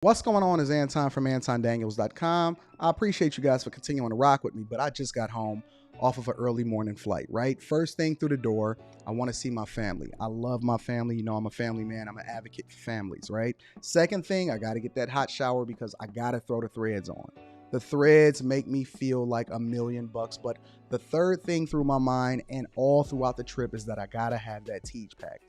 What's going on is Anton from AntonDaniels.com. I appreciate you guys for continuing to rock with me, but I just got home off of an early morning flight, right? First thing through the door, I want to see my family. I love my family. You know, I'm a family man. I'm an advocate for families, right? Second thing, I got to get that hot shower because I got to throw the threads on. The threads make me feel like $1,000,000, but the third thing through my mind and all throughout the trip is that I gotta have that Tage pack.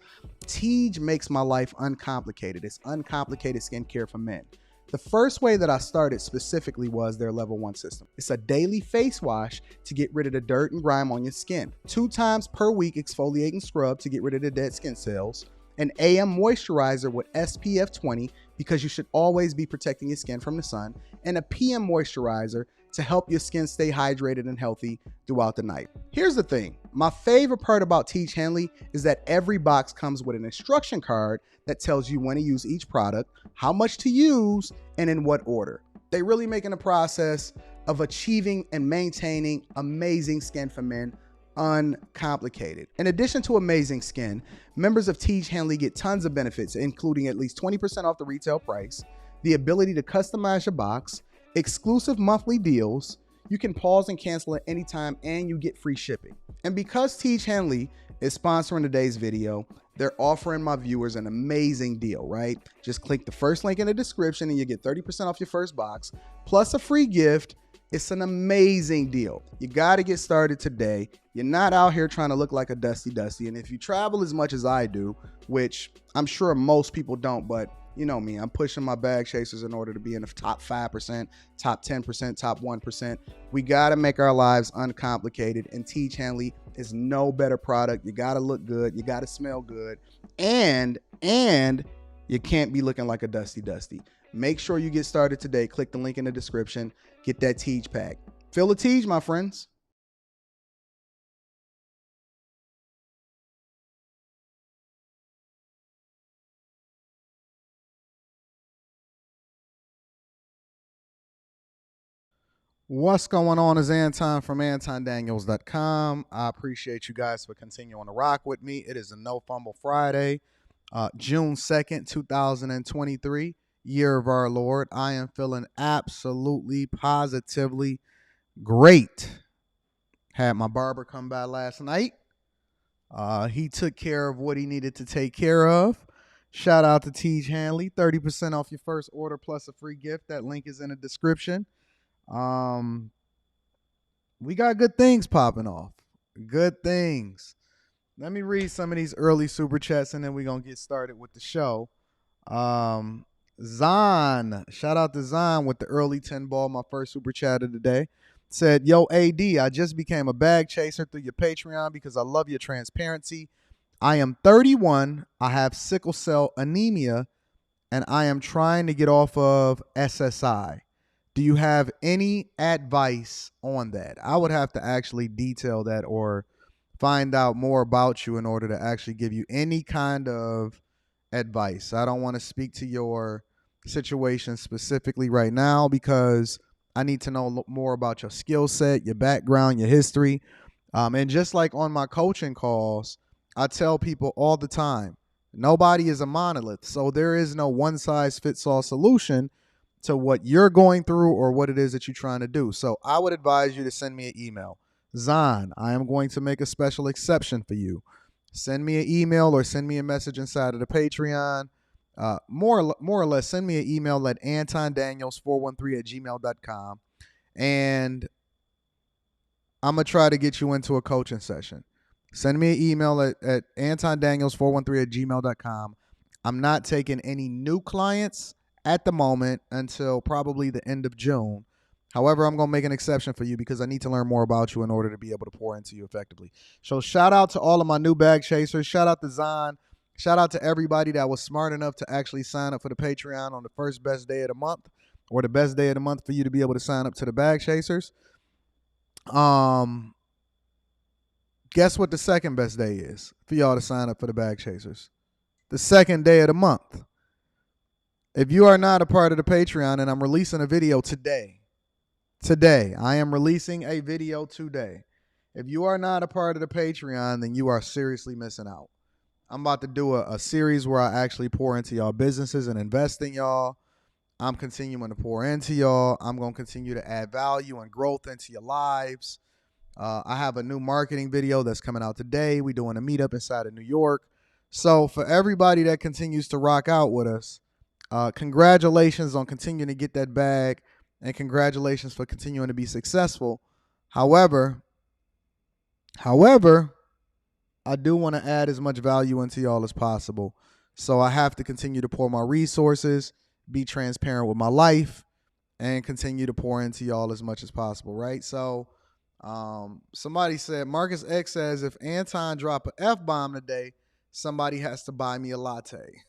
Tage makes my life uncomplicated. It's uncomplicated skincare for men. The first way that I started specifically was their level 1 system. It's a daily face wash to get rid of the dirt and grime on your skin. 2 times per week exfoliating scrub to get rid of the dead skin cells. An AM moisturizer with SPF 20 because you should always be protecting your skin from the sun. And a PM moisturizer to help your skin stay hydrated and healthy throughout the night. Here's the thing. My favorite part about Tage Henley is that every box comes with an instruction card that tells you when to use each product, how much to use, and in what order. They really making the process of achieving and maintaining amazing skin for men uncomplicated. In addition to amazing skin, members of Tage Henley get tons of benefits, including at least 20% off the retail price, the ability to customize your box, exclusive monthly deals, you can pause and cancel at any time, and you get free shipping. And because Tage Henley is sponsoring today's video, they're offering my viewers an amazing deal, right? Just click the first link in the description and you get 30% off your first box, plus a free gift. It's an amazing deal. You got to get started today. You're not out here trying to look like a Dusty. And if you travel as much as I do, which I'm sure most people don't, but you know me, I'm pushing my bag chasers in order to be in the top 5%, top 10%, top 1%. We got to make our lives uncomplicated, and Tage Henley is no better product. You got to look good. You got to smell good. And you can't be looking like a Dusty. Make sure you get started today. Click the link in the description. Get that Tage pack. Feel the Tage, my friends. What's going on is Anton from AntonDaniels.com. I appreciate you guys for continuing to rock with me. It is a No Fumble Friday, June 2nd, 2023, year of our Lord. I am feeling absolutely, positively great. Had my barber come by last night. He took care of what he needed to take care of. Shout out to Tage Henley. 30% off your first order plus a free gift. That link is in the description. We got good things popping off. Good things. Let me read some of these early super chats and then we're going to get started with the show. Zon, shout out to Zon with the early 10 ball, my first super chat of the day. Said, yo, AD, I just became a bag chaser through your Patreon because I love your transparency. I am 31. I have sickle cell anemia and I am trying to get off of SSI. Do you have any advice on that? I would have to actually detail that or find out more about you in order to actually give you any kind of advice. I don't want to speak to your situation specifically right now because I need to know more about your skill set, your background, your history. And just like on my coaching calls, I tell people all the time, nobody is a monolith. So there is no one size fits all solution to what you're going through or what it is that you're trying to do. So I would advise you to send me an email. Zon, I am going to make a special exception for you. Send me an email or send me a message inside of the Patreon. More or less, send me an email at antondaniels413@gmail.com. And I'm going to try to get you into a coaching session. Send me an email at antondaniels413@gmail.com. I'm not taking any new clients at the moment until probably the end of June. However, I'm going to make an exception for you because I need to learn more about you in order to be able to pour into you effectively. So shout out to all of my new bag chasers. Shout out to Zon. Shout out to everybody that was smart enough to actually sign up for the Patreon on the first best day of the month or the best day of the month for you to be able to sign up to the bag chasers. Guess what the second best day is for y'all to sign up for the bag chasers? The second day of the month. If you are not a part of the Patreon, and I'm releasing a video today, I am releasing a video today. If you are not a part of the Patreon, then you are seriously missing out. I'm about to do a series where I actually pour into y'all businesses and invest in y'all. I'm continuing to pour into y'all. I'm going to continue to add value and growth into your lives. I have a new marketing video that's coming out today. We're doing a meetup inside of New York. So for everybody that continues to rock out with us, congratulations on continuing to get that bag, and congratulations for continuing to be successful. However, I do want to add as much value into y'all as possible. So I have to continue to pour my resources, be transparent with my life, and continue to pour into y'all as much as possible, right? So somebody said, Marcus X says, if Anton drop an F-bomb today, somebody has to buy me a latte.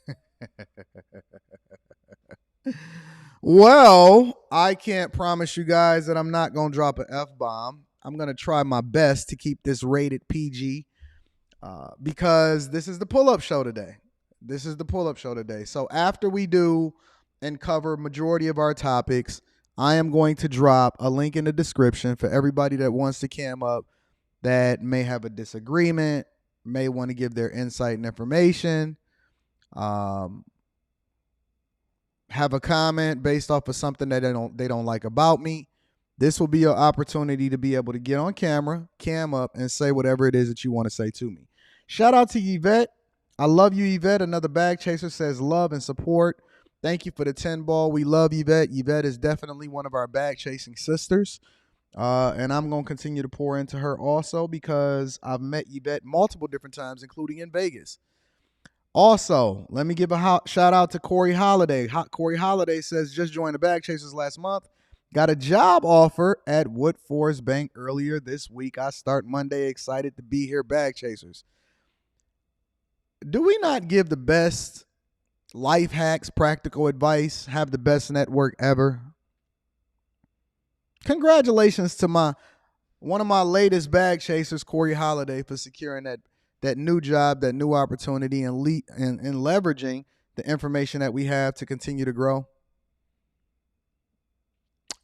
Well, I can't promise you guys that I'm not going to drop an F-bomb. I'm going to try my best to keep this rated PG because this is the pull-up show today. So after we do and cover majority of our topics, I am going to drop a link in the description for everybody that wants to cam up that may have a disagreement, may want to give their insight and information, have a comment based off of something that they don't like about me. This will be your opportunity to be able to get on camera, cam up, and say whatever it is that you want to say to me. Shout out to Yvette. I love you, Yvette. Another bag chaser says love and support. Thank you for the 10 ball. We love Yvette. Yvette is definitely one of our bag chasing sisters. And I'm going to continue to pour into her also because I've met Yvette multiple different times, including in Vegas. Also, let me give a shout out to Corey Holiday. Corey Holiday says, just joined the Bag Chasers last month. Got a job offer at Woodforest Bank earlier this week. I start Monday. Excited to be here, Bag Chasers. Do we not give the best life hacks, practical advice, have the best network ever? Congratulations to one of my latest bag chasers, Corey Holiday, for securing that new job, that new opportunity, and leveraging the information that we have to continue to grow.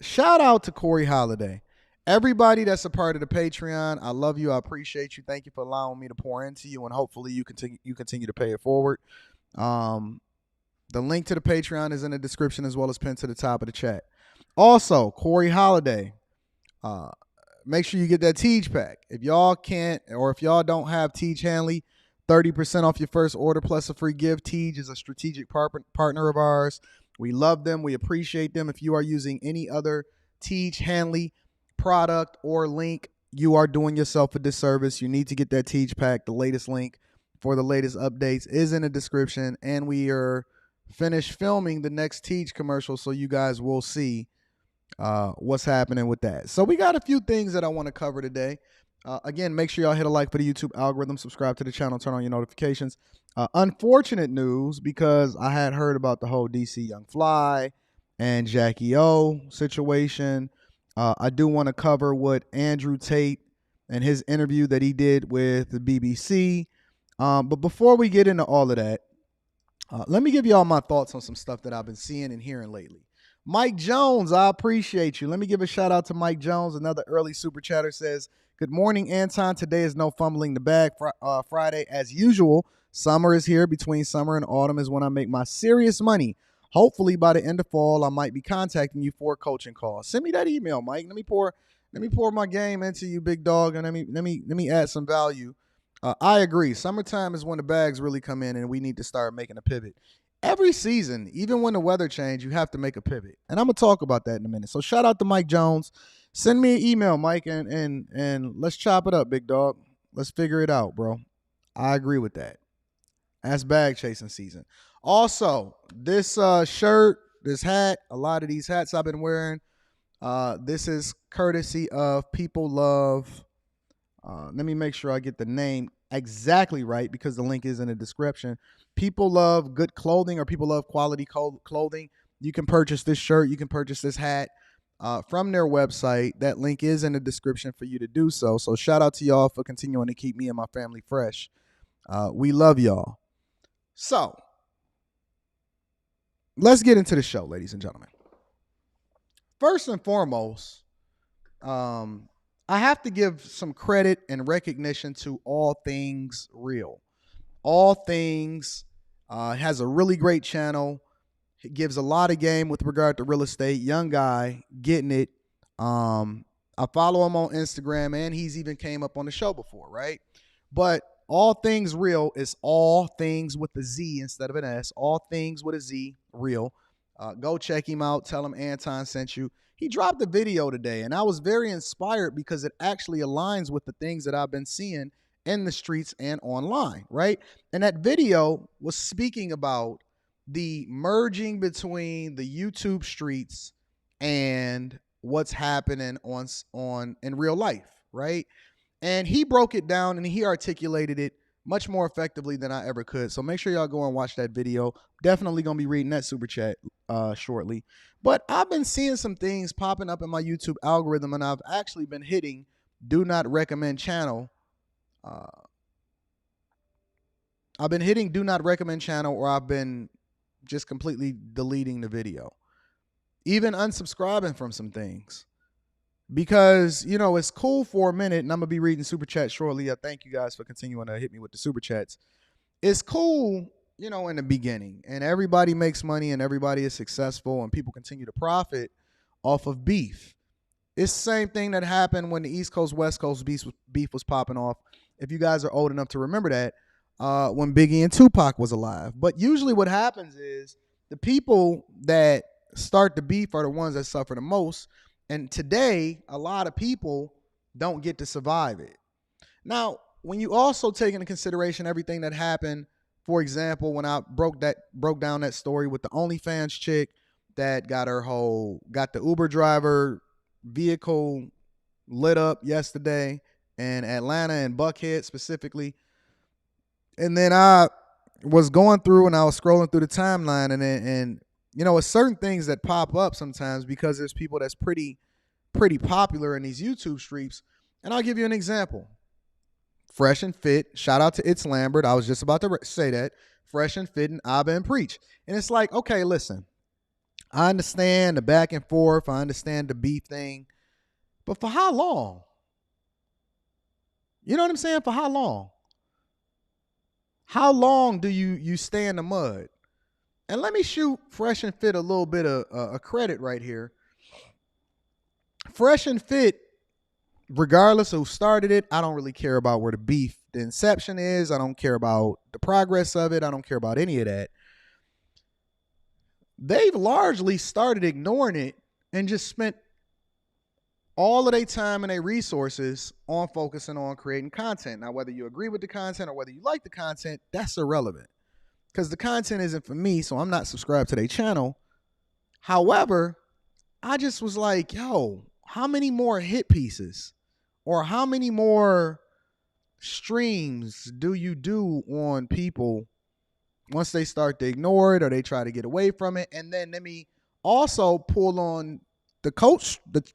Shout out to Corey Holiday. Everybody that's a part of the Patreon, I love you. I appreciate you. Thank you for allowing me to pour into you, and hopefully you continue to pay it forward. The link to the Patreon is in the description as well as pinned to the top of the chat. Also, Corey Holiday, make sure you get that Teach pack. If y'all can't, or if y'all don't have Teach Hanley, 30% off your first order plus a free gift. Teach is a strategic partner of ours. We love them. We appreciate them. If you are using any other Teach Hanley product or link, you are doing yourself a disservice. You need to get that Teach pack. The latest link for the latest updates is in the description, and we are finished filming the next Teach commercial, so you guys will see what's happening with that. So we got a few things that I want to cover today. Again, make sure y'all hit a like for the YouTube algorithm, subscribe to the channel, turn on your notifications. Unfortunate news, because I had heard about the whole DC Young Fly and Jacky Oh situation. I do want to cover what Andrew Tate and his interview that he did with the BBC. But before we get into all of that, let me give y'all my thoughts on some stuff that I've been seeing and hearing lately. Mike Jones, I appreciate you. Let me give a shout out to Mike Jones. Another early super chatter says, good morning, Anton. Today is no fumbling the bag Friday as usual. Summer is here. Between summer and autumn is when I make my serious money. Hopefully by the end of fall, I might be contacting you for a coaching call. Send me that email, Mike. Let me pour my game into you, big dog, and let me add some value. I agree. Summertime is when the bags really come in, and we need to start making a pivot. Every season, even when the weather changes, you have to make a pivot. And I'm going to talk about that in a minute. So shout out to Mike Jones. Send me an email, Mike, and let's chop it up, big dog. Let's figure it out, bro. I agree with that. That's bag chasing season. Also, this shirt, this hat, a lot of these hats I've been wearing, this is courtesy of People Love. Let me make sure I get the name exactly right because the link is in the description. People Love Good Clothing, or People Love Quality Clothing. You can purchase this shirt. You can purchase this hat from their website. That link is in the description for you to do so. So shout out to y'all for continuing to keep me and my family fresh. We love y'all. So let's get into the show, ladies and gentlemen. First and foremost, I have to give some credit and recognition to All Things Real. All Things has a really great channel. He gives a lot of game with regard to real estate. Young guy, getting it. I follow him on Instagram, and he's even came up on the show before, right? But All Things Real is all things with a Z instead of an S. All Things with a Z, real. Go check him out. Tell him Anton sent you. He dropped a video today, and I was very inspired because it actually aligns with the things that I've been seeing in the streets and online, right? And that video was speaking about the merging between the YouTube streets and what's happening on in real life, right? And he broke it down and he articulated it much more effectively than I ever could. So make sure y'all go and watch that video. Definitely gonna be reading that super chat shortly. But I've been seeing some things popping up in my YouTube algorithm, and I've actually been hitting do not recommend channel. I've been hitting do not recommend channel, or I've been just completely deleting the video, even unsubscribing from some things, because, you know, it's cool for a minute, and I'm gonna be reading super chat shortly. I thank you guys for continuing to hit me with the super chats. It's cool, you know, in the beginning, and everybody makes money and everybody is successful and people continue to profit off of beef. It's the same thing that happened when the East Coast, West Coast beef was popping off. If you guys are old enough to remember that, when Biggie and Tupac was alive. But usually what happens is the people that start the beef are the ones that suffer the most. And today, a lot of people don't get to survive it. Now, when you also take into consideration everything that happened, for example, when I broke down that story with the OnlyFans chick that got the Uber driver vehicle lit up yesterday in Atlanta and Buckhead specifically. And then I was going through and I was scrolling through the timeline, and you know, it's certain things that pop up sometimes because there's people that's pretty popular in these YouTube streets. And I'll give you an example. Fresh and Fit, shout out to It's Lambert. I was just about to say that. Fresh and Fit and Abba and Preach. And it's like, okay, listen, I understand the back and forth. I understand the beef thing. But for how long? You know what I'm saying? For how long? How long do you stay in the mud? And let me shoot Fresh and Fit a little bit of a credit right here. Fresh and Fit, regardless of who started it, I don't really care about where the inception is. I don't care about the progress of it. I don't care about any of that. They've largely started ignoring it and just spent all of their time and their resources on focusing on creating content. Now, whether you agree with the content or whether you like the content, that's irrelevant, because the content isn't for me, so I'm not subscribed to their channel. However, I just was like, yo, how many more hit pieces or how many more streams do you do on people once they start to ignore it or they try to get away from it? And then let me also pull on the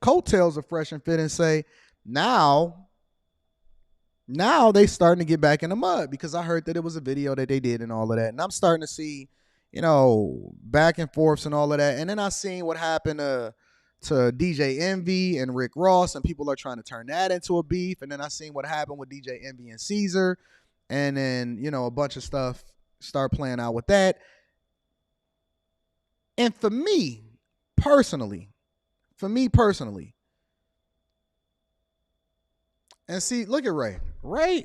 coattails of Fresh and Fit and say, now they starting to get back in the mud, because I heard that it was a video that they did and all of that. And I'm starting to see, you know, back and forths and all of that. And then I seen what happened to DJ Envy and Rick Ross, and people are trying to turn that into a beef. And then I seen what happened with DJ Envy and Caesar. And then, you know, a bunch of stuff start playing out with that. And for me personally, and see, look at Ray. Ray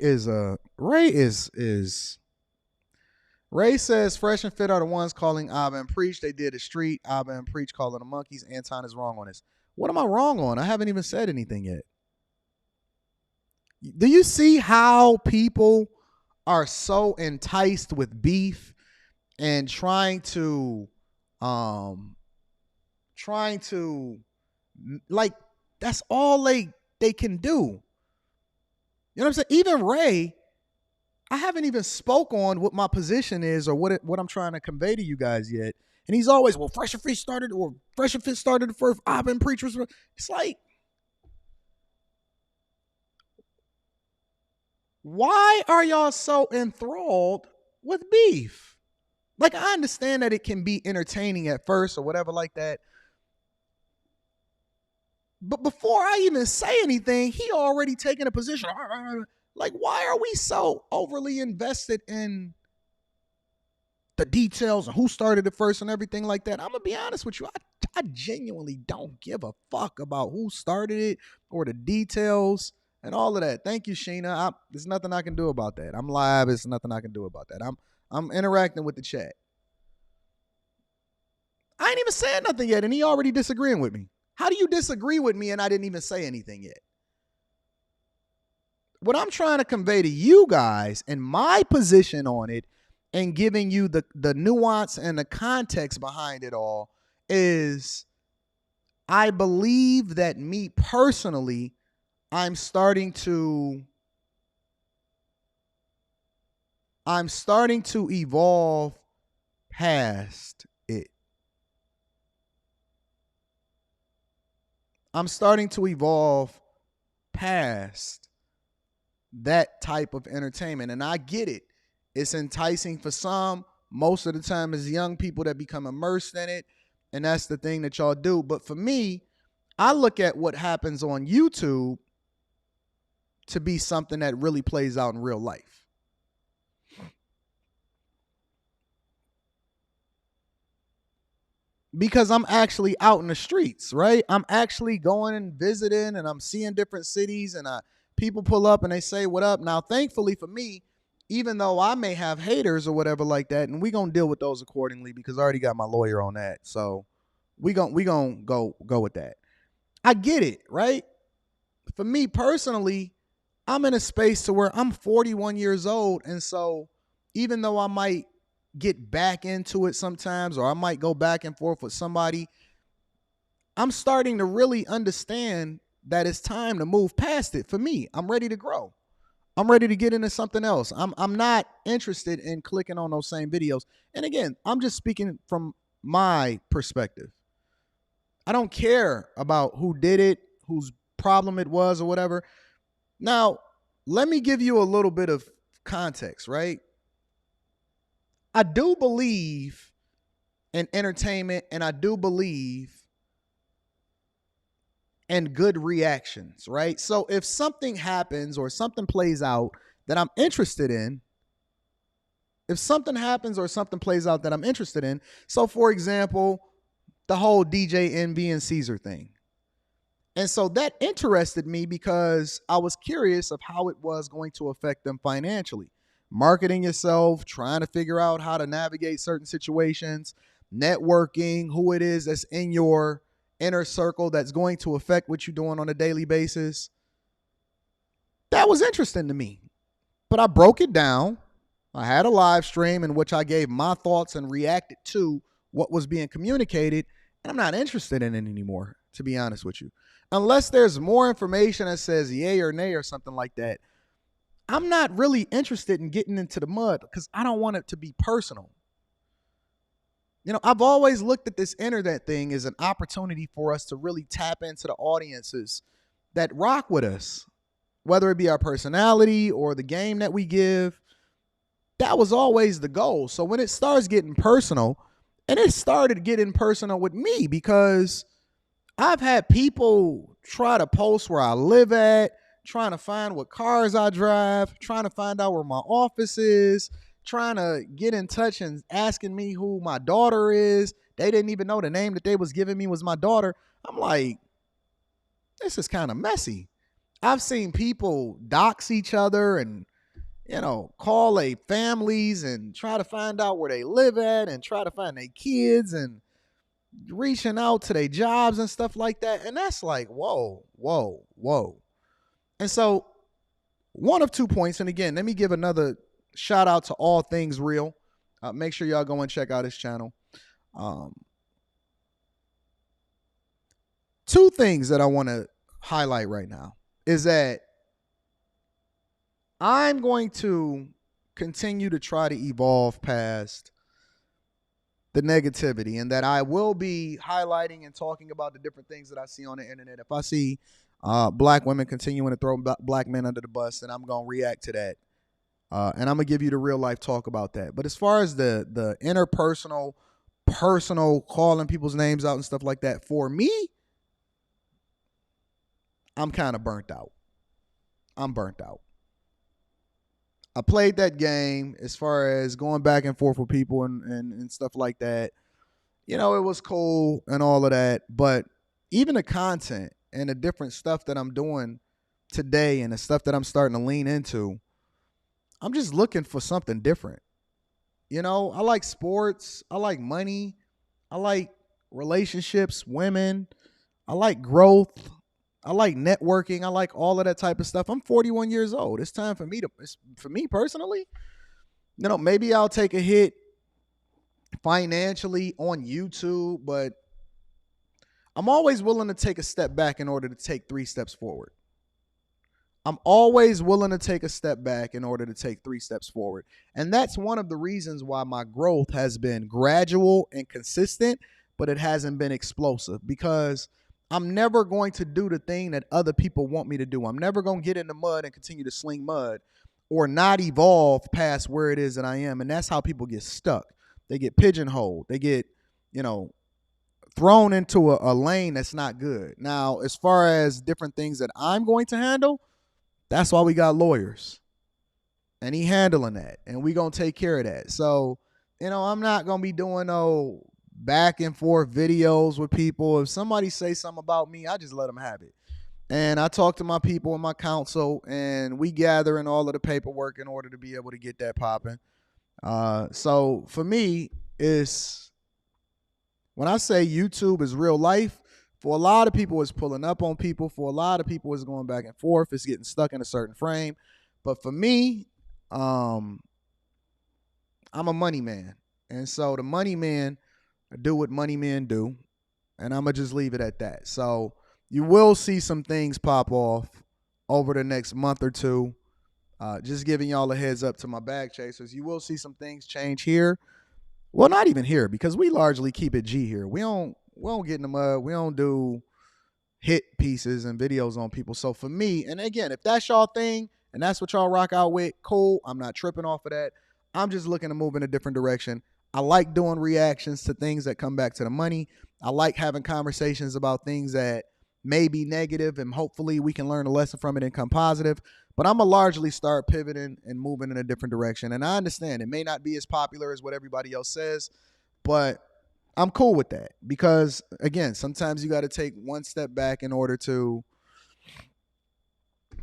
says Fresh and Fit are the ones calling Abba and Preach. They did a street. Abba and Preach calling the monkeys. Anton is wrong on this. What am I wrong on? I haven't even said anything yet. Do you see how people are so enticed with beef and trying to like, that's all they can do. You know what I'm saying? Even Ray, I haven't even spoke on what my position is or what I'm trying to convey to you guys yet. And he's always, well, Fresh and Fit started the first Abba and Preach. It's like, why are y'all so enthralled with beef? Like, I understand that it can be entertaining at first or whatever like that. But before I even say anything, he already taken a position. Like, why are we so overly invested in the details and who started it first and everything like that. I'm going to be honest with you. I genuinely don't give a fuck about who started it or the details and all of that. Thank you, Sheena. There's nothing I can do about that. I'm live. There's nothing I can do about that. I'm interacting with the chat. I ain't even saying nothing yet, and he already disagreeing with me. How do you disagree with me and I didn't even say anything yet? What I'm trying to convey to you guys and my position on it and giving you the nuance and the context behind it all is I believe that me personally, I'm starting to evolve past it. I'm starting to evolve past that type of entertainment. And I get it. It's enticing for some. Most of the time it's young people that become immersed in it. And that's the thing that y'all do. But for me, I look at what happens on YouTube to be something that really plays out in real life. Because I'm actually out in the streets, right? I'm actually going and visiting and I'm seeing different cities and people pull up and they say, what up? Now, thankfully for me, even though I may have haters or whatever like that, and we going to deal with those accordingly because I already got my lawyer on that. So we going to go with that. I get it, right? For me personally, I'm in a space to where I'm 41 years old. And so even though I might get back into it sometimes, or I might go back and forth with somebody, I'm starting to really understand that it's time to move past it. For me, I'm ready to grow. I'm ready to get into something else. I'm not interested in clicking on those same videos. And again, I'm just speaking from my perspective. I don't care about who did it, whose problem it was or whatever. Now, let me give you a little bit of context, right? I do believe in entertainment and I do believe in good reactions, right? So if something happens or something plays out that I'm interested in, so for example, the whole DJ Envy and Caesar thing. And so that interested me because I was curious of how it was going to affect them financially. Marketing yourself, trying to figure out how to navigate certain situations, networking, who it is that's in your inner circle that's going to affect what you're doing on a daily basis. That was interesting to me. But I broke it down. I had a live stream in which I gave my thoughts and reacted to what was being communicated. And I'm not interested in it anymore, to be honest with you. Unless there's more information that says yay or nay or something like that, I'm not really interested in getting into the mud because I don't want it to be personal. You know, I've always looked at this internet thing as an opportunity for us to really tap into the audiences that rock with us, whether it be our personality or the game that we give. That was always the goal. So when it starts getting personal, and it started getting personal with me because I've had people try to post where I live at, trying to find what cars I drive, trying to find out where my office is, trying to get in touch and asking me who my daughter is. They didn't even know the name that they was giving me was my daughter. I'm like, this is kind of messy. I've seen people dox each other and, you know, call their families and try to find out where they live at and try to find their kids and reaching out to their jobs and stuff like that. And that's like, whoa. And so one of 2 points. And again, let me give another shout out to All Things Real. Make sure y'all go and check out his channel. 2 things that I want to highlight right now is that I'm going to continue to try to evolve past the negativity, and that I will be highlighting and talking about the different things that I see on the internet. If I see black women continuing to throw black men under the bus, then I'm going to react to that. And I'm going to give you the real life talk about that. But as far as the interpersonal, personal, calling people's names out and stuff like that, for me, I'm kind of burnt out. I'm burnt out. I played that game as far as going back and forth with people and stuff like that. It was cool and all of that. But even the content and the different stuff that I'm doing today and the stuff that I'm starting to lean into, I'm just looking for something different. I like sports. I like money. I like relationships, women. I like growth. I like networking. I like all of that type of stuff. I'm 41 years old. It's time for me personally, maybe I'll take a hit financially on YouTube, but I'm always willing to take a step back in order to take 3 steps forward. I'm always willing to take a step back in order to take 3 steps forward. And that's one of the reasons why my growth has been gradual and consistent, but it hasn't been explosive, because I'm never going to do the thing that other people want me to do. I'm never going to get in the mud and continue to sling mud or not evolve past where it is that I am. And that's how people get stuck. They get pigeonholed. They get, thrown into a lane that's not good. Now, as far as different things that I'm going to handle, that's why we got lawyers. And he handling that. And we going to take care of that. So, I'm not going to be doing no back and forth videos with people. If somebody say something about me, I just let them have it. And I talk to my people in my council, and we gather in all of the paperwork in order to be able to get that popping. So for me, it's when I say YouTube is real life, for a lot of people it's pulling up on people. For a lot of people it's going back and forth. It's getting stuck in a certain frame. But for me, I'm a money man. And so the money men do what money men do. And I'm going to just leave it at that. So you will see some things pop off over the next month or two. Just giving y'all a heads up to my bag chasers. You will see some things change here. Well, not even here, because we largely keep it G here. We don't get in the mud. We don't do hit pieces and videos on people. So for me, and again, if that's y'all thing and that's what y'all rock out with, cool. I'm not tripping off of that. I'm just looking to move in a different direction. I like doing reactions to things that come back to the money. I like having conversations about things that may be negative, and hopefully we can learn a lesson from it and come positive. But I'm going to largely start pivoting and moving in a different direction. And I understand it may not be as popular as what everybody else says, but I'm cool with that, because, again, sometimes you got to take 1 step back in order to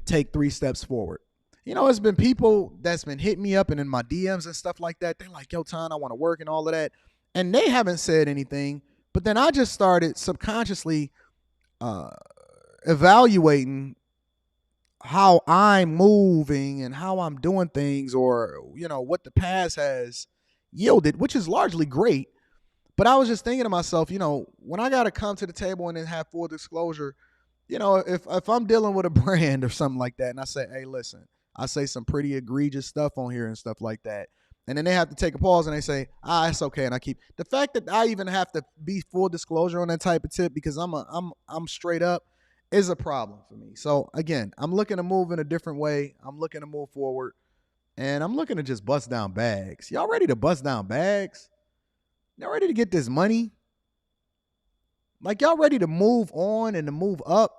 take 3 steps forward. It's been people that's been hitting me up and in my DMs and stuff like that. They're like, yo, Ton, I want to work and all of that. And they haven't said anything. But then I just started subconsciously evaluating how I'm moving and how I'm doing things, or, what the past has yielded, which is largely great. But I was just thinking to myself, when I got to come to the table and then have full disclosure, if I'm dealing with a brand or something like that, and I say, hey, listen, I say some pretty egregious stuff on here and stuff like that, and then they have to take a pause and they say, it's okay, and I keep the fact that I even have to be full disclosure on that type of tip, because I'm straight up, is a problem for me. So again, I'm looking to move in a different way. I'm looking to move forward, and I'm looking to just bust down bags. Y'all ready to bust down bags? Y'all ready to get this money? Like, y'all ready to move on and to move up?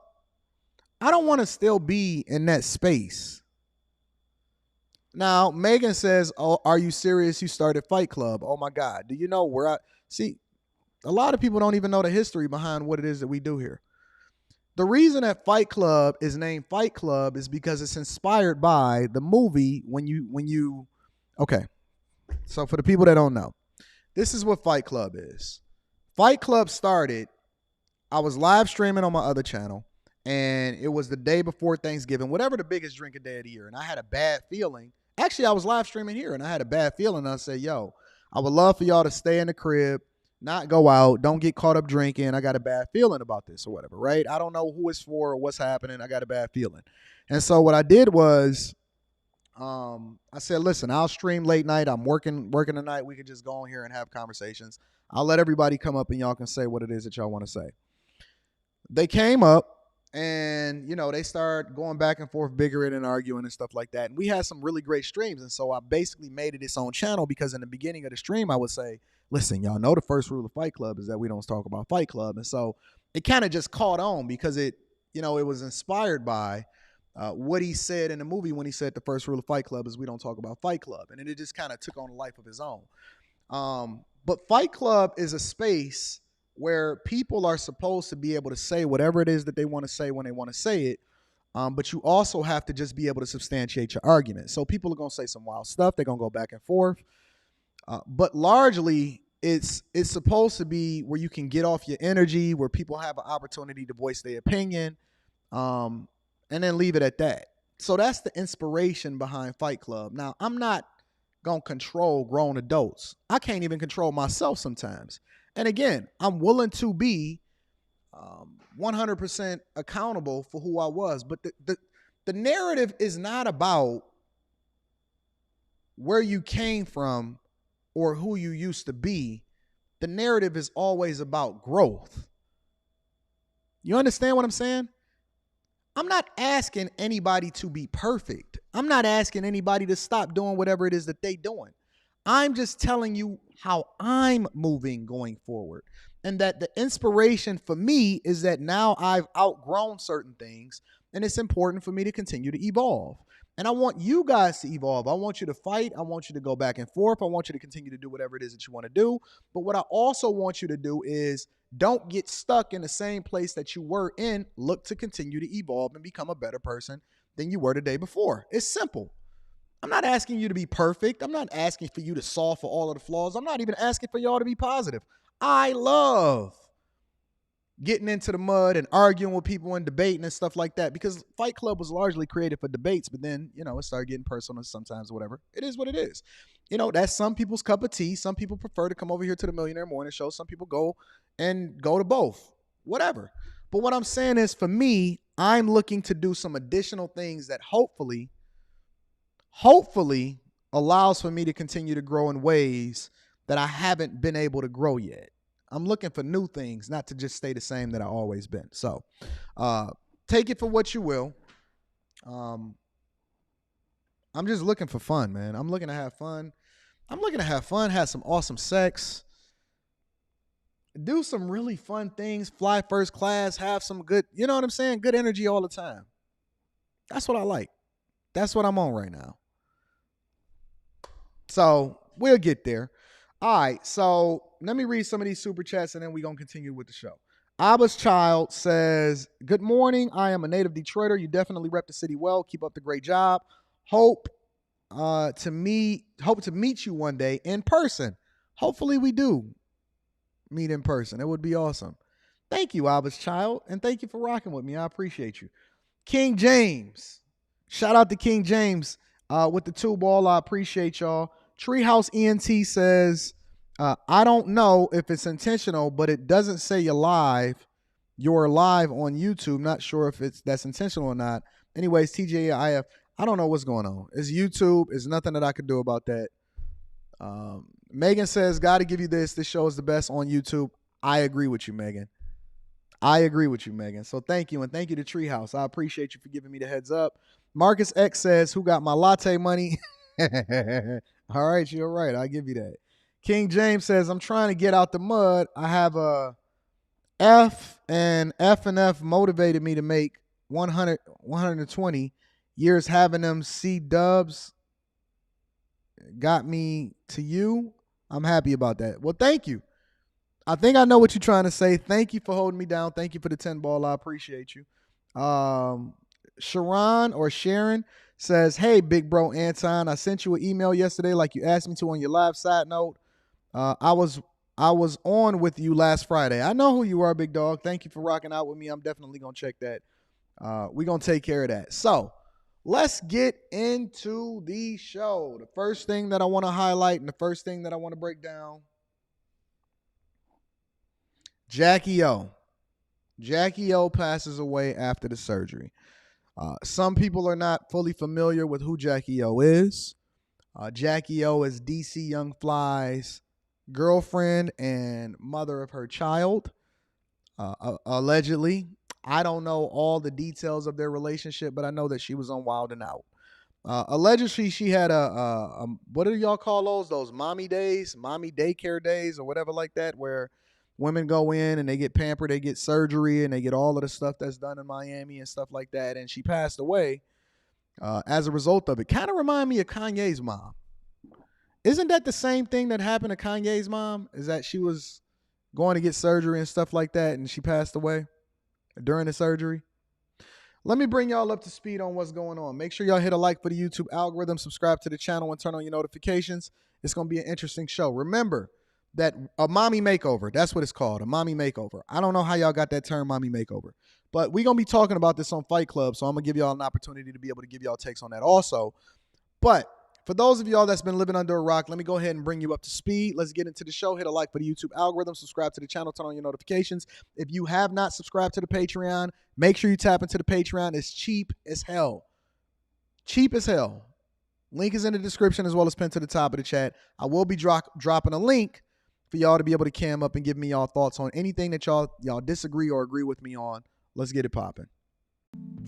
I don't want to still be in that space. Now, Megan says, oh, are you serious? You started Fight Club. Oh my God. Do you know where I see? A lot of people don't even know the history behind what it is that we do here. The reason that Fight Club is named Fight Club is because it's inspired by the movie okay. So for the people that don't know, this is what Fight Club is. Fight Club started, I was live streaming on my other channel, and it was the day before Thanksgiving, whatever the biggest drinking day of the year. And I had a bad feeling. Actually, I was live streaming here, and I had a bad feeling. I said, yo, I would love for y'all to stay in the crib, not go out, don't get caught up drinking. I got a bad feeling about this or whatever, right? I don't know who it's for or what's happening. I got a bad feeling. And so what I did was, I said, listen, I'll stream late night. I'm working tonight. We could just go on here and have conversations. I'll let everybody come up and y'all can say what it is that y'all want to say. They came up, and, they started going back and forth, bickering and arguing and stuff like that. And we had some really great streams. And so I basically made it its own channel, because in the beginning of the stream, I would say, listen, y'all know the first rule of Fight Club is that we don't talk about Fight Club. And so it kind of just caught on, because it was inspired by what he said in the movie when he said the first rule of Fight Club is we don't talk about Fight Club. And then it just kind of took on a life of his own. But Fight Club is a space where people are supposed to be able to say whatever it is that they want to say when they want to say it. But you also have to just be able to substantiate your argument. So people are going to say some wild stuff. They're going to go back and forth. But largely, it's supposed to be where you can get off your energy, where people have an opportunity to voice their opinion, and then leave it at that. So that's the inspiration behind Fight Club. Now, I'm not going to control grown adults. I can't even control myself sometimes. And again, I'm willing to be 100% accountable for who I was. But the narrative is not about where you came from or who you used to be. The narrative is always about growth. You understand what I'm saying? I'm not asking anybody to be perfect. I'm not asking anybody to stop doing whatever it is that they're doing. I'm just telling you how I'm moving going forward. And that the inspiration for me is that now I've outgrown certain things, and it's important for me to continue to evolve. And I want you guys to evolve. I want you to fight. I want you to go back and forth. I want you to continue to do whatever it is that you want to do. But what I also want you to do is don't get stuck in the same place that you were in. Look to continue to evolve and become a better person than you were the day before. It's simple. I'm not asking you to be perfect. I'm not asking for you to solve for all of the flaws. I'm not even asking for y'all to be positive. I love getting into the mud and arguing with people and debating and stuff like that, because Fight Club was largely created for debates, but then, it started getting personal sometimes, whatever. It is what it is. That's some people's cup of tea. Some people prefer to come over here to the Millionaire Morning Show. Some people go to both, whatever. But what I'm saying is, for me, I'm looking to do some additional things that hopefully allows for me to continue to grow in ways that I haven't been able to grow yet. I'm looking for new things, not to just stay the same that I've always been. So take it for what you will. I'm just looking for fun, man. I'm looking to have fun. Have some awesome sex. Do some really fun things. Fly first class. Have some good, you know what I'm saying? Good energy all the time. That's what I like. That's what I'm on right now. So we'll get there. All right, so let me read some of these super chats and then we're going to continue with the show. Abba's Child says, good morning. I am a native Detroiter. You definitely rep the city well. Keep up the great job. Hope to meet you one day in person. Hopefully we do meet in person. It would be awesome. Thank you, Abba's Child, and thank you for rocking with me. I appreciate you. King James. Shout out to King James with the 2-ball. I appreciate y'all. Treehouse ENT says, I don't know if it's intentional, but it doesn't say you're live. You're live on YouTube. Not sure if that's intentional or not. Anyways, TJIF, I don't know what's going on. It's YouTube. There's nothing that I could do about that. Megan says, got to give you this. This show is the best on YouTube. I agree with you, Megan. So thank you. And thank you to Treehouse. I appreciate you for giving me the heads up. Marcus X says, who got my latte money? All right, you're right. I'll give you that. King James says, I'm trying to get out the mud. I have a F, and F motivated me to make 120 years. Having them C dubs got me to you. I'm happy about that. Well, thank you. I think I know what you're trying to say. Thank you for holding me down. Thank you for the 10-ball. I appreciate you. Sharon says, hey, big bro Anton, I sent you an email yesterday like you asked me to on your live. Side note, I was on with you last Friday. I know who you are, big dog. Thank you for rocking out with me. I'm definitely going to check that. We're going to take care of that. So let's get into the show. The first thing that I want to highlight and the first thing that I want to break down, Jacky Oh. Jacky Oh passes away after the surgery. Some people are not fully familiar with who Jacky Oh is. Jacky Oh is DC Young Fly's girlfriend and mother of her child, allegedly. I don't know all the details of their relationship, but I know that she was on Wild 'N Out. Allegedly, she had a what do y'all call those? Those mommy days, mommy daycare days, or whatever like that, where women go in and they get pampered, they get surgery, and they get all of the stuff that's done in Miami and stuff like that. And she passed away as a result of it. Kind of remind me of Kanye's mom. Isn't that the same thing that happened to Kanye's mom? Is that she was going to get surgery and stuff like that, and she passed away during the surgery? Let me bring y'all up to speed on what's going on. Make sure y'all hit a like for the YouTube algorithm, subscribe to the channel, and turn on your notifications. It's going to be an interesting show. Remember that a mommy makeover, that's what it's called, a mommy makeover. I don't know how y'all got that term, mommy makeover. But we're going to be talking about this on Fight Club, so I'm going to give y'all an opportunity to be able to give y'all takes on that also. But for those of y'all that's been living under a rock, let me go ahead and bring you up to speed. Let's get into the show. Hit a like for the YouTube algorithm. Subscribe to the channel. Turn on your notifications. If you have not subscribed to the Patreon, make sure you tap into the Patreon. It's cheap as hell. Cheap as hell. Link is in the description as well as pinned to the top of the chat. I will be dropping a link for y'all to be able to cam up and give me y'all thoughts on anything that y'all disagree or agree with me on. Let's get it popping.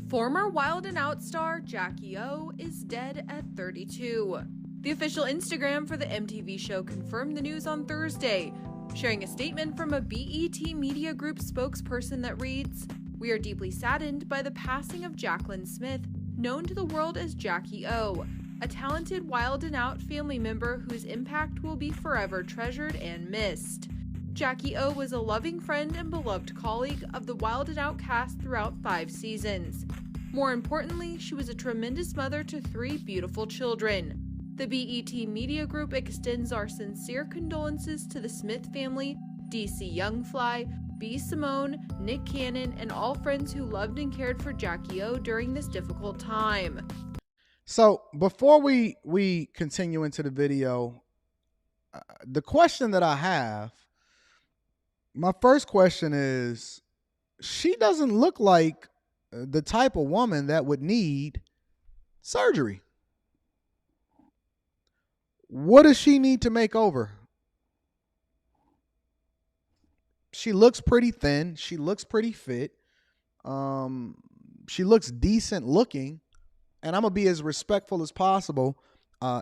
Former Wild 'N Out star Jacky Oh is dead at 32. The official Instagram for the MTV show confirmed the news on Thursday, sharing a statement from a BET Media Group spokesperson that reads, "We are deeply saddened by the passing of Jaclyn Smith, known to the world as Jacky Oh, a talented Wild 'N Out family member whose impact will be forever treasured and missed." Jacky Oh was a loving friend and beloved colleague of the Wild 'N Out cast throughout 5 seasons. More importantly, she was a tremendous mother to 3 beautiful children. The BET Media Group extends our sincere condolences to the Smith family, DC Youngfly, B. Simone, Nick Cannon, and all friends who loved and cared for Jacky Oh during this difficult time. So before we continue into the video, the question that I have, my first question is, she doesn't look like the type of woman that would need surgery. What does she need to make over? She looks pretty thin. She looks pretty fit. She looks decent looking. And I'm going to be as respectful as possible,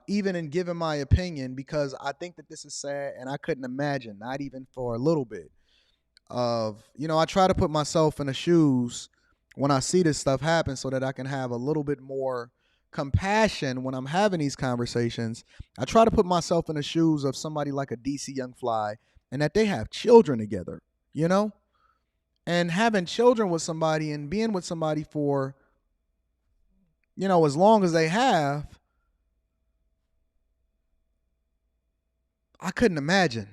even in giving my opinion, because I think that this is sad, and I couldn't imagine, not even for a little bit, of, I try to put myself in the shoes when I see this stuff happen so that I can have a little bit more compassion when I'm having these conversations. I try to put myself in the shoes of somebody like a DC Young Fly, and that they have children together, and having children with somebody and being with somebody for, as long as they have. I couldn't imagine.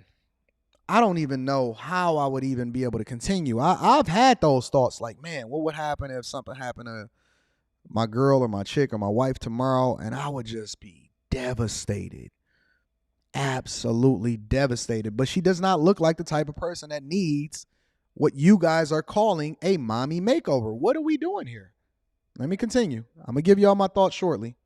I don't even know how I would even be able to continue. I've had those thoughts like, man, what would happen if something happened to my girl or my chick or my wife tomorrow? And I would just be devastated. Absolutely devastated. But she does not look like the type of person that needs what you guys are calling a mommy makeover. What are we doing here? Let me continue. I'm going to give you all my thoughts shortly.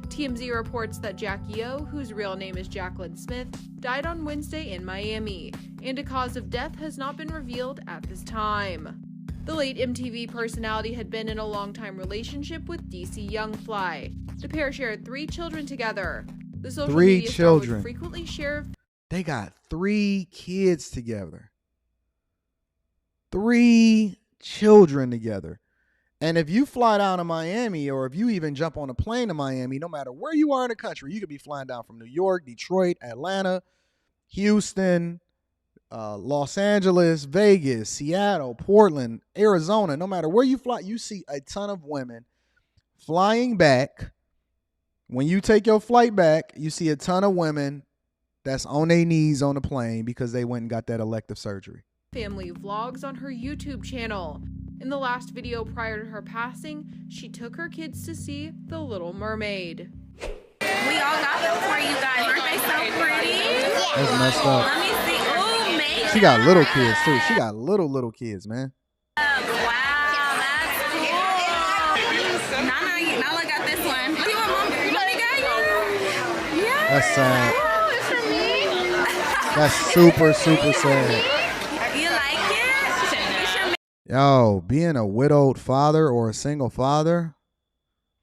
TMZ reports that Jacky Oh, whose real name is Jaclyn Smith, died on Wednesday in Miami, and a cause of death has not been revealed at this time. The late MTV personality had been in a long-time relationship with DC Youngfly. The pair shared 3 children together. The social media star would frequently share. They got 3 kids together. 3 children together. And if you fly down to Miami, or if you even jump on a plane to Miami, no matter where you are in the country, you could be flying down from New York, Detroit, Atlanta, Houston, Los Angeles, Vegas, Seattle, Portland, Arizona. No matter where you fly, you see a ton of women flying back. When you take your flight back, you see a ton of women that's on their knees on the plane because they went and got that elective surgery. Family vlogs on her YouTube channel. In the last video prior to her passing, she took her kids to see The Little Mermaid. We all got them for you guys. Aren't they so pretty? That's messed up. Let me see. Ooh, makeup. She got little kids too. She got little kids, man. Wow, that's cool. Now look at this one. You want mommy got you? Yeah. That's sad. Oh, it's for me. That's super sad. You like it? Yo, being a widowed father or a single father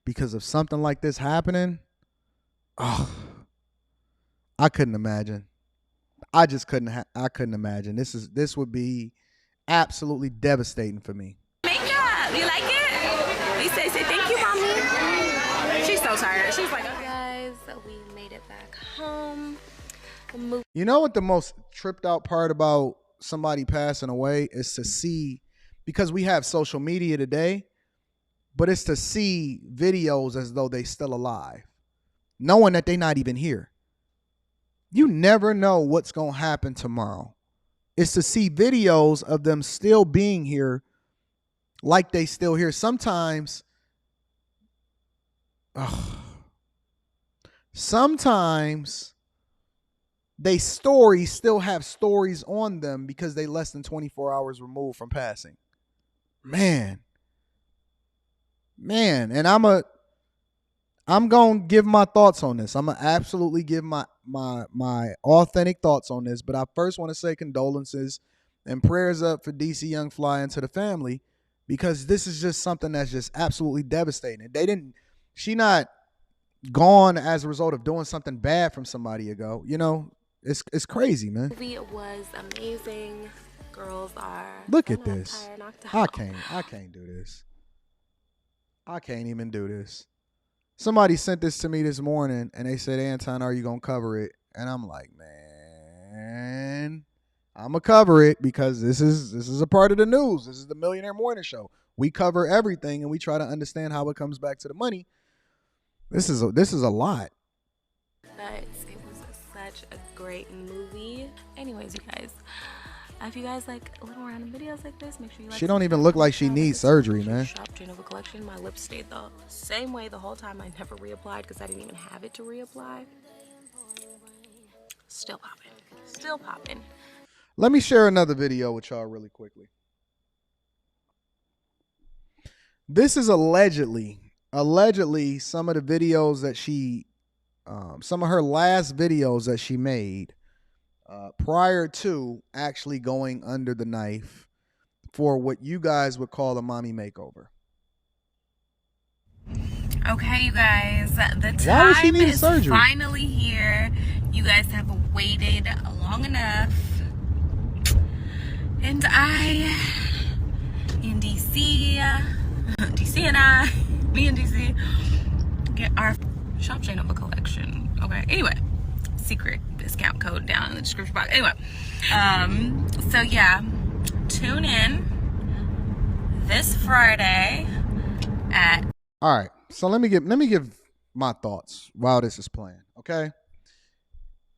because of something like this happening, oh, I couldn't imagine. I just I couldn't imagine. This would be absolutely devastating for me. Makeup, you like it? He say thank you, mommy. She's so tired. She's like, okay. Guys, we made it back home. You know what the most tripped out part about somebody passing away is to see, because we have social media today, but it's to see videos as though they still alive, knowing that they're not even here. You never know what's going to happen tomorrow. It's to see videos of them still being here like they still here. Sometimes they stories still have stories on them because they less than 24 hours removed from passing. Man, and I'm going to give my thoughts on this. I'm going to absolutely give my authentic thoughts on this. But I first want to say condolences and prayers up for DC Young Fly and to the family, because this is just something that's just absolutely devastating. She not gone as a result of doing something bad from somebody ago. You know, it's crazy, man. The movie was amazing. Girls are. Look at this. I can't do this. I can't even do this. Somebody sent this to me this morning and they said, Anton, are you going to cover it? And I'm like, man, I'm going to cover it because this is a part of the news. This is the Millionaire Morning Show. We cover everything and we try to understand how it comes back to the money. This is a lot. But it was such a great movie. Anyways, you guys, if you guys like little random videos like this, make sure you like. She don't even look like she needs surgery, man. Shop Genova collection. My lips stayed the same way the whole time. I never reapplied because I didn't even have it to reapply. Still popping. Still popping. Let me share another video with y'all really quickly. This is allegedly some of the videos that some of her last videos that she made prior to actually going under the knife for what you guys would call a mommy makeover. Okay, you guys, the time is finally here. You guys have waited long enough. And in DC and me and DC, get our Shop Genova collection. Okay, anyway, secret discount code down in the description box. Anyway, so yeah, tune in this Friday at. All right, so let me give my thoughts while this is playing. Okay,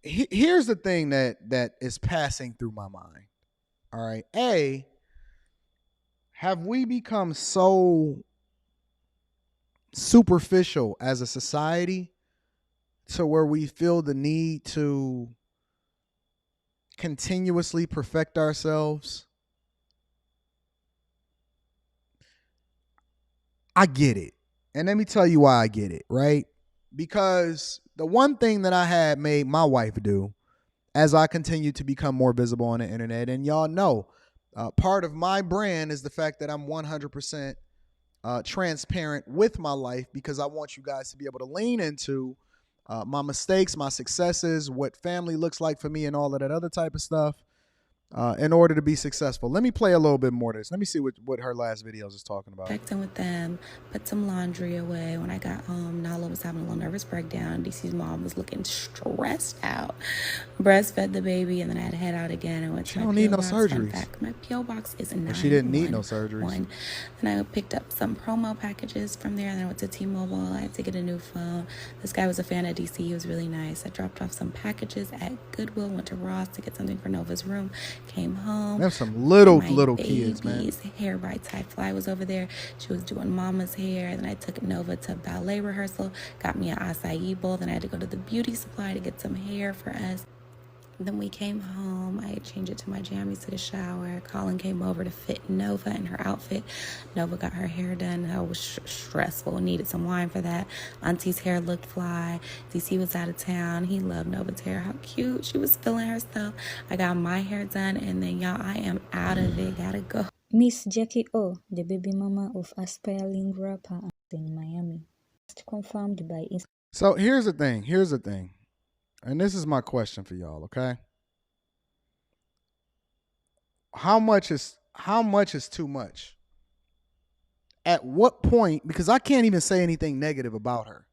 here's the thing that is passing through my mind. All right, have we become so superficial as a society to where we feel the need to continuously perfect ourselves? I get it. And let me tell you why I get it, right? Because the one thing that I had made my wife do as I continue to become more visible on the internet, and y'all know, part of my brand is the fact that I'm 100% transparent with my life, because I want you guys to be able to lean into my mistakes, my successes, what family looks like for me, and all of that other type of stuff in order to be successful. Let me play a little bit more of this. Let me see what her last videos is talking about. Checked in with them, put some laundry away. When I got home, Nala was having a little nervous breakdown. DC's mom was looking stressed out. Breastfed the baby, and then I had to head out again and went to my P.O. box. She don't need no surgeries. Fact, my P.O. box is a 9. She didn't need no surgeries. Then I picked up some promo packages from there, and then I went to T-Mobile. I had to get a new phone. This guy was a fan of DC. He was really nice. I dropped off some packages at Goodwill, went to Ross to get something for Nova's room. Came home. There's some little kids, man. Hair by Ty Fly was over there. She was doing mama's hair. Then I took Nova to ballet rehearsal, got me an acai bowl. Then I had to go to the beauty supply to get some hair for us. Then we came home. I changed it to my jammies, took a shower. Colin came over to fit Nova in her outfit. Nova got her hair done. That was stressful. Needed some wine for that. Auntie's hair looked fly. DC was out of town. He loved Nova's hair. How cute. She was feeling herself. I got my hair done. And then, y'all, I am out of it. Gotta go. Miss Jacky Oh, the baby mama of aspiring rapper in Miami, confirmed by So here's the thing. And this is my question for y'all, okay? how much is too much? At what point? Because I can't even say anything negative about her,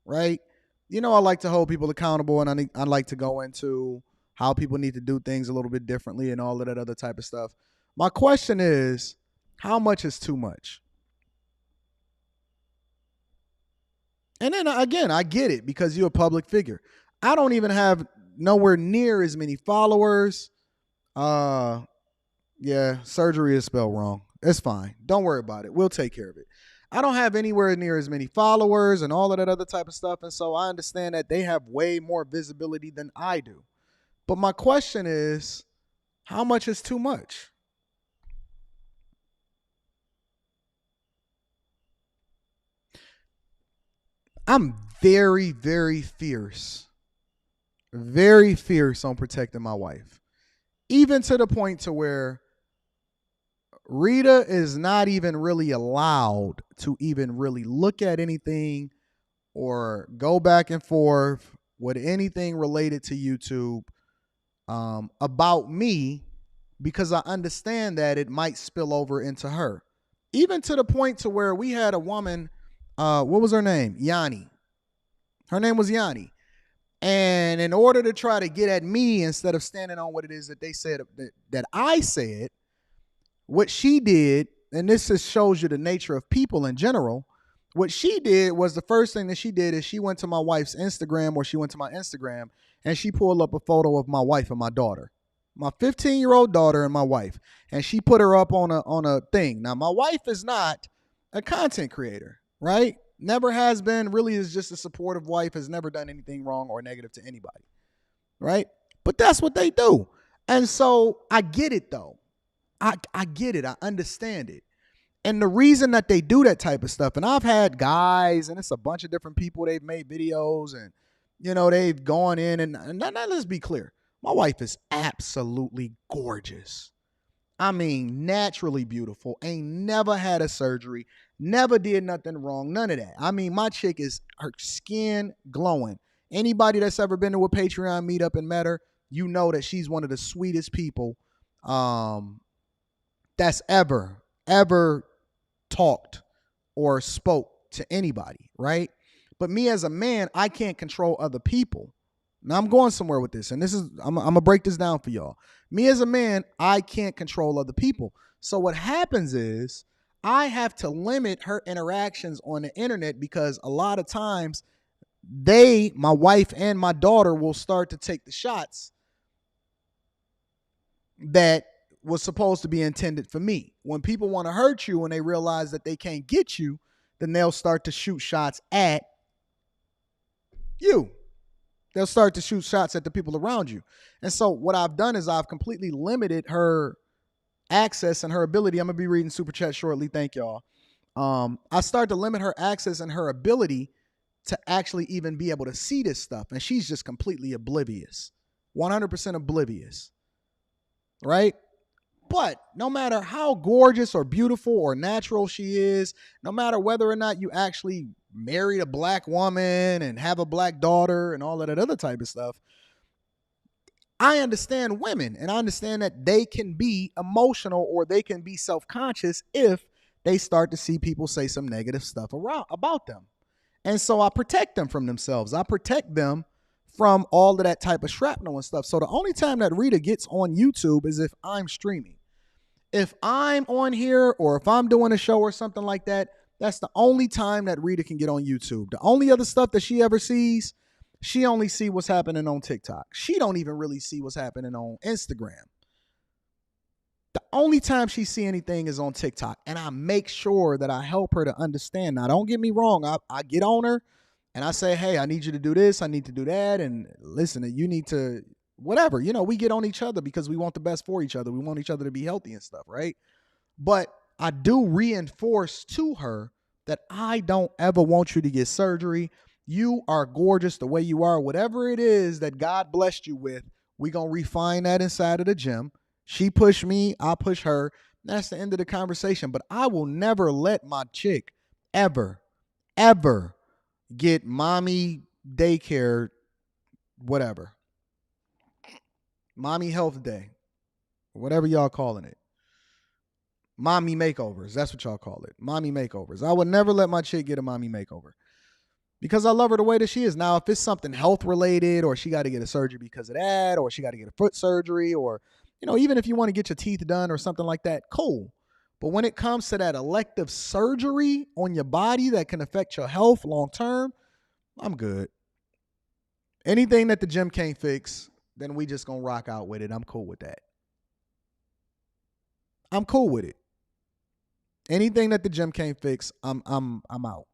right? You know, I like to hold people accountable, and I like to go into how people need to do things a little bit differently and all of that other type of stuff. My question is, how much is too much? And then again, I get it because you're a public figure. I don't even have nowhere near as many followers. Uh, yeah, surgery is spelled wrong. It's fine. Don't worry about it. We'll take care of it. I don't have anywhere near as many followers and all of that other type of stuff. And so I understand that they have way more visibility than I do. But my question is, how much is too much? I'm very, very fierce on protecting my wife, even to the point to where Rita is not even really allowed to even really look at anything or go back and forth with anything related to YouTube about me, because I understand that it might spill over into her. Even to the point to where we had a woman, what was her name? Yanni. Her name was Yanni. And in order to try to get at me instead of standing on what it is that they said, that I said, what she did, and this just shows you the nature of people in general, what she did was, the first thing that she did is she went to my wife's Instagram, or she went to my Instagram, and she pulled up a photo of my wife and my daughter, my 15-year-old daughter and my wife, and she put her up on a thing. Now, my wife is not a content creator, right? Never has been, really is just a supportive wife, has never done anything wrong or negative to anybody, right? But that's what they do. And so I get it, though. I get it. I understand it. And the reason that they do that type of stuff, and I've had guys, and it's a bunch of different people, they've made videos, and, you know, they've gone in, and now let's be clear. My wife is absolutely gorgeous. I mean, naturally beautiful. Ain't never had a surgery. Never did nothing wrong. None of that. I mean, my chick is, her skin glowing. Anybody that's ever been to a Patreon meetup and met her, you know that she's one of the sweetest people that's ever talked or spoke to anybody, right? But me as a man, I can't control other people. Now I'm going somewhere with this, and this is, I'm gonna break this down for y'all. Me as a man, I can't control other people. So what happens is I have to limit her interactions on the internet, because a lot of times my wife and my daughter will start to take the shots that was supposed to be intended for me. When people want to hurt you and they realize that they can't get you, then they'll start to shoot shots at you. They'll start to shoot shots at the people around you. And so what I've done is I've completely limited her access and her ability. I'm going to be reading Super Chat shortly. Thank y'all. I start to limit her access and her ability to actually even be able to see this stuff. And she's just completely oblivious, 100% oblivious, right? But no matter how gorgeous or beautiful or natural she is, no matter whether or not you actually married a black woman and have a black daughter and all of that other type of stuff, I understand women, and I understand that they can be emotional or they can be self-conscious if they start to see people say some negative stuff about them. And so I protect them from themselves. I protect them from all of that type of shrapnel and stuff. So the only time that Rita gets on YouTube is if I'm streaming. If I'm on here or if I'm doing a show or something like that, that's the only time that Rita can get on YouTube. The only other stuff that she ever sees, she only see what's happening on TikTok. She don't even really see what's happening on Instagram. The only time she see anything is on TikTok. And I make sure that I help her to understand. Now, don't get me wrong. I get on her and I say, hey, I need you to do this. I need to do that. And listen, you need to, whatever. You know, we get on each other because we want the best for each other. We want each other to be healthy and stuff, right? But I do reinforce to her that I don't ever want you to get surgery. You are gorgeous the way you are. Whatever it is that God blessed you with, we're going to refine that inside of the gym. She pushed me, I push her. That's the end of the conversation. But I will never let my chick ever get mommy daycare, whatever. Mommy health day. whatever y'all calling it. Mommy makeovers. That's what y'all call it. Mommy makeovers. I would never let my chick get a mommy makeover because I love her the way that she is. Now, if it's something health related, or she got to get a surgery because of that, or she got to get a foot surgery, or, even if you want to get your teeth done or something like that, cool. But when it comes to that elective surgery on your body that can affect your health long term, I'm good. Anything that the gym can't fix, then we just gonna rock out with it. I'm cool with that. I'm cool with it. Anything that the gym can't fix, I'm out.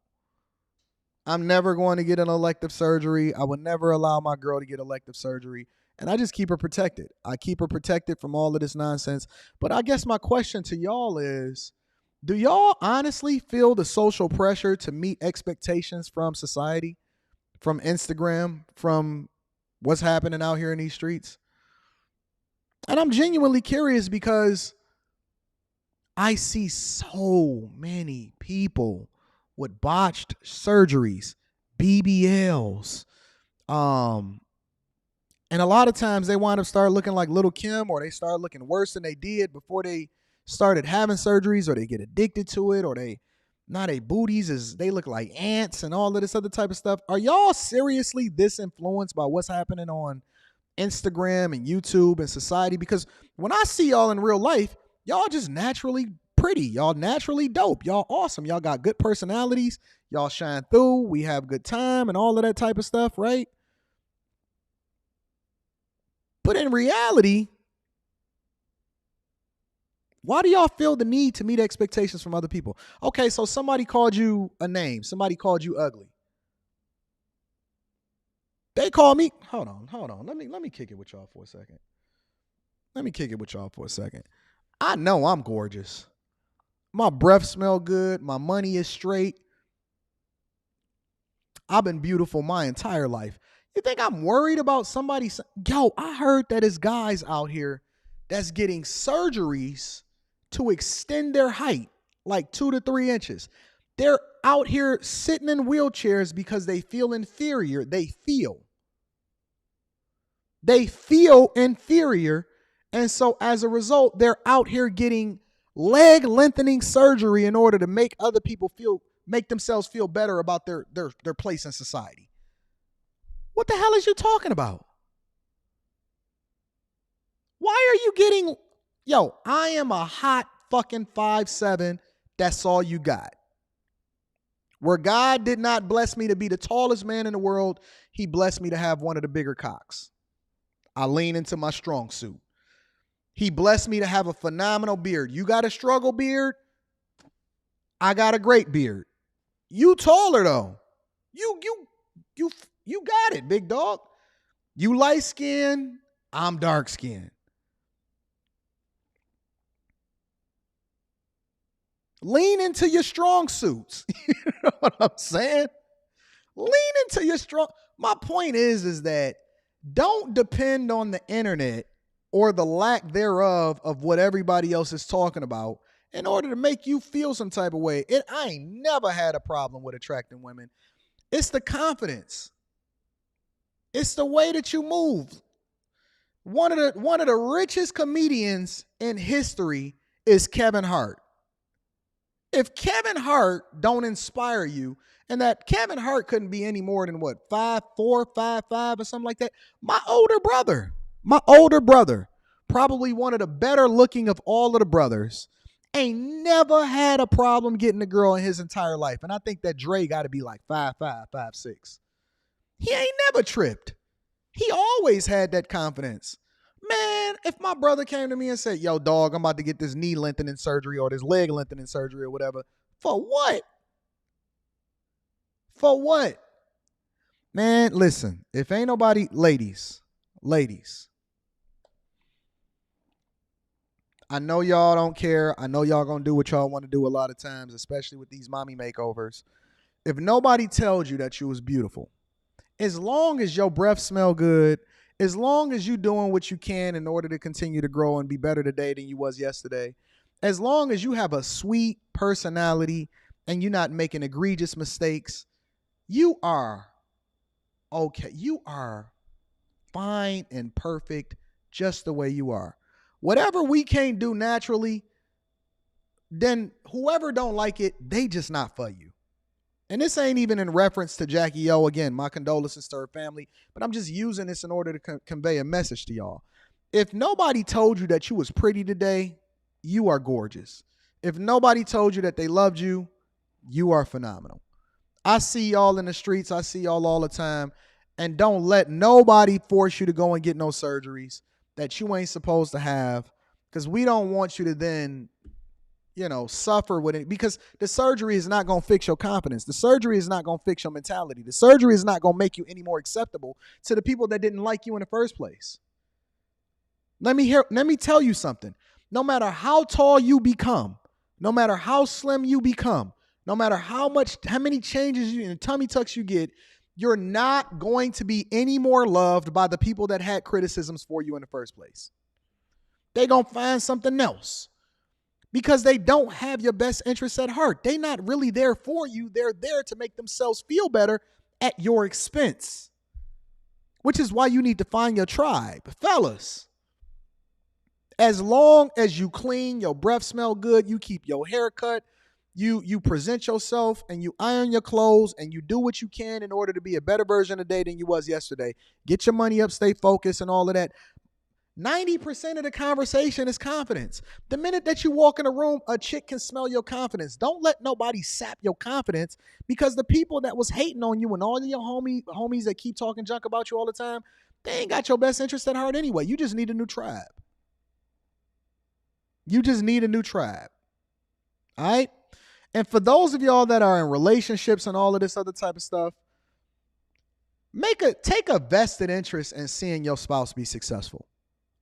I'm never going to get an elective surgery. I would never allow my girl to get elective surgery. And I just keep her protected. I keep her protected from all of this nonsense. But I guess my question to y'all is, do y'all honestly feel the social pressure to meet expectations from society, from Instagram, from what's happening out here in these streets? And I'm genuinely curious because I see so many people with botched surgeries, BBLs, and a lot of times they wind up start looking like Little Kim, or they start looking worse than they did before they started having surgeries, or they get addicted to it, or they booties they look like ants and all of this other type of stuff. Are y'all seriously this influenced by what's happening on Instagram and YouTube and society? Because when I see y'all in real life, y'all just naturally pretty. Y'all naturally dope. Y'all awesome. Y'all got good personalities. Y'all shine through. We have good time and all of that type of stuff, right? But in reality, why do y'all feel the need to meet expectations from other people? Okay, so somebody called you a name. Somebody called you ugly. They call me. Hold on. Let me kick it with y'all for a second. I know I'm gorgeous. My breath smell good. My money is straight. I've been beautiful my entire life. You think I'm worried about somebody? Yo, I heard that there's guys out here that's getting surgeries to extend their height like 2 to 3 inches. They're out here sitting in wheelchairs because they feel inferior. They feel inferior. And so as a result, they're out here getting leg lengthening surgery in order to make other people make themselves feel better about their place in society. What the hell is you talking about? Why are you getting, I am a hot fucking 5'7". That's all you got. Where God did not bless me to be the tallest man in the world, he blessed me to have one of the bigger cocks. I lean into my strong suit. He blessed me to have a phenomenal beard. You got a struggle beard? I got a great beard. You taller though. You got it, big dog. You light skinned, I'm dark skinned. Lean into your strong suits. You know what I'm saying? Lean into your strong. My point is that don't depend on the internet or the lack thereof of what everybody else is talking about in order to make you feel some type of way. I ain't never had a problem with attracting women. It's the confidence. It's the way that you move. One of the richest comedians in history is Kevin Hart. If Kevin Hart don't inspire you, and that Kevin Hart couldn't be any more than 5'4", 5'5", or something like that. My older brother, probably one of the better looking of all of the brothers, ain't never had a problem getting a girl in his entire life. And I think that Dre got to be like 5'5", 5'6". He ain't never tripped. He always had that confidence. Man, if my brother came to me and said, yo, dog, I'm about to get this knee lengthening surgery or this leg lengthening surgery or whatever. For what? For what? Man, listen, if ain't nobody, ladies, I know y'all don't care. I know y'all gonna do what y'all want to do a lot of times, especially with these mommy makeovers. If nobody tells you that you was beautiful, as long as your breath smell good, as long as you doing what you can in order to continue to grow and be better today than you was yesterday, as long as you have a sweet personality and you're not making egregious mistakes, you are okay. You are fine and perfect just the way you are. Whatever we can't do naturally, then whoever don't like it, they just not for you. And this ain't even in reference to Jacky Oh. Again, my condolences to her family, but I'm just using this in order to convey a message to y'all. If nobody told you that you was pretty today, you are gorgeous. If nobody told you that they loved you, you are phenomenal. I see y'all in the streets. I see y'all all the time. And don't let nobody force you to go and get no surgeries that you ain't supposed to have, because we don't want you to then, suffer with it, because the surgery is not going to fix your confidence. The surgery is not going to fix your mentality. The surgery is not going to make you any more acceptable to the people that didn't like you in the first place. Let me tell you something. No matter how tall you become, no matter how slim you become, no matter how many changes and tummy tucks you get, you're not going to be any more loved by the people that had criticisms for you in the first place. They're going to find something else because they don't have your best interests at heart. They're not really there for you. They're there to make themselves feel better at your expense, which is why you need to find your tribe. Fellas, as long as you clean, your breath smell good, you keep your hair cut, you present yourself and you iron your clothes and you do what you can in order to be a better version of the day than you was yesterday. Get your money up, stay focused and all of that. 90% of the conversation is confidence. The minute that you walk in a room, a chick can smell your confidence. Don't let nobody sap your confidence, because the people that was hating on you and all of your homies that keep talking junk about you all the time, they ain't got your best interest at heart anyway. You just need a new tribe. You just need a new tribe. All right? And for those of y'all that are in relationships and all of this other type of stuff, take a vested interest in seeing your spouse be successful.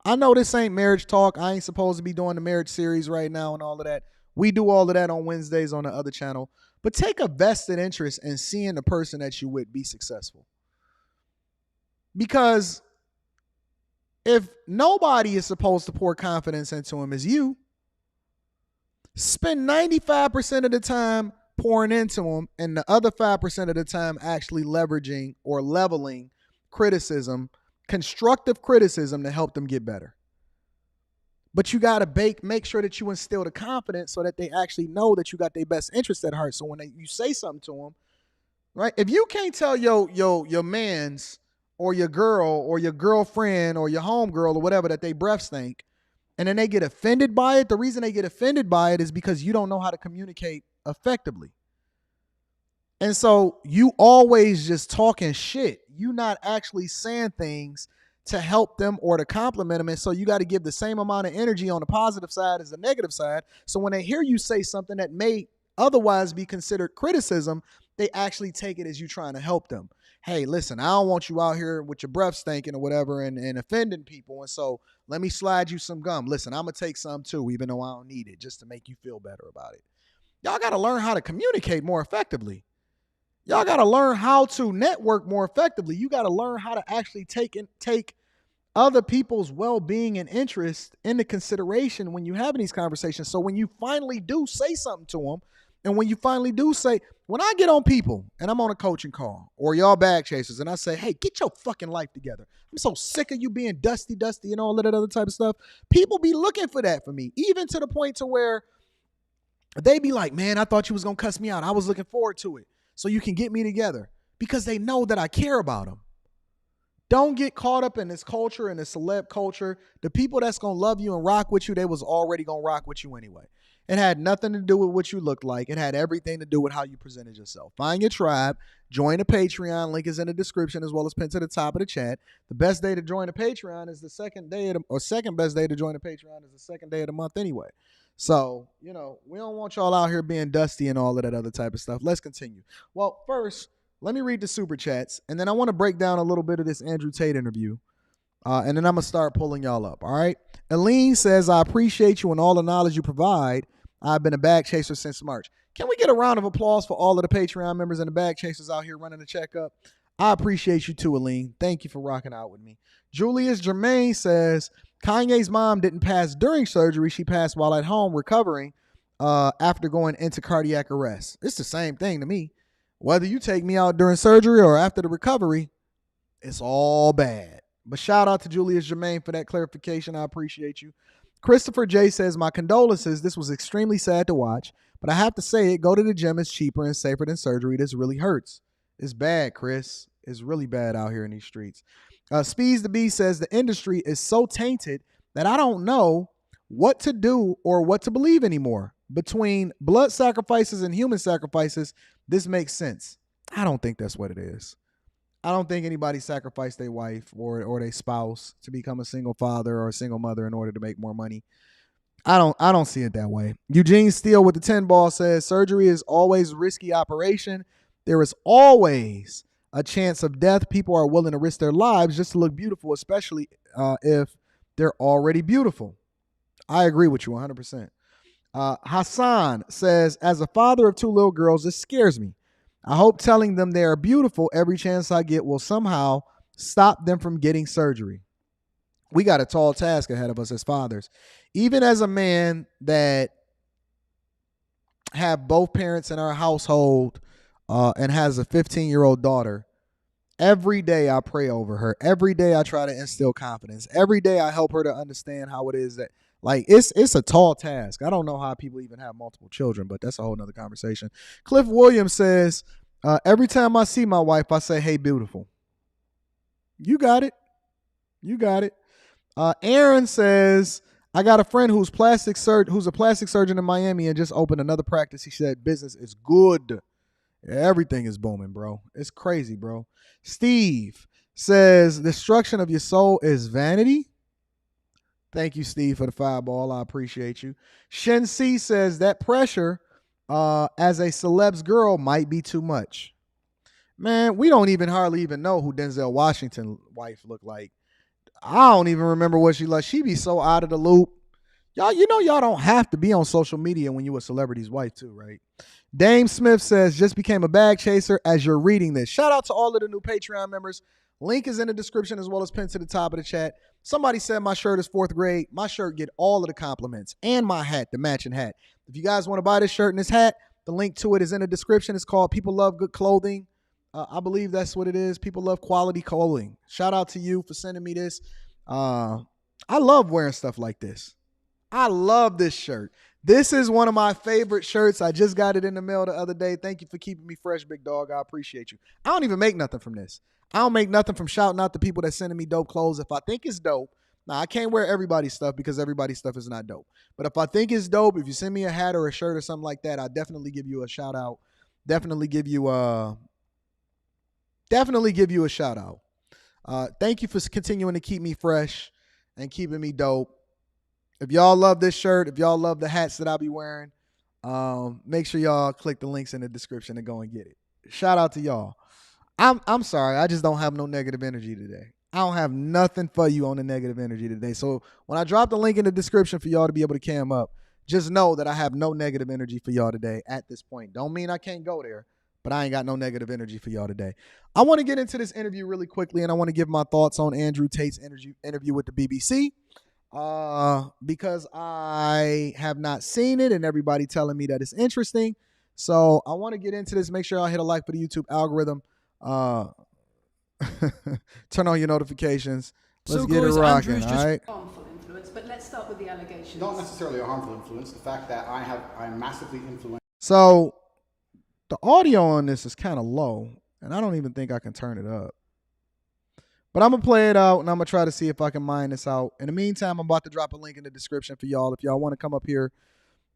I know this ain't marriage talk. I ain't supposed to be doing the marriage series right now and all of that. We do all of that on Wednesdays on the other channel. But take a vested interest in seeing the person that you with be successful. Because if nobody is supposed to pour confidence into him as you, spend 95% of the time pouring into them and the other 5% of the time actually leveraging or leveling criticism, constructive criticism, to help them get better. But you got to make sure that you instill the confidence so that they actually know that you got their best interest at heart. So when you say something to them, right? If you can't tell your mans or your girl or your girlfriend or your homegirl or whatever that they breath stink, and then they get offended by it, the reason they get offended by it is because you don't know how to communicate effectively. And so you always just talking shit. You not actually saying things to help them or to compliment them. And so you got to give the same amount of energy on the positive side as the negative side. So when they hear you say something that may otherwise be considered criticism, they actually take it as you trying to help them. Hey, listen, I don't want you out here with your breath stinking or whatever and offending people. And so let me slide you some gum. Listen, I'm going to take some too, even though I don't need it, just to make you feel better about it. Y'all got to learn how to communicate more effectively. Y'all got to learn how to network more effectively. You got to learn how to actually take other people's well-being and interest into consideration when you're having these conversations. So when you finally do say something to them, and when you finally do say, when I get on people and I'm on a coaching call or y'all bag chasers and I say, hey, get your fucking life together. I'm so sick of you being dusty and all of that other type of stuff. People be looking for that for me, even to the point to where they be like, man, I thought you was going to cuss me out. I was looking forward to it so you can get me together, because they know that I care about them. Don't get caught up in this culture and this celeb culture. The people that's going to love you and rock with you, they was already going to rock with you anyway. It had nothing to do with what you looked like. It had everything to do with how you presented yourself. Find your tribe. Join the Patreon. Link is in the description as well as pinned to the top of the chat. The best day to join the Patreon is the second best day to join the Patreon is the second day of the month anyway. So, we don't want y'all out here being dusty and all of that other type of stuff. Let's continue. Well, first, let me read the super chats, and then I want to break down a little bit of this Andrew Tate interview. And then I'm going to start pulling y'all up, all right? Aline says, I appreciate you and all the knowledge you provide. I've been a bag chaser since March. Can we get a round of applause for all of the Patreon members and the bag chasers out here running the checkup? I appreciate you too, Aline. Thank you for rocking out with me. Julius Germain says, Kanye's mom didn't pass during surgery. She passed while at home recovering after going into cardiac arrest. It's the same thing to me. Whether you take me out during surgery or after the recovery, it's all bad. But shout out to Julius Germain for that clarification. I appreciate you. Christopher J says, my condolences. This was extremely sad to watch, but I have to say it. Go to the gym. It's cheaper and safer than surgery. This really hurts. It's bad, Chris. It's really bad out here in these streets. Speeds the B says, the industry is so tainted that I don't know what to do or what to believe anymore. Between blood sacrifices and human sacrifices, this makes sense. I don't think that's what it is. I don't think anybody sacrificed their wife or their spouse to become a single father or a single mother in order to make more money. I don't see it that way. Eugene Steele with the 10 ball says, surgery is always a risky operation. There is always a chance of death. People are willing to risk their lives just to look beautiful, especially if they're already beautiful. I agree with you 100%. Hassan says, as a father of 2 little girls, this scares me. I hope telling them they are beautiful every chance I get will somehow stop them from getting surgery. We got a tall task ahead of us as fathers. Even as a man that have both parents in our household and has a 15-year-old daughter, every day I pray over her. Every day I try to instill confidence. Every day I help her to understand how it is that, like, it's a tall task. I don't know how people even have multiple children, but that's a whole nother conversation. Cliff Williams says, every time I see my wife, I say, hey, beautiful. You got it. You got it. Aaron says, I got a friend who's a plastic surgeon in Miami and just opened another practice. He said business is good. Everything is booming, bro. It's crazy, bro. Steve says, destruction of your soul is vanity. Thank you, Steve, for the 5 ball. I appreciate you. Shen C says that pressure as a celeb's girl might be too much. Man, we don't hardly even know who Denzel Washington's wife looked like. I don't even remember what she like. She be so out of the loop. Y'all, y'all don't have to be on social media when you a celebrity's wife too, right? Dame Smith says, just became a bag chaser as you're reading this. Shout out to all of the new Patreon members. Link is in the description as well as pinned to the top of the chat. Somebody said my shirt is 4th grade. My shirt get all of the compliments and my hat, the matching hat. If you guys want to buy this shirt and this hat, the link to it is in the description. It's called People Love Good Clothing. I believe that's what it is. People love quality clothing. Shout out to you for sending me this. I love wearing stuff like this. I love this shirt. This is one of my favorite shirts. I just got it in the mail the other day. Thank you for keeping me fresh, big dog. I appreciate you. I don't even make nothing from this. I don't make nothing from shouting out the people that sending me dope clothes. If I think it's dope, now I can't wear everybody's stuff because everybody's stuff is not dope. But if I think it's dope, if you send me a hat or a shirt or something like that, I definitely give you a shout out. Definitely give you a shout out. Thank you for continuing to keep me fresh and keeping me dope. If y'all love this shirt, if y'all love the hats that I'll be wearing, make sure y'all click the links in the description and go and get it. Shout out to y'all. I'm sorry. I just don't have no negative energy today. I don't have nothing for you on the negative energy today. So when I drop the link in the description for y'all to be able to cam up, just know that I have no negative energy for y'all today at this point. Don't mean I can't go there, but I ain't got no negative energy for y'all today. I want to get into this interview really quickly, and I want to give my thoughts on Andrew Tate's interview with the BBC. Because I have not seen it and everybody telling me that it's interesting. So I want to get into this. Make sure y'all hit a like for the YouTube algorithm. Turn on your notifications. Let's get it rocking, all right? Harmful influence, but let's start with the allegations. Not necessarily a harmful influence. The fact that I'm massively influenced. So the audio on this is kind of low, and I don't even think I can turn it up. But I'm going to play it out, and I'm going to try to see if I can mine this out. In the meantime, I'm about to drop a link in the description for y'all. If y'all want to come up here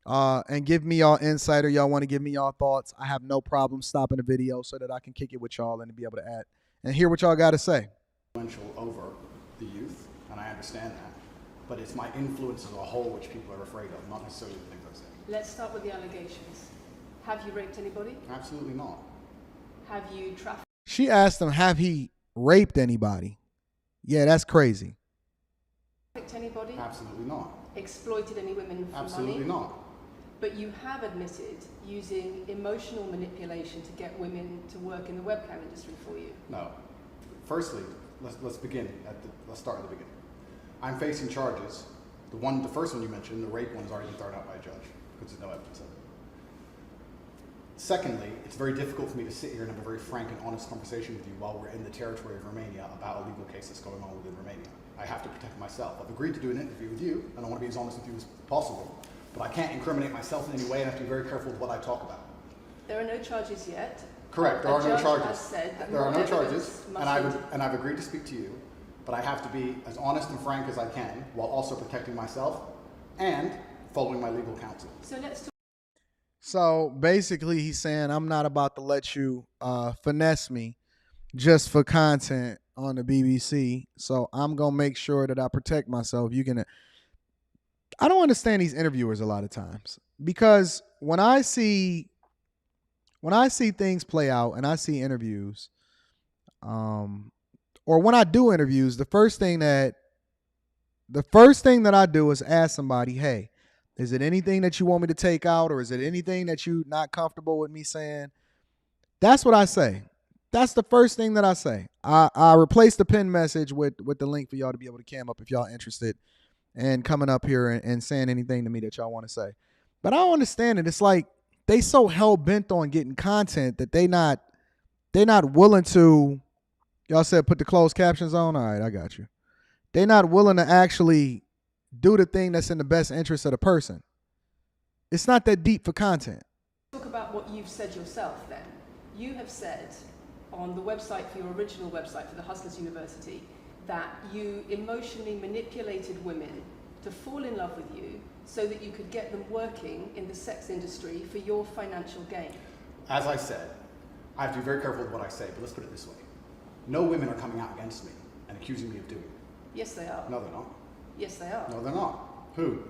and give me y'all insight or y'all want to give me y'all thoughts, I have no problem stopping the video so that I can kick it with y'all and be able to add and hear what y'all got to say. Influential over the youth, and I understand that. But it's my influence as a whole which people are afraid of, not necessarily the things I say. Let's start with the allegations. Have you raped anybody? Absolutely not. Have you trafficked? She asked him, have he raped anybody? Yeah, that's crazy. Anybody? Absolutely not. Exploited any women for Absolutely money? not. But you have admitted using emotional manipulation to get women to work in the webcam industry for you. No. Firstly, let's begin let's start at the beginning. I'm facing charges. The first one you mentioned, the rape one, is already been thrown out by a judge because there's no evidence of it. Secondly, it's very difficult for me to sit here and have a very frank and honest conversation with you while we're in the territory of Romania about a legal case that's going on within Romania. I have to protect myself. I've agreed to do an interview with you, and I want to be as honest with you as possible, but I can't incriminate myself in any way, and I have to be very careful with what I talk about. There are no charges yet. Correct, there are no charges. There are no charges, and I've agreed to speak to you, but I have to be as honest and frank as I can while also protecting myself and following my legal counsel. So let's talk. So basically he's saying, I'm not about to let you finesse me just for content on the BBC. So I'm going to make sure that I protect myself. I don't understand these interviewers a lot of times, because when I see things play out and I see interviews, or when I do interviews, the first thing that I do is ask somebody, hey, is it anything that you want me to take out, or is it anything that you're not comfortable with me saying? That's what I say. That's the first thing that I say. I replace the pinned message with the link for y'all to be able to cam up if y'all interested in coming up here and saying anything to me that y'all want to say. But I don't understand it. It's like they so hell bent on getting content that they're not willing to. Y'all said put the closed captions on. All right, I got you. They're not willing to actually do the thing that's in the best interest of the person. It's not that deep for content. Talk about what you've said yourself then. You have said on the website, for your original website for the Hustlers University, that you emotionally manipulated women to fall in love with you so that you could get them working in the sex industry for your financial gain. As I said, I have to be very careful with what I say, but let's put it this way. No women are coming out against me and accusing me of doing it. Yes, they are. No, they're not. Yes, they are. No, they're not. Who?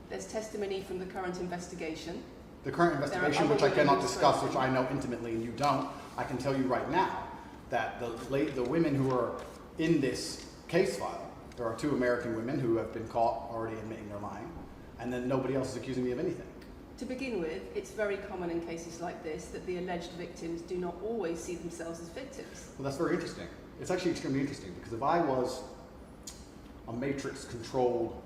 There's testimony from the current investigation. The current investigation, which I cannot discuss, which I know intimately and you don't, I can tell you right now that the women who are in this case file, there are 2 American women who have been caught already admitting they're lying, and then nobody else is accusing me of anything. To begin with, it's very common in cases like this that the alleged victims do not always see themselves as victims. Well, that's very interesting. It's actually extremely interesting, because if I was a matrix-controlled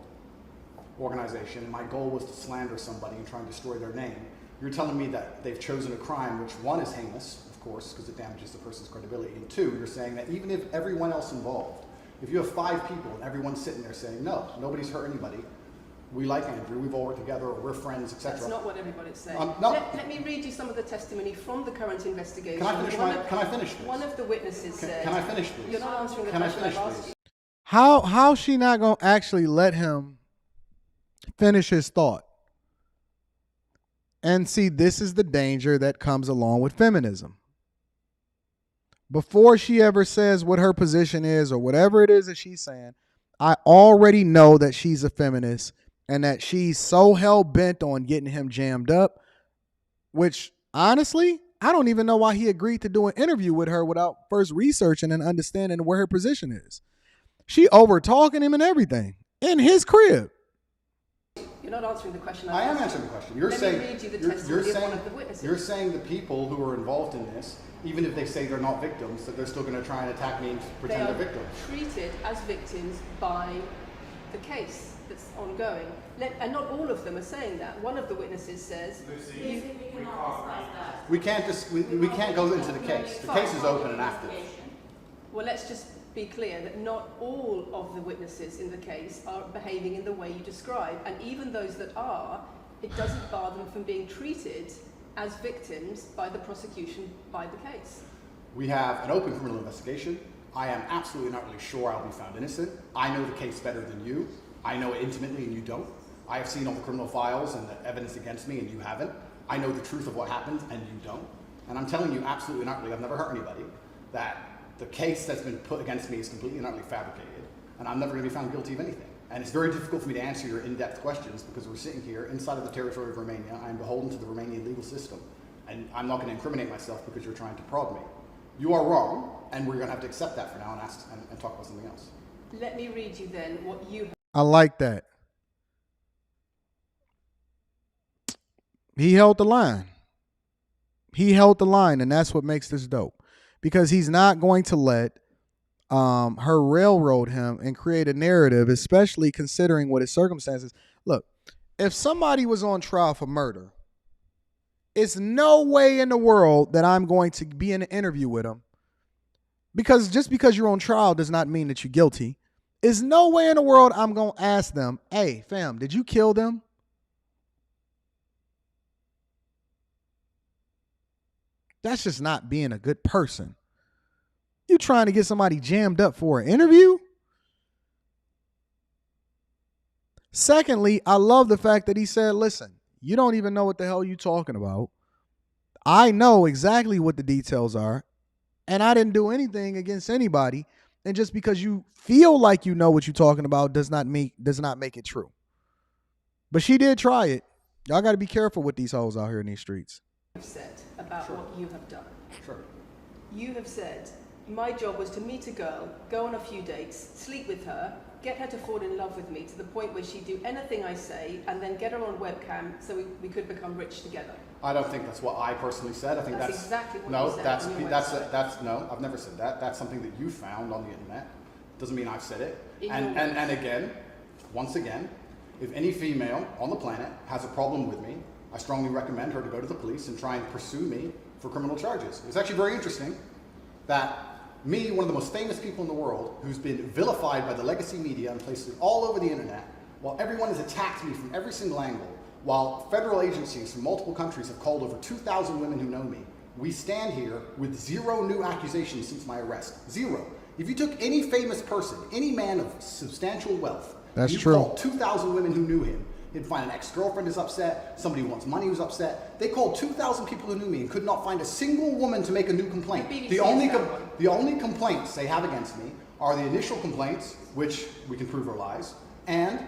organization and my goal was to slander somebody and try and destroy their name, you're telling me that they've chosen a crime which, 1, is heinous, of course, because it damages the person's credibility, and 2, you're saying that even if everyone else involved, if you have 5 people and everyone's sitting there saying, no, nobody's hurt anybody, we like Andrew, we've all worked together, or we're friends, etc. That's not what everybody's saying. No. Let me read you some of the testimony from the current investigation. Can I finish, please? One of the witnesses said... Can I finish, please? You're not answering the question I've asked you. How's she not going to actually let him finish his thought? And see, this is the danger that comes along with feminism. Before she ever says what her position is or whatever it is that she's saying, I already know that she's a feminist and that she's so hell-bent on getting him jammed up, which, honestly, I don't even know why he agreed to do an interview with her without first researching and understanding where her position is. She over-talking him and everything in his crib. You're not answering the question. I am answering the question. You're saying, read you the testimony of one of the witnesses. You're saying the people who are involved in this, even if they say they're not victims, that they're still going to try and attack me and pretend they're victims. They are treated as victims by the case that's ongoing. And not all of them are saying that. One of the witnesses says... We can't go into the case. The case is open and active. Well, let's just be clear that not all of the witnesses in the case are behaving in the way you describe. And even those that are, it doesn't bar them from being treated as victims by the prosecution, by the case. We have an open criminal investigation. I am absolutely not really sure I'll be found innocent. I know the case better than you. I know it intimately and you don't. I have seen all the criminal files and the evidence against me and you haven't. I know the truth of what happened and you don't. And I'm telling you absolutely not really, I've never hurt anybody, that the case that's been put against me is completely and utterly fabricated, and I'm never going to be found guilty of anything. And it's very difficult for me to answer your in-depth questions because we're sitting here inside of the territory of Romania. I'm beholden to the Romanian legal system, and I'm not going to incriminate myself because you're trying to prod me. You are wrong, and we're going to have to accept that for now and talk about something else. Let me read you then what you... I like that. He held the line. He held the line, and that's what makes this dope. Because he's not going to let her railroad him and create a narrative, especially considering what his circumstances. Look, if somebody was on trial for murder It's no way in the world that I'm going to be in an interview with him, because just because you're on trial does not mean that you're guilty. There's no way in the world I'm going to ask them, hey, fam, did you kill them? That's just not being a good person. You trying to get somebody jammed up for an interview? Secondly, I love the fact that he said, listen, you don't even know what the hell you talking about. I know exactly what the details are, and I didn't do anything against anybody. And just because you feel like you know what you're talking about does not make it true. But she did try it. Y'all got to be careful with these hoes out here in these streets. Said about Sure. what you have done. Sure. You have said, my job was to meet a girl, go on a few dates, sleep with her, get her to fall in love with me to the point where she'd do anything I say, and then get her on webcam so we could become rich together. I don't think that's what I personally said. I think That's that's exactly what no, you said that's on your that's website. that's no. I've never said that. That's something that you found on the internet. Doesn't mean I've said it. In And your and again, once again, if any female on the planet has a problem with me, I strongly recommend her to go to the police and try and pursue me for criminal charges. It's actually very interesting that me, one of the most famous people in the world, who's been vilified by the legacy media and places all over the internet, while everyone has attacked me from every single angle, while federal agencies from multiple countries have called over 2,000 women who know me, we stand here with 0 new accusations since my arrest. 0. If you took any famous person, any man of substantial wealth, That's you true. called 2,000 women who knew him, he'd find an ex-girlfriend is upset, somebody who wants money who's upset. They called 2,000 people who knew me and could not find a single woman to make a new complaint. The BBC The only, has that one. the only complaints they have against me are the initial complaints, which we can prove are lies, and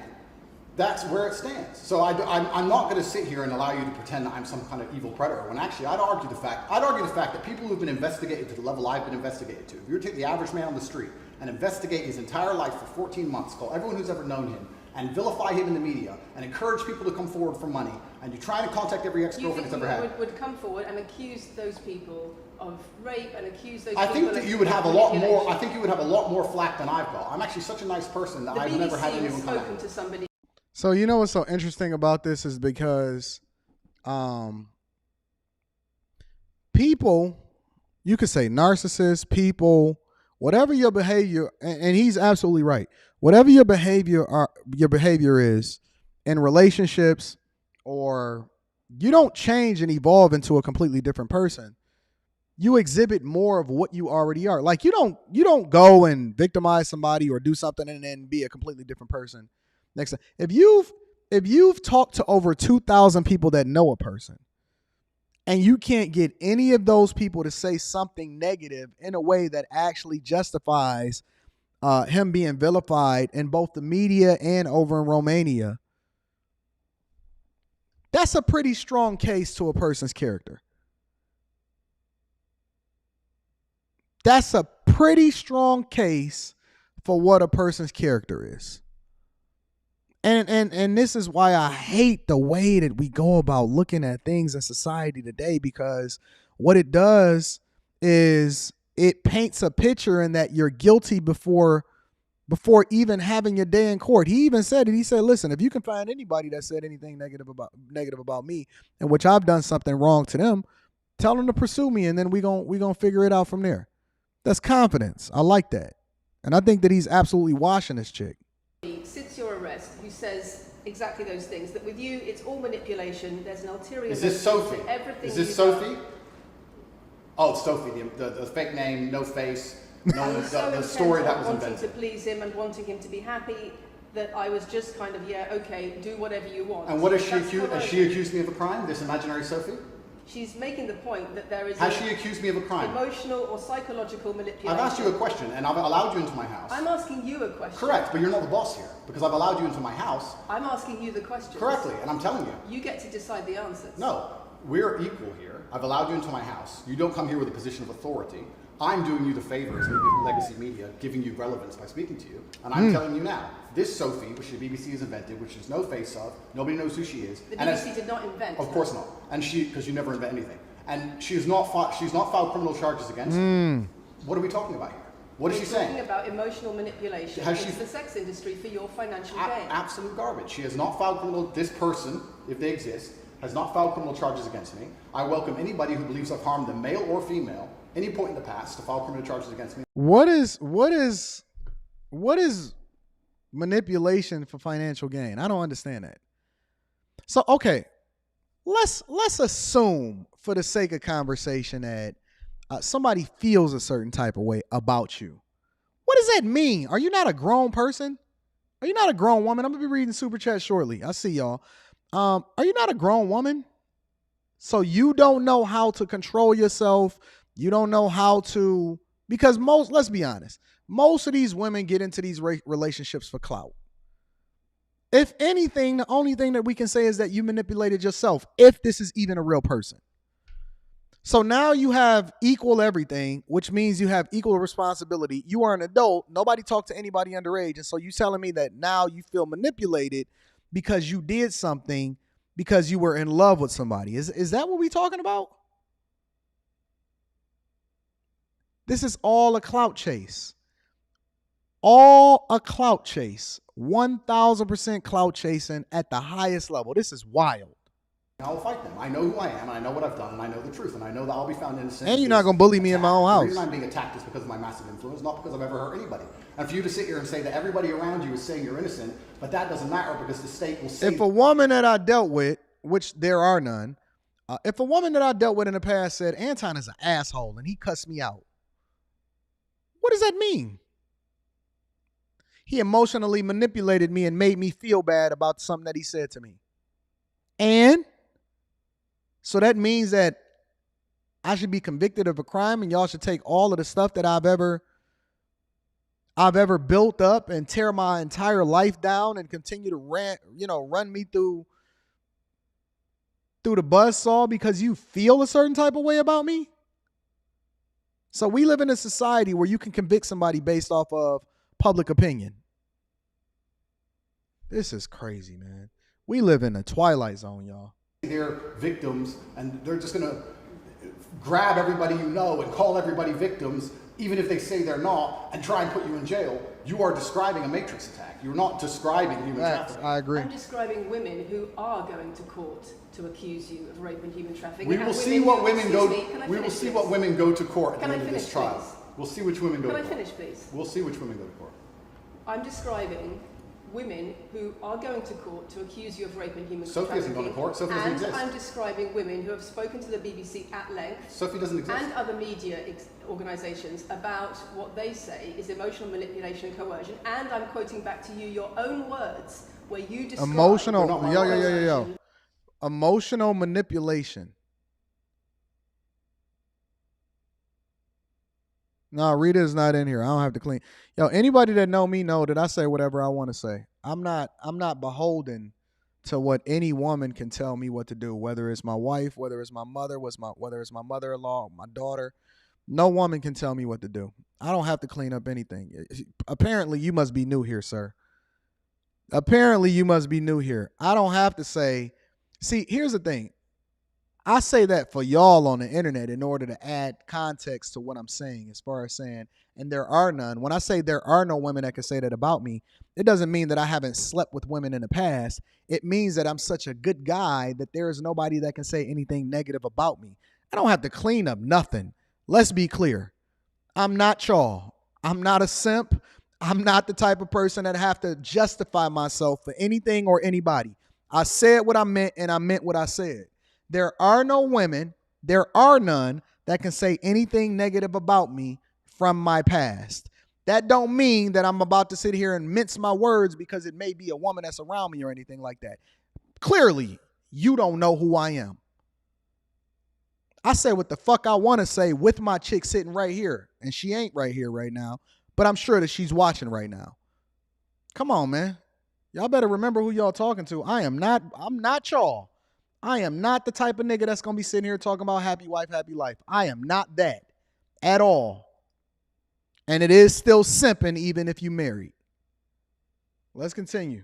that's where it stands. So I'm not going to sit here and allow you to pretend that I'm some kind of evil predator, when actually I'd argue the fact that people who've been investigated to the level I've been investigated to, if you were to take the average man on the street and investigate his entire life for 14 months, call everyone who's ever known him, and vilify him in the media, and encourage people to come forward for money, and you try to contact every You ex-girlfriend think he's ever you had. would come forward and accuse those people of rape and accuse those I people think that of you would have a lot more. manipulation? I think you would have a lot more flack than I've got. I'm actually such a nice person that The I've BBC never had has anyone come at spoken me. to somebody. So you know what's so interesting about this is because people, you could say narcissists, people, whatever your behavior, and he's absolutely right. Whatever your behavior is in relationships, or you don't change and evolve into a completely different person. You exhibit more of what you already are. Like you don't go and victimize somebody or do something and then be a completely different person next time. If you've talked to over 2,000 people that know a person, and you can't get any of those people to say something negative in a way that actually justifies him being vilified in both the media and over in Romania, that's a pretty strong case to a person's character. That's a pretty strong case for what a person's character is. And this is why I hate the way that we go about looking at things in society today, because what it does is it paints a picture in that you're guilty before even having your day in court. He even said it. He said, listen, if you can find anybody that said anything negative about me, in which I've done something wrong to them, tell them to pursue me, and then we gonna figure it out from there. That's confidence. I like that. And I think that he's absolutely washing this chick. Since your arrest, who says exactly those things, that with you it's all manipulation, there's an ulterior Is this motive Sophie? to everything Is this you've Sophie? done. Oh, Sophie, the fake name, no face, no I was so the story intent that on was wanting invented. to please him and wanting him to be happy that I was just kind of, yeah, okay, do whatever you want. And what is she That's accused? what Has I she did. accused me of a crime? This imaginary Sophie? She's making the point that there is Has she accused me of a crime? emotional or psychological manipulation. I've asked you a question, and I've allowed you into my house. I'm asking you a question. Correct, but you're not the boss here, because I've allowed you into my house I'm asking you the question. correctly, and I'm telling you. You get to decide the answers. No, we're equal here. I've allowed you into my house. You don't come here with a position of authority. I'm doing you the favor as legacy media, giving you relevance by speaking to you. And I'm telling you now, this Sophie, which the BBC has invented, which there's no face of, nobody knows who she is. The and BBC did not invent Of her. course not. And because you never invent anything. And she's not filed criminal charges against me. What are we talking about here? What is We're she saying? talking about emotional manipulation Has into she- the sex industry for your financial gain. Absolute garbage. She has not filed criminal. This person, if they exist, has not filed criminal charges against me. I welcome anybody who believes I've harmed them, male or female, any point in the past, to file criminal charges against me. What is manipulation for financial gain? I don't understand that. So, okay, let's assume, for the sake of conversation, that somebody feels a certain type of way about you. What does that mean? Are you not a grown person? Are you not a grown woman? I'm going to be reading Super Chat shortly. I see y'all. Are you not a grown woman? So you don't know how to control yourself. You don't know how to, because let's be honest, most of these women get into these relationships for clout. If anything, the only thing that we can say is that you manipulated yourself, if this is even a real person. So now you have equal everything, which means you have equal responsibility. You are an adult. Nobody talked to anybody underage. And so you telling me that now you feel manipulated because you did something because you were in love with somebody. Is that what we're talking about? This is all a clout chase. All a clout chase. 1,000% clout chasing at the highest level. This is wild. I'll fight them. I know who I am, and I know what I've done, and I know the truth, and I know that I'll be found innocent. And you're not going to bully me in my own house. The reason I'm being attacked is because of my massive influence, not because I've ever hurt anybody. And for you to sit here and say that everybody around you is saying you're innocent, but that doesn't matter because the state will say... If a woman that I dealt with, which there are none, if a woman that I dealt with in the past said, Anton is an asshole and he cussed me out, what does that mean? He emotionally manipulated me and made me feel bad about something that he said to me. And so that means that I should be convicted of a crime and y'all should take all of the stuff that I've ever built up and tear my entire life down and continue to run me through the buzzsaw because you feel a certain type of way about me. So we live in a society where you can convict somebody based off of public opinion. This is crazy, man. We live in a twilight zone, y'all. They're victims, and they're just going to grab everybody you know and call everybody victims, even if they say they're not, and try and put you in jail. You are describing a matrix attack. You're not describing human trafficking. I agree. I'm describing women who are going to court to accuse you of rape and human trafficking. We will see what women go. We will see what women go to court at the end of this trial. We'll see which women go to court. Can I finish, please? We'll see which women go to court. I'm describing women who are going to court to accuse you of rape and human Sophie trafficking. hasn't gone to court. Sophie doesn't exist. And I'm describing women who have spoken to the BBC at length. Sophie doesn't exist. And other media organisations about what they say is emotional manipulation and coercion. And I'm quoting back to you your own words where you describe... Emotional manipulation. No, Rita's not in here. I don't have to clean. Yo, anybody that know me know that I say whatever I want to say. I'm not beholden to what any woman can tell me what to do, whether it's my wife, whether it's my mother, whether it's my mother-in-law, my daughter. No woman can tell me what to do. I don't have to clean up anything. Apparently, you must be new here, sir. Apparently, you must be new here. I don't have to say... See, here's the thing. I say that for y'all on the internet in order to add context to what I'm saying as far as saying, and there are none. When I say there are no women that can say that about me, it doesn't mean that I haven't slept with women in the past. It means that I'm such a good guy that there is nobody that can say anything negative about me. I don't have to clean up nothing. Let's be clear. I'm not y'all. I'm not a simp. I'm not the type of person that have to justify myself for anything or anybody. I said what I meant and I meant what I said. There are no women, there are none that can say anything negative about me from my past. That don't mean that I'm about to sit here and mince my words because it may be a woman that's around me or anything like that. Clearly, you don't know who I am. I say what the fuck I want to say with my chick sitting right here. And she ain't right here right now, but I'm sure that she's watching right now. Come on, man. Y'all better remember who y'all talking to. I'm not y'all. I am not the type of nigga that's going to be sitting here talking about happy wife, happy life. I am not that at all. And it is still simping even if you married. Let's continue.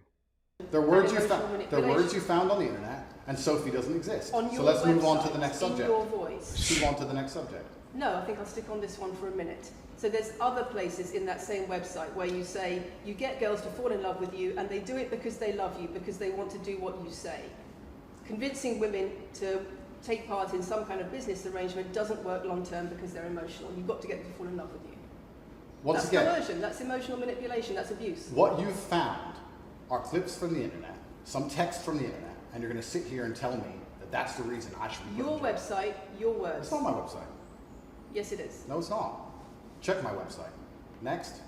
They're words you found on the internet, and Sophie doesn't exist. So let's move on to the next subject. In your voice. Move on to the next subject. No, I think I'll stick on this one for a minute. So there's other places in that same website where you say you get girls to fall in love with you and they do it because they love you, because they want to do what you say. convincing women to take part in some kind of business arrangement doesn't work long term because they're emotional. You've got to get them to fall in love with you. That's coercion, that's emotional manipulation, that's abuse. What you've found are clips from the internet, some text from the internet, and you're going to sit here and tell me that that's the reason I should be Your website, your words. It's not my website. Yes, it is. No, it's not. Check my website. Next.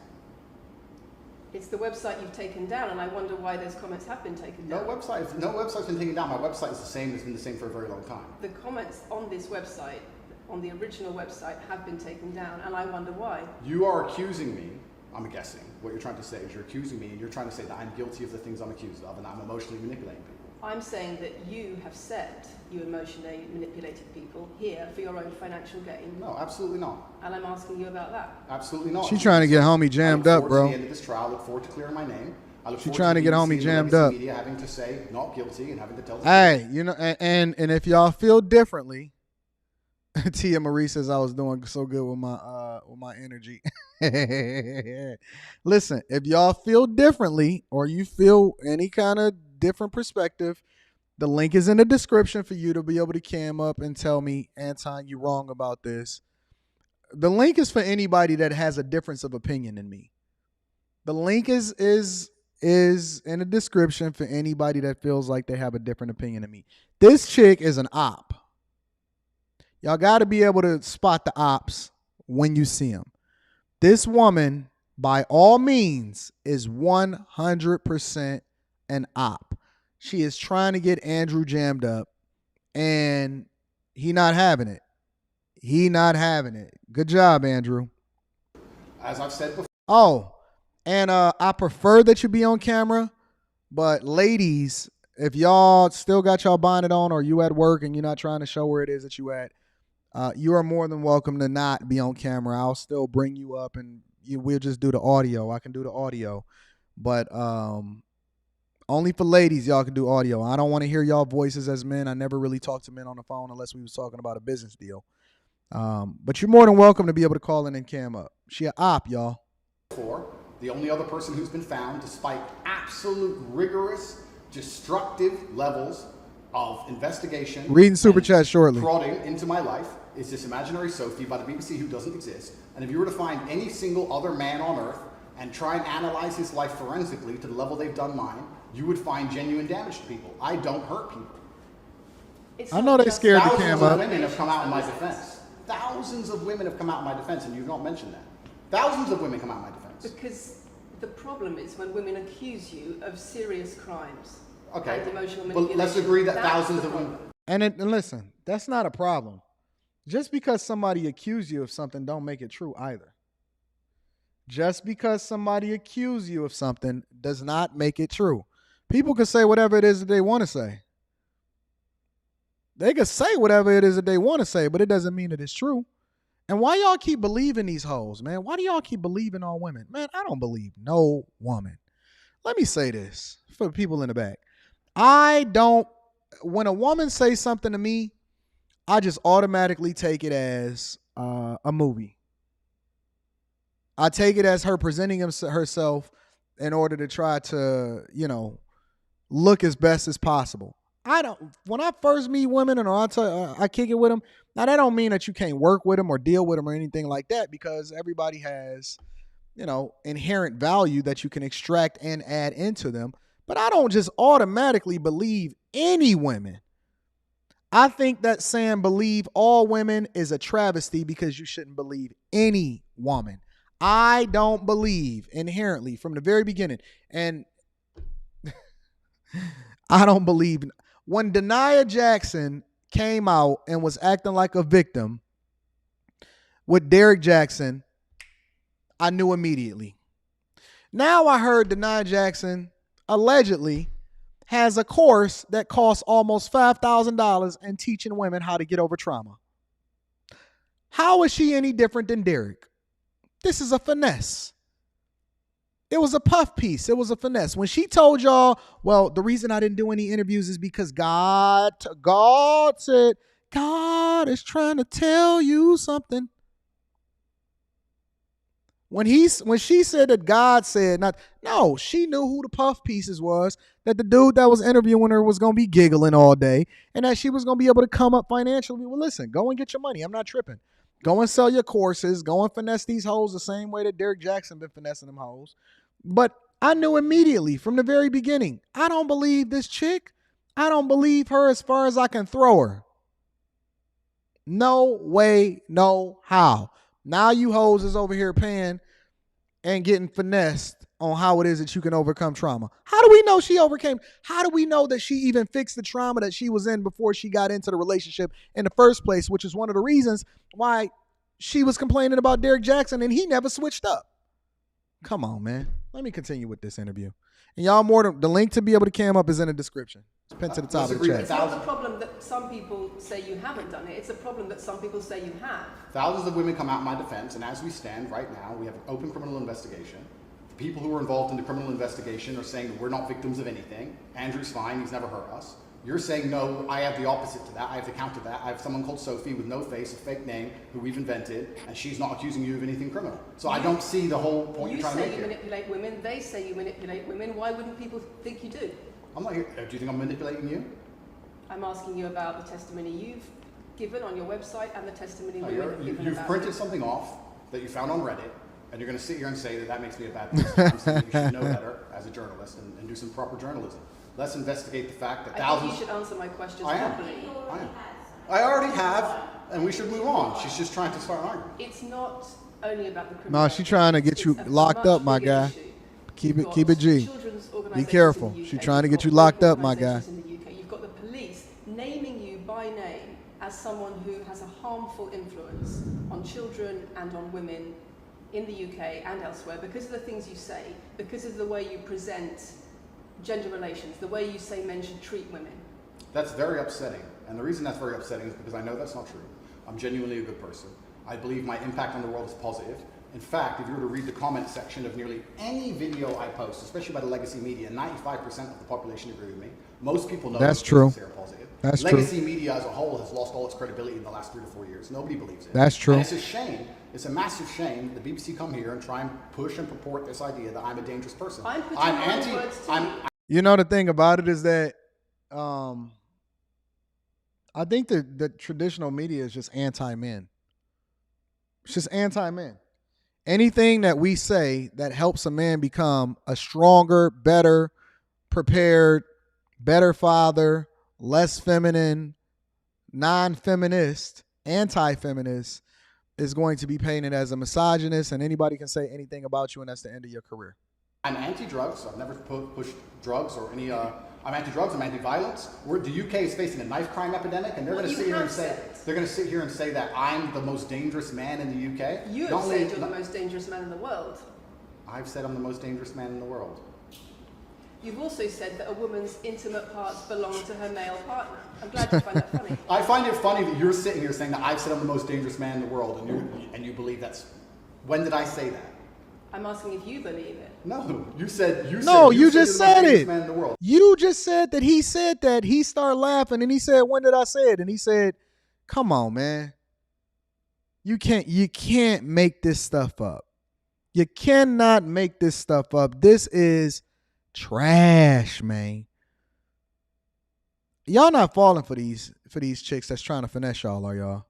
It's the website you've taken down, and I wonder why those comments have been taken down. No website's been taken down. My website is the same. It's been the same for a very long time. The comments on this website, on the original website, have been taken down, and I wonder why. You are accusing me, I'm guessing, what you're trying to say is you're accusing me, and you're trying to say that I'm guilty of the things I'm accused of, and I'm emotionally manipulating people. I'm saying that you have said you emotionally manipulated people here for your own financial gain. No, absolutely not. And I'm asking you about that. Absolutely not. She's trying to get homie jammed up, bro. At the end of this trial, I look forward to clearing my name. I look She's forward trying to get BBC homie and jammed legacy up. Media having to say not guilty and having to tell the Hey, you know, and if y'all feel differently, Tia Marie says I was doing so good with my energy. Listen, if y'all feel differently or you feel any kind of different perspective, the link is in the description for you to be able to cam up and tell me, Anton, you're wrong about this. The link is for anybody that has a difference of opinion than me. The link is in the description for anybody that feels like they have a different opinion than me. This chick is an op. Y'all got to be able to spot the ops when you see them. This woman, by all means, is 100% an op. She is trying to get Andrew jammed up, and he not having it. He not having it. Good job, Andrew. As I've said before. Oh, and I prefer that you be on camera, but ladies, if y'all still got y'all bonnet on or you at work and you're not trying to show where it is that you at, you are more than welcome to not be on camera. I'll still bring you up and we'll just do the audio. I can do the audio, but only for ladies y'all can do audio. I don't want to hear y'all voices as men. I never really talk to men on the phone unless we was talking about a business deal. But you're more than welcome to be able to call in and cam up. She a op, y'all. The only other person who's been found, despite absolute rigorous, destructive levels of investigation, reading super chat shortly, prodding into my life, is this imaginary Sophie by the BBC who doesn't exist. And if you were to find any single other man on earth and try and analyze his life forensically to the level they've done mine, you would find genuine damage to people. I don't hurt people. I know they scared to cam up. Thousands of women have come out in my defense. Thousands of women have come out in my defense, and you've not mentioned that. Thousands of women come out in my defense. Because the problem is when women accuse you of serious crimes. Okay, and emotional manipulation. but let's agree that thousands of women. And listen, that's not a problem. Just because somebody accuse you of something don't make it true either. Just because somebody accuse you of something does not make it true. People can say whatever it is that they want to say. They can say whatever it is that they want to say, but it doesn't mean that it's true. And why y'all keep believing these hoes, man? Why do y'all keep believing all women? Man, I don't believe no woman. Let me say this for the people in the back. When a woman says something to me, I just automatically take it as a movie. I take it as her presenting herself in order to try to, look as best as possible. When I first meet women and I kick it with them, now that don't mean that you can't work with them or deal with them or anything like that, because everybody has, inherent value that you can extract and add into them. But I don't just automatically believe any women. I think that saying believe all women is a travesty because you shouldn't believe any woman. I don't believe inherently from the very beginning. And I don't believe when Denia Jackson came out and was acting like a victim with Derek Jackson, I knew immediately. Now I heard Denia Jackson allegedly has a course that costs almost $5,000 in teaching women how to get over trauma. How is she any different than Derek? This is a finesse. It was a puff piece. It was a finesse. When she told y'all, well, the reason I didn't do any interviews is because God said, God is trying to tell you something. When she said that God said not, no, she knew who the puff pieces was, that the dude that was interviewing her was going to be giggling all day, and that she was going to be able to come up financially. Well, listen, go and get your money. I'm not tripping. Go and sell your courses. Go and finesse these hoes the same way that Derek Jackson been finessing them hoes. But I knew immediately from the very beginning, I don't believe this chick. I don't believe her as far as I can throw her. No way, no how. Now you hoes is over here paying and getting finessed on how it is that you can overcome trauma. How do we know she overcame? How do we know that she even fixed the trauma that she was in before she got into the relationship in the first place, which is one of the reasons why she was complaining about Derek Jackson and he never switched up? Come on, man. Let me continue with this interview. And y'all the link to be able to cam up is in the description. It's pinned to the top of the chat. It's not the problem that some people say you haven't done it. It's a problem that some people say you have. Thousands of women come out in my defense, and as we stand right now, we have an open criminal investigation. The people who are involved in the criminal investigation are saying that we're not victims of anything. Andrew's fine, he's never hurt us. You're saying, no, I have the opposite to that. I have to counter that. I have someone called Sophie with no face, a fake name, who we've invented, and she's not accusing you of anything criminal. So I don't see the whole point you're trying to make here. You say you manipulate women, they say you manipulate women. Why wouldn't people think you do? I'm not here. Do you think I'm manipulating you? I'm asking you about the testimony you've given on your website and the testimony women have given. You've printed something off that you found on Reddit, and you're going to sit here and say that makes me a bad person. I'm saying you should know better as a journalist and do some proper journalism. Let's investigate the fact that thousands... I think you should answer my questions properly. I already have, and we should move on. She's just trying to start an argument. It's not only about the criminal... No, she's trying to get you locked up, my guy. Keep it G. Be careful. She's trying to get you locked up, my guy. You've got the police naming you by name as someone who has a harmful influence on children and on women in the UK and elsewhere because of the things you say, because of the way you present gender relations, the way you say men should treat women. That's very upsetting. And the reason that's very upsetting is because I know that's not true. I'm genuinely a good person. I believe my impact on the world is positive. In fact, if you were to read the comment section of nearly any video I post, especially by the legacy media, 95% of the population agree with me. Most people know that's true. Positive. That's legacy true. Media as a whole has lost all its credibility in the last 3 to 4 years. Nobody believes it. That's true. And it's a shame. It's a massive shame that the BBC come here and try and push and purport this idea that I'm a dangerous person. You know, the thing about it is that I think that the traditional media is just anti-men. It's just anti-men. Anything that we say that helps a man become a stronger, better, prepared, better father, less feminine, non-feminist, anti-feminist is going to be painted as a misogynist, and anybody can say anything about you, and that's the end of your career. I'm anti-drugs. I've never pushed drugs or any. I'm anti-drugs. I'm anti-violence. The UK is facing a knife crime epidemic, and they're going to sit here and say that I'm the most dangerous man in the UK. You have said you're the most dangerous man in the world. I've said I'm the most dangerous man in the world. You've also said that a woman's intimate parts belong to her male partner. I'm glad you find that funny. I find it funny that you're sitting here saying that I've said I'm the most dangerous man in the world, and you believe that's. When did I say that? I'm asking if you believe it. No, you just said it. Man in the world. You just said that he said that. He started laughing and he said, "When did I say it?" And he said, "Come on, man. You can't make this stuff up. You cannot make this stuff up. This is trash, man. Y'all not falling for these chicks that's trying to finesse y'all, are y'all?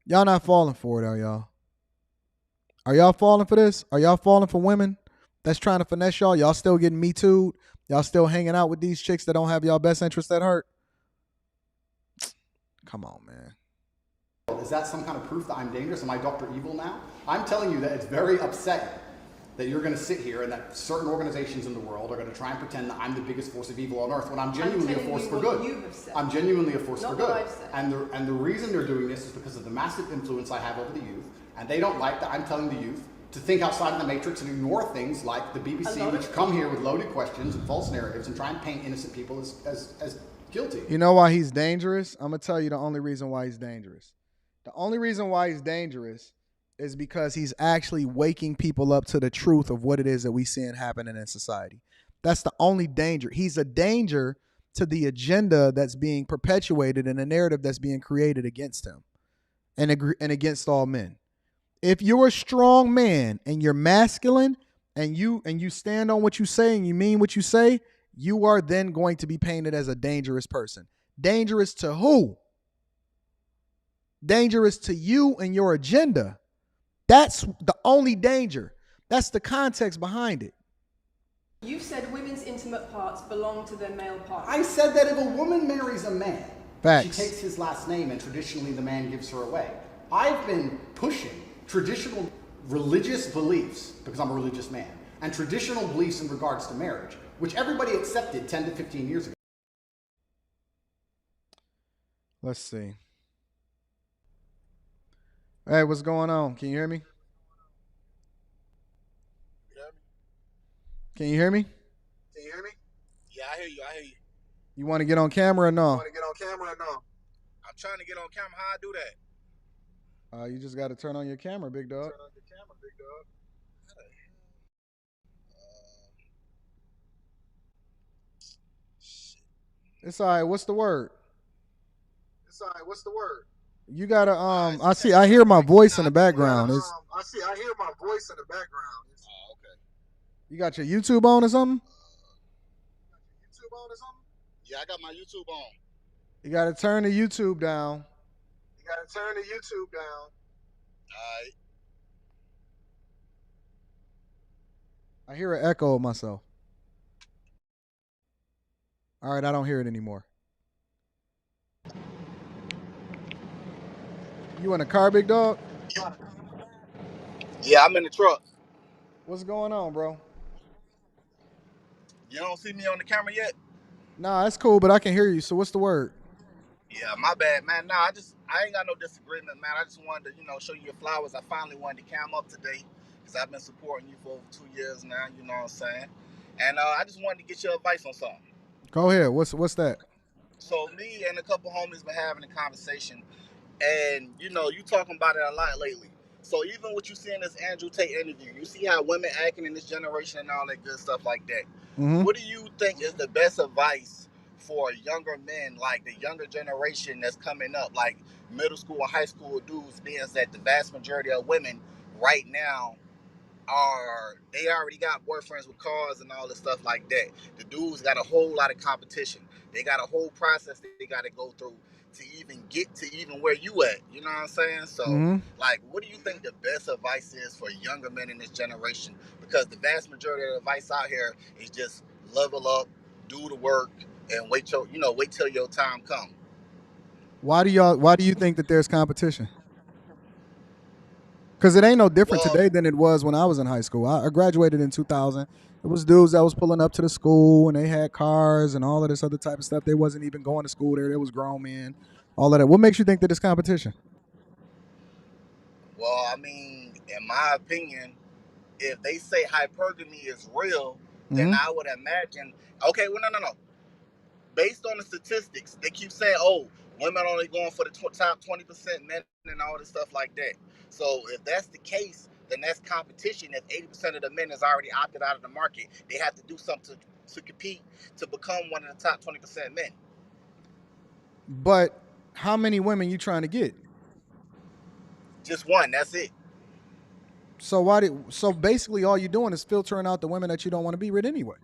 Y'all not falling for it, are y'all? Are y'all falling for this? Are y'all falling for women that's trying to finesse y'all? Y'all still getting Me Too'd? Y'all still hanging out with these chicks that don't have y'all best interest at heart? Come on, man. Is that some kind of proof that I'm dangerous? Am I Dr. Evil now? I'm telling you that it's very upsetting that you're going to sit here and that certain organizations in the world are going to try and pretend that I'm the biggest force of evil on earth when I'm genuinely a force for good. I'm genuinely a force for good. And the reason they're doing this is because of the massive influence I have over the youth. And they don't like that I'm telling the youth to think outside of the matrix and ignore things like the BBC, which come here with loaded questions and false narratives and try and paint innocent people as guilty. You know why he's dangerous? I'm going to tell you the only reason why he's dangerous. The only reason why he's dangerous is because he's actually waking people up to the truth of what it is that we seeing happening in society. That's the only danger. He's a danger to the agenda that's being perpetuated and the narrative that's being created against him and against all men. If you're a strong man and you're masculine and you stand on what you say and you mean what you say, you are then going to be painted as a dangerous person. Dangerous to who? Dangerous to you and your agenda. That's the only danger. That's the context behind it. You've said women's intimate parts belong to their male partner. I said that if a woman marries a man, Facts. she takes his last name and traditionally the man gives her away. I've been pushing traditional religious beliefs, because I'm a religious man, and traditional beliefs in regards to marriage, which everybody accepted 10 to 15 years ago. Let's see. Hey, what's going on? Can you hear me? Can you hear me? Can you hear me? Yeah, I hear you. I hear you. You want to get on camera or no? Want to get on camera or no? I'm trying to get on camera. How I do that? You just got to turn on your camera, big dog. Turn on the camera, big dog. It's all right. What's the word? It's all right. What's the word? You gotta I hear my voice in the background. I hear my voice in the background. Oh, okay. You got your YouTube on or something? YouTube on or something? Yeah, I got my YouTube on. You gotta turn the YouTube down. You gotta turn the YouTube down. All right. I hear an echo of myself. All right, I don't hear it anymore. You in a car, big dog? Yeah, I'm in the truck. What's going on, bro? You don't see me on the camera yet? Nah, it's cool, but I can hear you. So what's the word? Yeah, my bad, man. Nah, I ain't got no disagreement, man. I just wanted to, show you your flowers. I finally wanted to cam up today because I've been supporting you for over 2 years now, you know what I'm saying? And I just wanted to get your advice on something. Go ahead. What's that? So me and a couple homies been having a conversation, and you talking about it a lot lately. So even what you see in this Andrew Tate interview, you see how women acting in this generation and all that good stuff like that. Mm-hmm. What do you think is the best advice for younger men, like the younger generation that's coming up, like middle school or high school dudes, being that the vast majority of women right now they already got boyfriends with cars and all this stuff like that. The dudes got a whole lot of competition. They got a whole process that they got to go through to even get to even where you at. You know what I'm saying? So, like, what do you think the best advice is for younger men in this generation? Because the vast majority of the advice out here is just level up, do the work, and wait till your time comes. Why do you think that there's competition? Because it ain't no different today than it was when I was in high school. I graduated in 2000. It was dudes that was pulling up to the school and they had cars and all of this other type of stuff. They wasn't even going to school there. They was grown men, all of that. What makes you think that it's competition? Well, I mean, in my opinion, if they say hypergamy is real, then I would imagine, okay, well, no. Based on the statistics, they keep saying, oh, women only going for the top 20%, men and all this stuff like that. So if that's the case, then that's competition. If 80% of the men is already opted out of the market, they have to do something to compete to become one of the top 20% men. But how many women you trying to get? Just one. That's it. So basically all you're doing is filtering out the women that you don't want to be with anyway.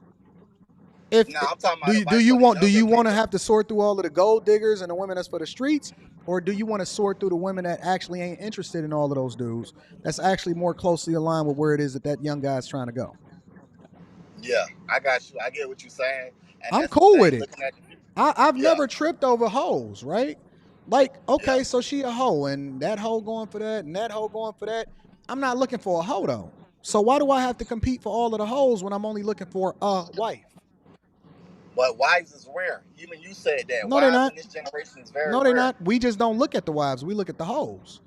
I'm talking about do you want to have to sort through all of the gold diggers and the women that's for the streets, or do you want to sort through the women that actually ain't interested in all of those dudes? That's actually more closely aligned with where it is that young guy's trying to go. Yeah, I got you. I get what you're saying. And I'm cool with it. I've never tripped over hoes, right? Like, okay, so she a hoe and that hoe going for that and that hoe going for that. I'm not looking for a hoe though. So why do I have to compete for all of the hoes when I'm only looking for a wife? But wives is rare. Even you said that. No, they're not. In this generation is very No, they're rare. not. We just don't look at the wives. We look at the hoes.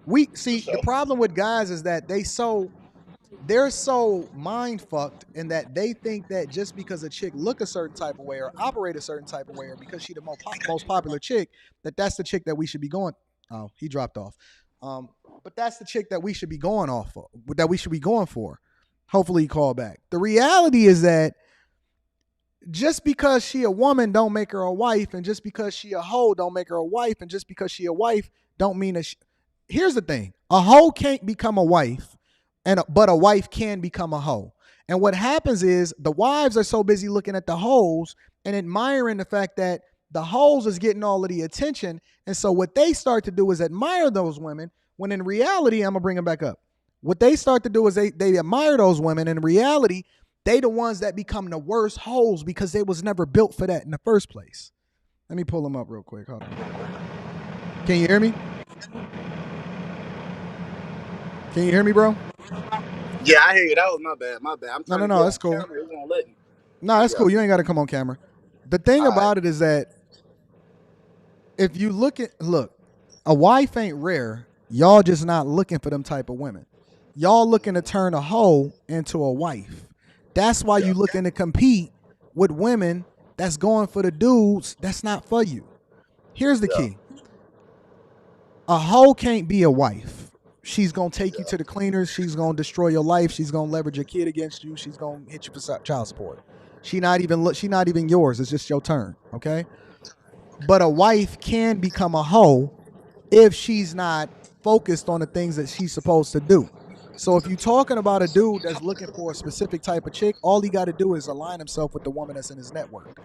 We see the problem with guys is that they're so mind fucked in that they think that just because a chick look a certain type of way or operate a certain type of way or because she the most popular chick, that's the chick that we should be going. Oh, he dropped off. But that's the chick that we should be going off of, that we should be going for. Hopefully he called back. The reality is that just because she a woman don't make her a wife, and just because she a hoe don't make her a wife, and just because she a wife don't mean that here's the thing: a hoe can't become a wife, but a wife can become a hoe. And what happens is the wives are so busy looking at the hoes and admiring the fact that the hoes is getting all of the attention, and so what they start to do is admire those women. When in reality, I'm gonna bring them back up. What they start to do is they admire those women. In reality, they the ones that become the worst hoes because they was never built for that in the first place. Let me pull them up real quick. Hold on. Can you hear me? Can you hear me, bro? Yeah, I hear you. That was my bad. My bad. I'm trying No, that's cool. Camera. It won't let me. No, that's cool. You ain't got to come on camera. The thing about it is that if you look, a wife ain't rare. Y'all just not looking for them type of women. Y'all looking to turn a hoe into a wife. That's why you looking to compete with women that's going for the dudes that's not for you. Here's the key. A hoe can't be a wife. She's going to take you to the cleaners. She's going to destroy your life. She's going to leverage your kid against you. She's going to hit you for child support. She not even yours. It's just your turn, okay? But a wife can become a hoe if she's not focused on the things that she's supposed to do. So if you're talking about a dude that's looking for a specific type of chick, all he got to do is align himself with the woman that's in his network.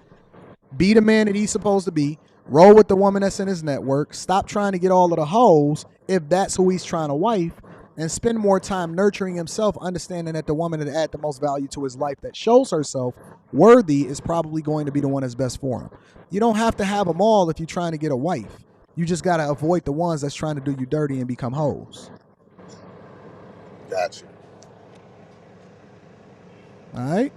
Be the man that he's supposed to be. Roll with the woman that's in his network. Stop trying to get all of the hoes if that's who he's trying to wife, and spend more time nurturing himself, understanding that the woman that adds the most value to his life that shows herself worthy is probably going to be the one that's best for him. You don't have to have them all if you're trying to get a wife. You just got to avoid the ones that's trying to do you dirty and become hoes. Gotcha. All right?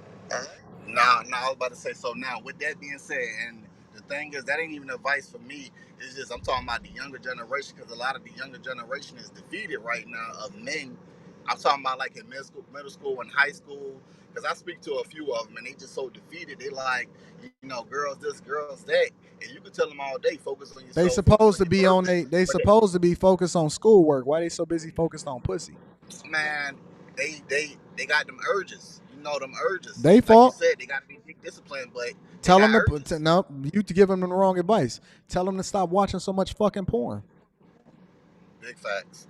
Now, I was about to say, so now, with that being said, and the thing is, that ain't even advice for me. It's just, I'm talking about the younger generation, because a lot of the younger generation is defeated right now of men. I'm talking about like in middle school and high school, because I speak to a few of them, and they just so defeated. They like, girls this, girls that, and you can tell them all day, focus on yourself. They supposed to be supposed to be focused on schoolwork. Why they so busy focused on pussy? Man, they got them urges. Them urges. They fault. Like you said, they got to be disciplined, but tell them you to give them the wrong advice. Tell them to stop watching so much fucking porn. Big facts.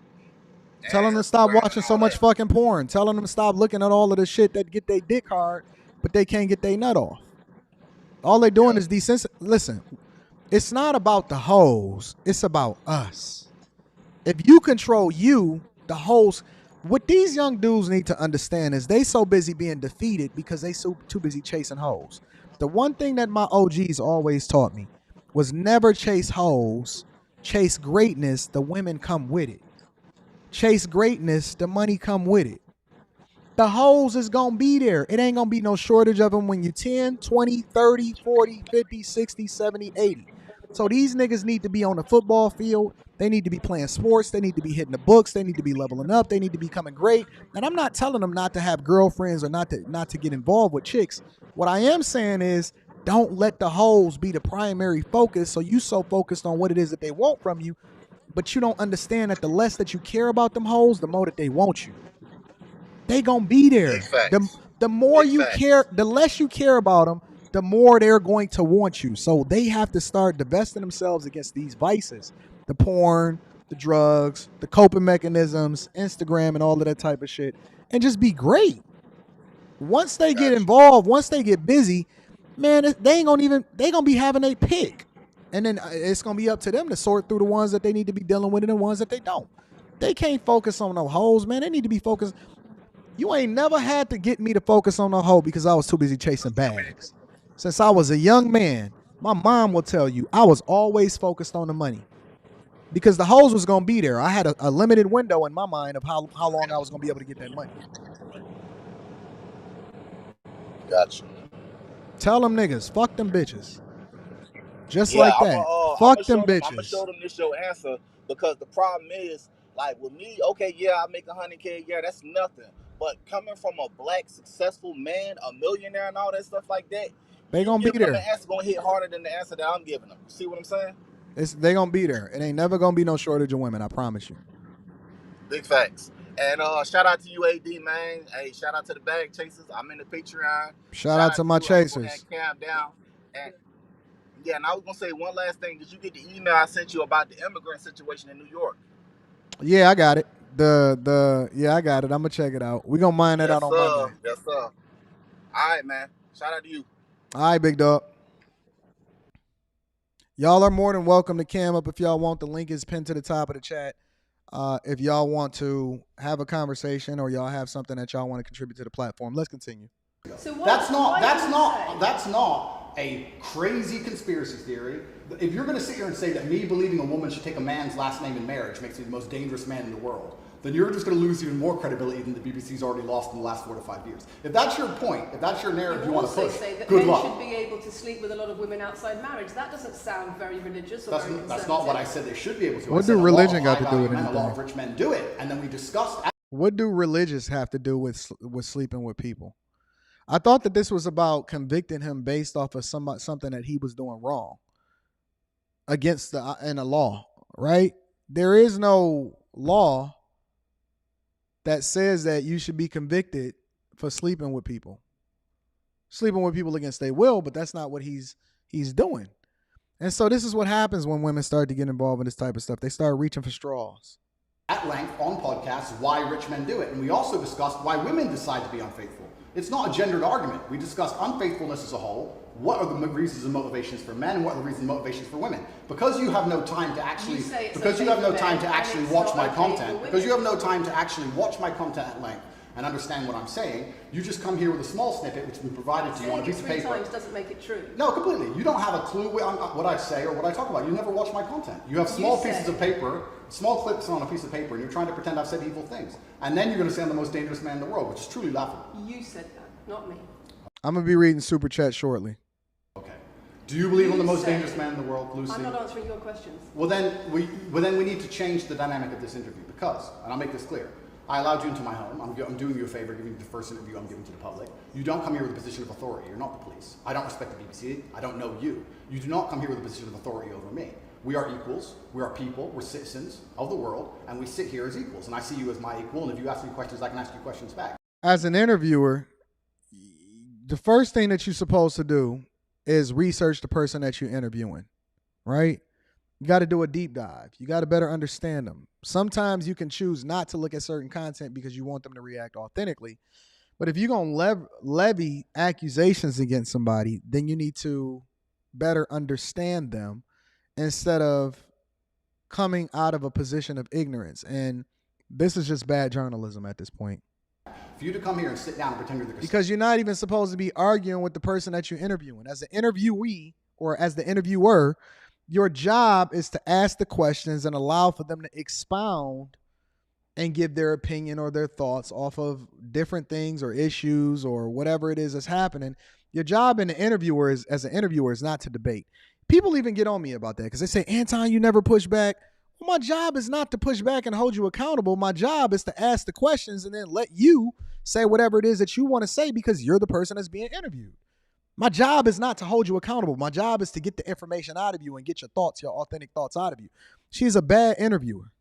Tell them to stop watching so much fucking porn. Tell them to stop looking at all of the shit that get their dick hard, but they can't get their nut off. All they doing is Listen, it's not about the hoes. It's about us. If you control you, the hoes. What these young dudes need to understand is they so busy being defeated because they so too busy chasing hoes. The one thing that my OGs always taught me was never chase hoes, chase greatness, the women come with it. Chase greatness, the money come with it. The hoes is going to be there. It ain't going to be no shortage of them when you're 10, 20, 30, 40, 50, 60, 70, 80. So these niggas need to be on the football field. They need to be playing sports. They need to be hitting the books. They need to be leveling up. They need to be becoming great. And I'm not telling them not to have girlfriends or not to get involved with chicks. What I am saying is don't let the hoes be the primary focus. So you so focused on what it is that they want from you, but you don't understand that the less that you care about them hoes, the more that they want you. They gonna be there. The more you care, the less you care about them, the more they're going to want you. So they have to start divesting themselves against these vices. The porn, the drugs, the coping mechanisms, Instagram and all of that type of shit. And just be great. Once they get involved, once they get busy, man, they gonna be having a pick. And then it's gonna be up to them to sort through the ones that they need to be dealing with and the ones that they don't. They can't focus on no hoes, man. They need to be focused. You ain't never had to get me to focus on no hoe because I was too busy chasing bags. Since I was a young man, my mom will tell you I was always focused on the money because the hoes was going to be there. I had a limited window in my mind of how long I was going to be able to get that money. Gotcha. Tell them niggas, fuck them bitches. Just like that. Fuck them bitches. I'm going to show them this your answer because the problem is, like with me, okay, yeah, I make $100K a year. That's nothing. But coming from a black successful man, a millionaire and all that stuff like that, they gonna be there. The answer gonna hit harder than the answer that I'm giving them. See what I'm saying? They gonna be there. It ain't never gonna be no shortage of women. I promise you. Big facts. And shout out to you, AD, man. Hey, shout out to the bag chasers. I'm in the Patreon. Shout out to my chasers. Calm down. And yeah, and I was gonna say one last thing. Did you get the email I sent you about the immigrant situation in New York? Yeah, I got it. Yeah, I got it. I'm gonna check it out. We gonna mine that out on Monday. Yes, sir. All right, man. Shout out to you. All right, big dog. Y'all are more than welcome to cam up if y'all want. The link is pinned to the top of the chat. If y'all want to have a conversation or y'all have something that y'all want to contribute to the platform, let's continue. So That's not a crazy conspiracy theory. If you're going to sit here and say that me believing a woman should take a man's last name in marriage makes me the most dangerous man in the world, then you're just going to lose even more credibility than the BBC's already lost in the last 4 to 5 years. If that's your point, if that's your narrative you want to push, say that good men luck. should be able to sleep with a lot of women outside marriage. That doesn't sound very religious or very conservative. That's not what I said they should be able to. What do religion got to do with anything? A lot anything? of rich men do it, and then we discussed. What do religious have to do with sleeping with people? I thought that this was about convicting him based off of something that he was doing wrong against in a law, right? There is no law that says that you should be convicted for sleeping with people against their will, but that's not what he's doing. And so this is what happens when women start to get involved in this type of stuff. They start reaching for straws. At length on podcasts why rich men do it, and we also discussed why women decide to be unfaithful. It's not a gendered argument. We discussed unfaithfulness as a whole. What are the reasons and motivations for men, and what are the reasons and motivations for women? Because you have no time to actually, watch my content. Because you have no time to actually watch my content at length and understand what I'm saying. You just come here with a small snippet which has been provided to you on a piece of paper. 3 times doesn't make it true. No, completely. You don't have a clue what I say or what I talk about. You never watch my content. You have small pieces of paper, small clips on a piece of paper, and you're trying to pretend I've said evil things. And then you're going to say I'm the most dangerous man in the world, which is truly laughable. You said that, not me. I'm going to be reading Super Chat shortly. Okay. Do you believe I'm the most dangerous man in the world, Lucy? I'm not answering your questions. Well, then we need to change the dynamic of this interview because, and I'll make this clear, I allowed you into my home. I'm doing you a favor, giving you the first interview I'm giving to the public. You don't come here with a position of authority. You're not the police. I don't respect the BBC. I don't know you. You do not come here with a position of authority over me. We are equals. We are people. We're citizens of the world, and we sit here as equals. And I see you as my equal, and if you ask me questions, I can ask you questions back. As an interviewer, the first thing that you're supposed to do is research the person that you're interviewing, right? You got to do a deep dive. You got to better understand them. Sometimes you can choose not to look at certain content because you want them to react authentically. But if you're going to levy accusations against somebody, then you need to better understand them instead of coming out of a position of ignorance. And this is just bad journalism at this point. For you to come here and sit down and pretend you're the because you're not even supposed to be arguing with the person that you're interviewing. As an interviewee or as the interviewer, your job is to ask the questions and allow for them to expound and give their opinion or their thoughts off of different things or issues or whatever it is that's happening. Your job as an interviewer is not to debate. People even get on me about that because they say, Anton, you never push back. Well, my job is not to push back and hold you accountable. My job is to ask the questions and then let you say whatever it is that you want to say because you're the person that's being interviewed. My job is not to hold you accountable. My job is to get the information out of you and get your thoughts, your authentic thoughts out of you. She's a bad interviewer.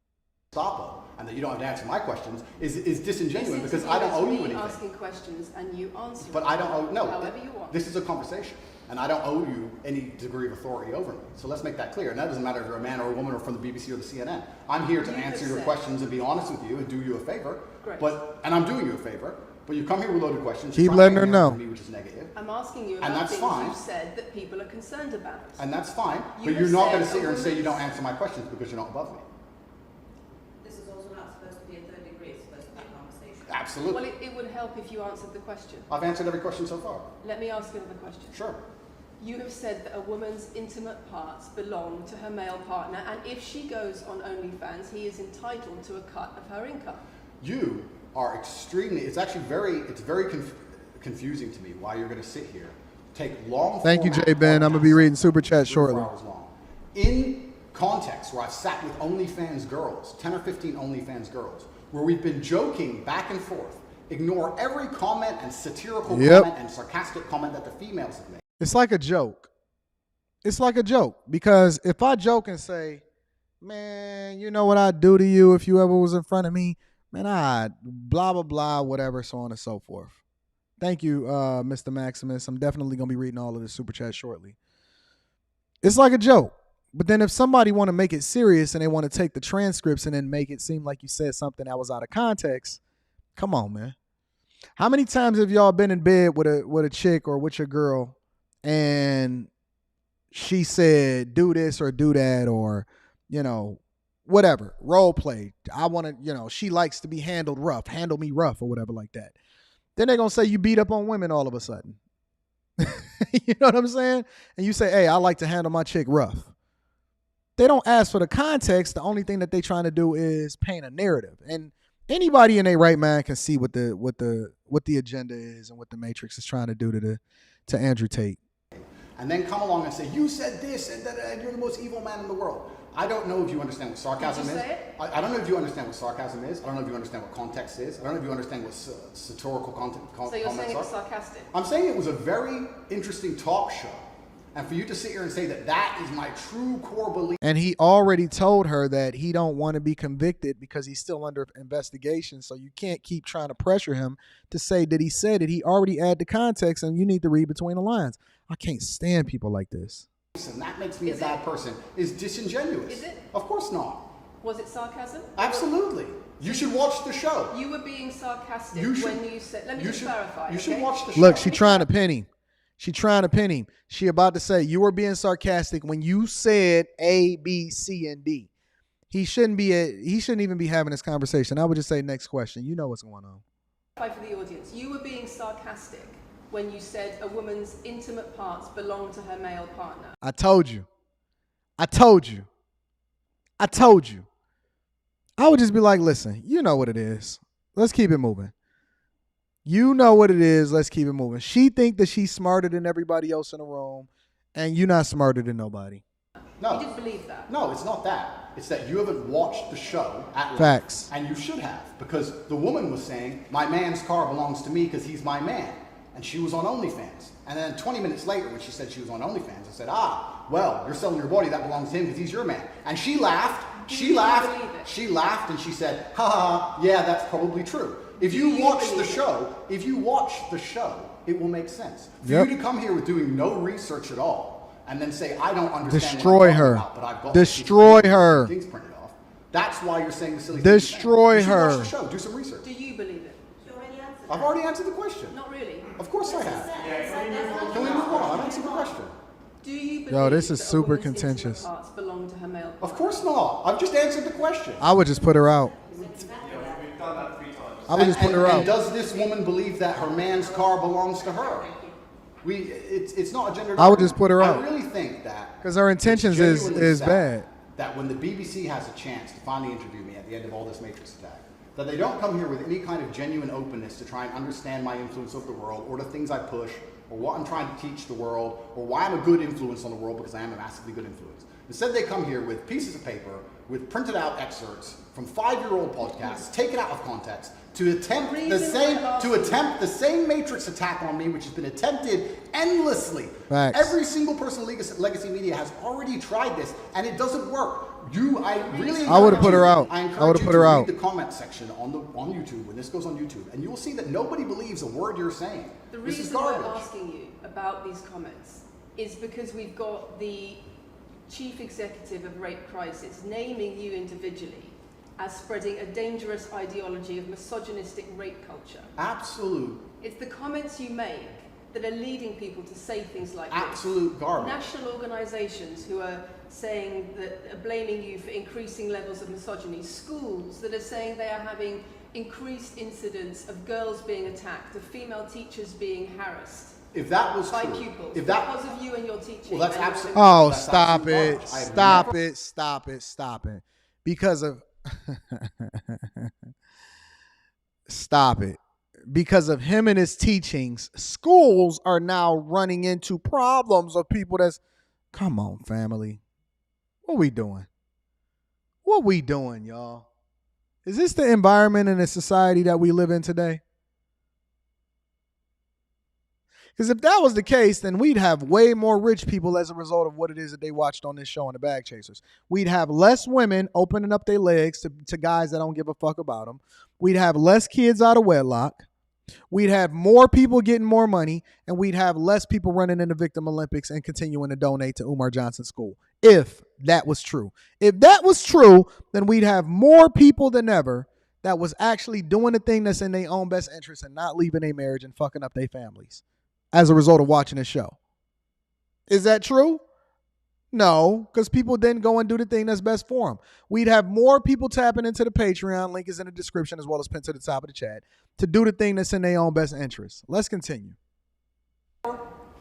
And that you don't have to answer my questions is disingenuous because I don't owe you anything. Asking questions and you answer. But I don't owe, no, however you want. This is a conversation and I don't owe you any degree of authority over me. So let's make that clear. And that doesn't matter if you're a man or a woman or from the BBC or the CNN. I'm here to answer your questions and be honest with you and do you a favor. Great. And I'm doing you a favor. But you come here with loaded questions. Keep letting her know. Me, which is negative. I'm asking you about things you've said that people are concerned about. And that's fine. But you're not going to sit here and say you don't answer my questions because you're not above me. This is also not supposed to be a third degree. It's supposed to be a conversation. Absolutely. Well, it would help if you answered the question. I've answered every question so far. Let me ask you another question. Sure. You have said that a woman's intimate parts belong to her male partner, and if she goes on OnlyFans, he is entitled to a cut of her income. You are extremely, it's very confusing to me why you're going to sit here, take long. Thank you, Jay Ben. I'm going to be reading Super Chat shortly. In context where I've sat with OnlyFans girls, 10 or 15 OnlyFans girls, where we've been joking back and forth, ignore every comment and satirical comment and sarcastic comment that the females have made. It's like a joke. It's like a joke because if I joke and say, man, you know what I'd do to you if you ever was in front of me? Man, I'd blah, blah, blah, whatever, so on and so forth. Thank you, Mr. Maximus. I'm definitely going to be reading all of this Super Chat shortly. It's like a joke. But then if somebody want to make it serious and they want to take the transcripts and then make it seem like you said something that was out of context, come on, man. How many times have y'all been in bed with a chick or with your girl and she said do this or do that, or, you know, whatever, role play. I want to, you know, she likes to be handled rough, handle me rough or whatever like that. Then they're going to say you beat up on women all of a sudden. You know what I'm saying? And you say, hey, I like to handle my chick rough. They don't ask for the context. The only thing that they trying to do is paint a narrative. And anybody in their right mind can see what the agenda is and what the Matrix is trying to do to Andrew Tate. And then come along and say, you said this, and you're the most evil man in the world. I don't know if you understand what sarcasm is. I don't know if you understand what sarcasm is. I don't know if you understand what context is. I don't know if you understand what satirical content So you're saying it's sarcastic? I'm saying it was a very interesting talk show. And for you to sit here and say that that is my true core belief. And he already told her that he don't want to be convicted because he's still under investigation. So you can't keep trying to pressure him to say that he said it. He already added the context and you need to read between the lines. I can't stand people like this. And that makes me a bad person is disingenuous. Is it? Of course not. Was it sarcasm? Absolutely. You should watch the show. You were being sarcastic when you said, let me just clarify. You should watch the show. Look, she trying to pin him. She trying to pin him. She about to say, you were being sarcastic when you said A, B, C, and D. He shouldn't even be having this conversation. I would just say, next question. You know what's going on. For the audience, you were being sarcastic when you said a woman's intimate parts belong to her male partner. I told you. I told you. I told you. I would just be like, listen, you know what it is. Let's keep it moving. You know what it is. Let's keep it moving. She think that she's smarter than everybody else in the room, and you're not smarter than nobody. No. You didn't believe that. No, it's not that. It's that you haven't watched the show at length. Facts. And you should have, because the woman was saying, my man's car belongs to me because he's my man. And she was on OnlyFans. And then 20 minutes later, when she said she was on OnlyFans, I said, well, you're selling your body, that belongs to him because he's your man. And she laughed. She laughed and she said, yeah, that's probably true. If you watch the show, it will make sense. For you to come here with doing no research at all and then say, I don't understand Destroy her. About, but I've got Destroy her. Things printed off. That's why you're saying the silly Destroy thing. her. Watch the show. Do some research. Do you believe it? I've already answered the question. Not really. Of course I have. Can we move on? I've answered the question. Do you believe Yo, this is that super a woman's contentious. intimate parts belong to her male partner? Of course not. I've just answered the question. I would just put her out. I would just put her out. And does this woman believe that her man's car belongs to her? It's not a gender. I would just put her out. I really think that because her intentions is bad. That when the BBC has a chance to finally interview me at the end of all this Matrix attack, that they don't come here with any kind of genuine openness to try and understand my influence over the world, or the things I push, or what I'm trying to teach the world, or why I'm a good influence on the world, because I am a massively good influence. Instead, they come here with pieces of paper with printed out excerpts from 5-year-old podcasts, taken out of context, to attempt the same Matrix attack on me, which has been attempted endlessly. Facts. Every single person in legacy media has already tried this, and it doesn't work. I would have put her out. I would have put her out. Read the comment section on YouTube when this goes on YouTube, and you will see that nobody believes a word you're saying. The reason we're asking you about these comments is because we've got the chief executive of Rape Crisis naming you individually as spreading a dangerous ideology of misogynistic rape culture. Absolute. It's the comments you make that are leading people to say things like absolute this. Garbage. National organizations who are saying that are blaming you for increasing levels of misogyny. Schools that are saying they are having increased incidents of girls being attacked, of female teachers being harassed. If that was by true, pupils, because of you and your teaching. Well, that's absolutely. Oh, stop it! Stop it! Because of stop it. Because of him and his teachings, schools are now running into problems of people that's, come on, family. What we doing? What we doing, y'all? Is this the environment and the society that we live in today? Because if that was the case, then we'd have way more rich people as a result of what it is that they watched on this show on the Bag Chasers. We'd have less women opening up their legs to guys that don't give a fuck about them. We'd have less kids out of wedlock. We'd have more people getting more money, and we'd have less people running in the Victim Olympics and continuing to donate to Umar Johnson's school. If that was true. If that was true, then we'd have more people than ever that was actually doing the thing that's in their own best interest and not leaving their marriage and fucking up their families as a result of watching this show. Is that true? No, because people didn't go and do the thing that's best for them. We'd have more people tapping into the Patreon. Link is in the description as well as pinned to the top of the chat to do the thing that's in their own best interest. Let's continue.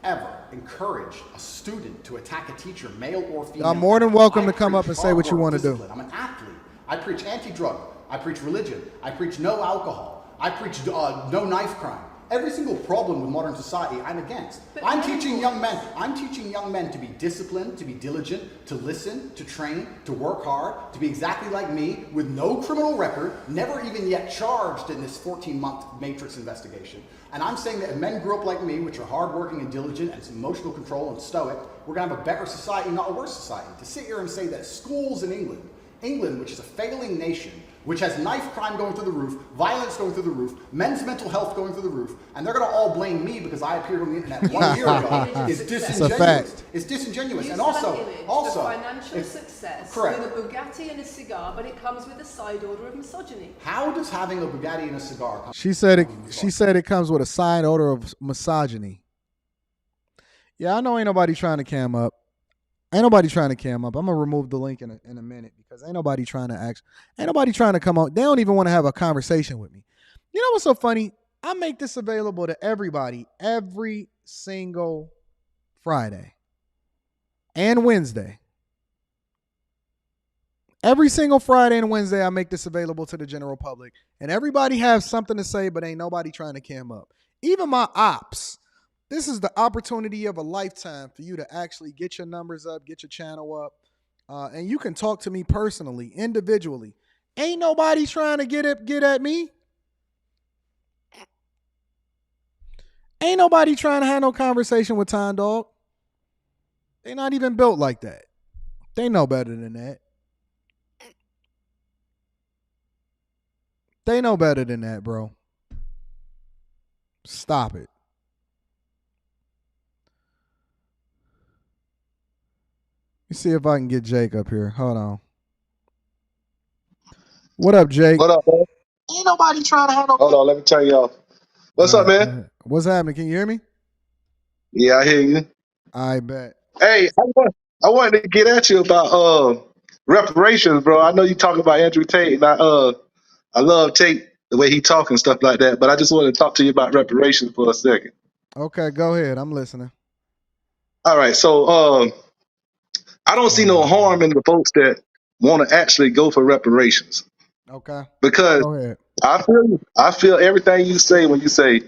Ever encourage a student to attack a teacher, male or female. I'm more than welcome to come up and say what you want to do. I'm an athlete. I preach anti-drug. I preach religion. I preach no alcohol. I preach no knife crime. Every single problem with modern society, I'm against. I'm teaching young men to be disciplined, to be diligent, to listen, to train, to work hard, to be exactly like me, with no criminal record, never even yet charged in this 14-month Matrix investigation. And I'm saying that if men grew up like me, which are hardworking and diligent and emotional control and stoic, we're going to have a better society, not a worse society. To sit here and say that schools in England, which is a failing nation, which has knife crime going through the roof, violence going through the roof, men's mental health going through the roof, and they're going to all blame me because I appeared on the internet 1 year ago, is disingenuous. It's disingenuous. You And also, the financial success with a Bugatti and a cigar, but it comes with a side order of misogyny. how does having a Bugatti and a cigar come? She said it comes with a side order of misogyny. Yeah, I know ain't nobody trying to cam up. I'm gonna remove the link in a minute because ain't nobody trying to come on. They don't even want to have a conversation with me. You know what's so funny? I make this available to everybody every single Friday and Wednesday. Every single Friday and Wednesday, I make this available to the general public, and everybody has something to say, but ain't nobody trying to cam up. Even my ops. This is the opportunity of a lifetime for you to actually get your numbers up, get your channel up, and you can talk to me personally, individually. Ain't nobody trying to get at me. Ain't nobody trying to have no conversation with Time Dog. They not even built like that. They know better than that. They know better than that, bro. Stop it. Let me see if I can get Jake up here. Hold on. What up, Jake? What up, man? Ain't nobody trying to have no. Hold on, let me turn you off. What's up, man? What's happening? Can you hear me? Yeah, I hear you. I bet. Hey, I wanted to get at you about reparations, bro. I know you talking about Andrew Tate, and I love Tate, the way he talk and stuff like that. But I just wanted to talk to you about reparations for a second. Okay, go ahead. I'm listening. All right, so I don't see no harm in the folks that want to actually go for reparations. Okay. Because go ahead. I feel everything you say when you say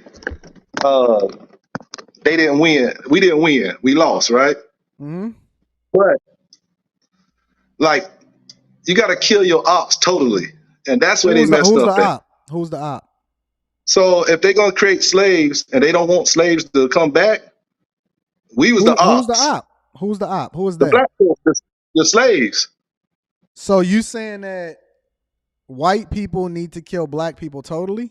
they didn't win. We didn't win. We lost, right? Mm-hmm. But like you got to kill your ops totally, and that's where they messed up. Who's the op? So if they're gonna create slaves and they don't want slaves to come back, we was the ops. Who's the op? Who is the that? black folks, the slaves. So you saying that white people need to kill black people totally?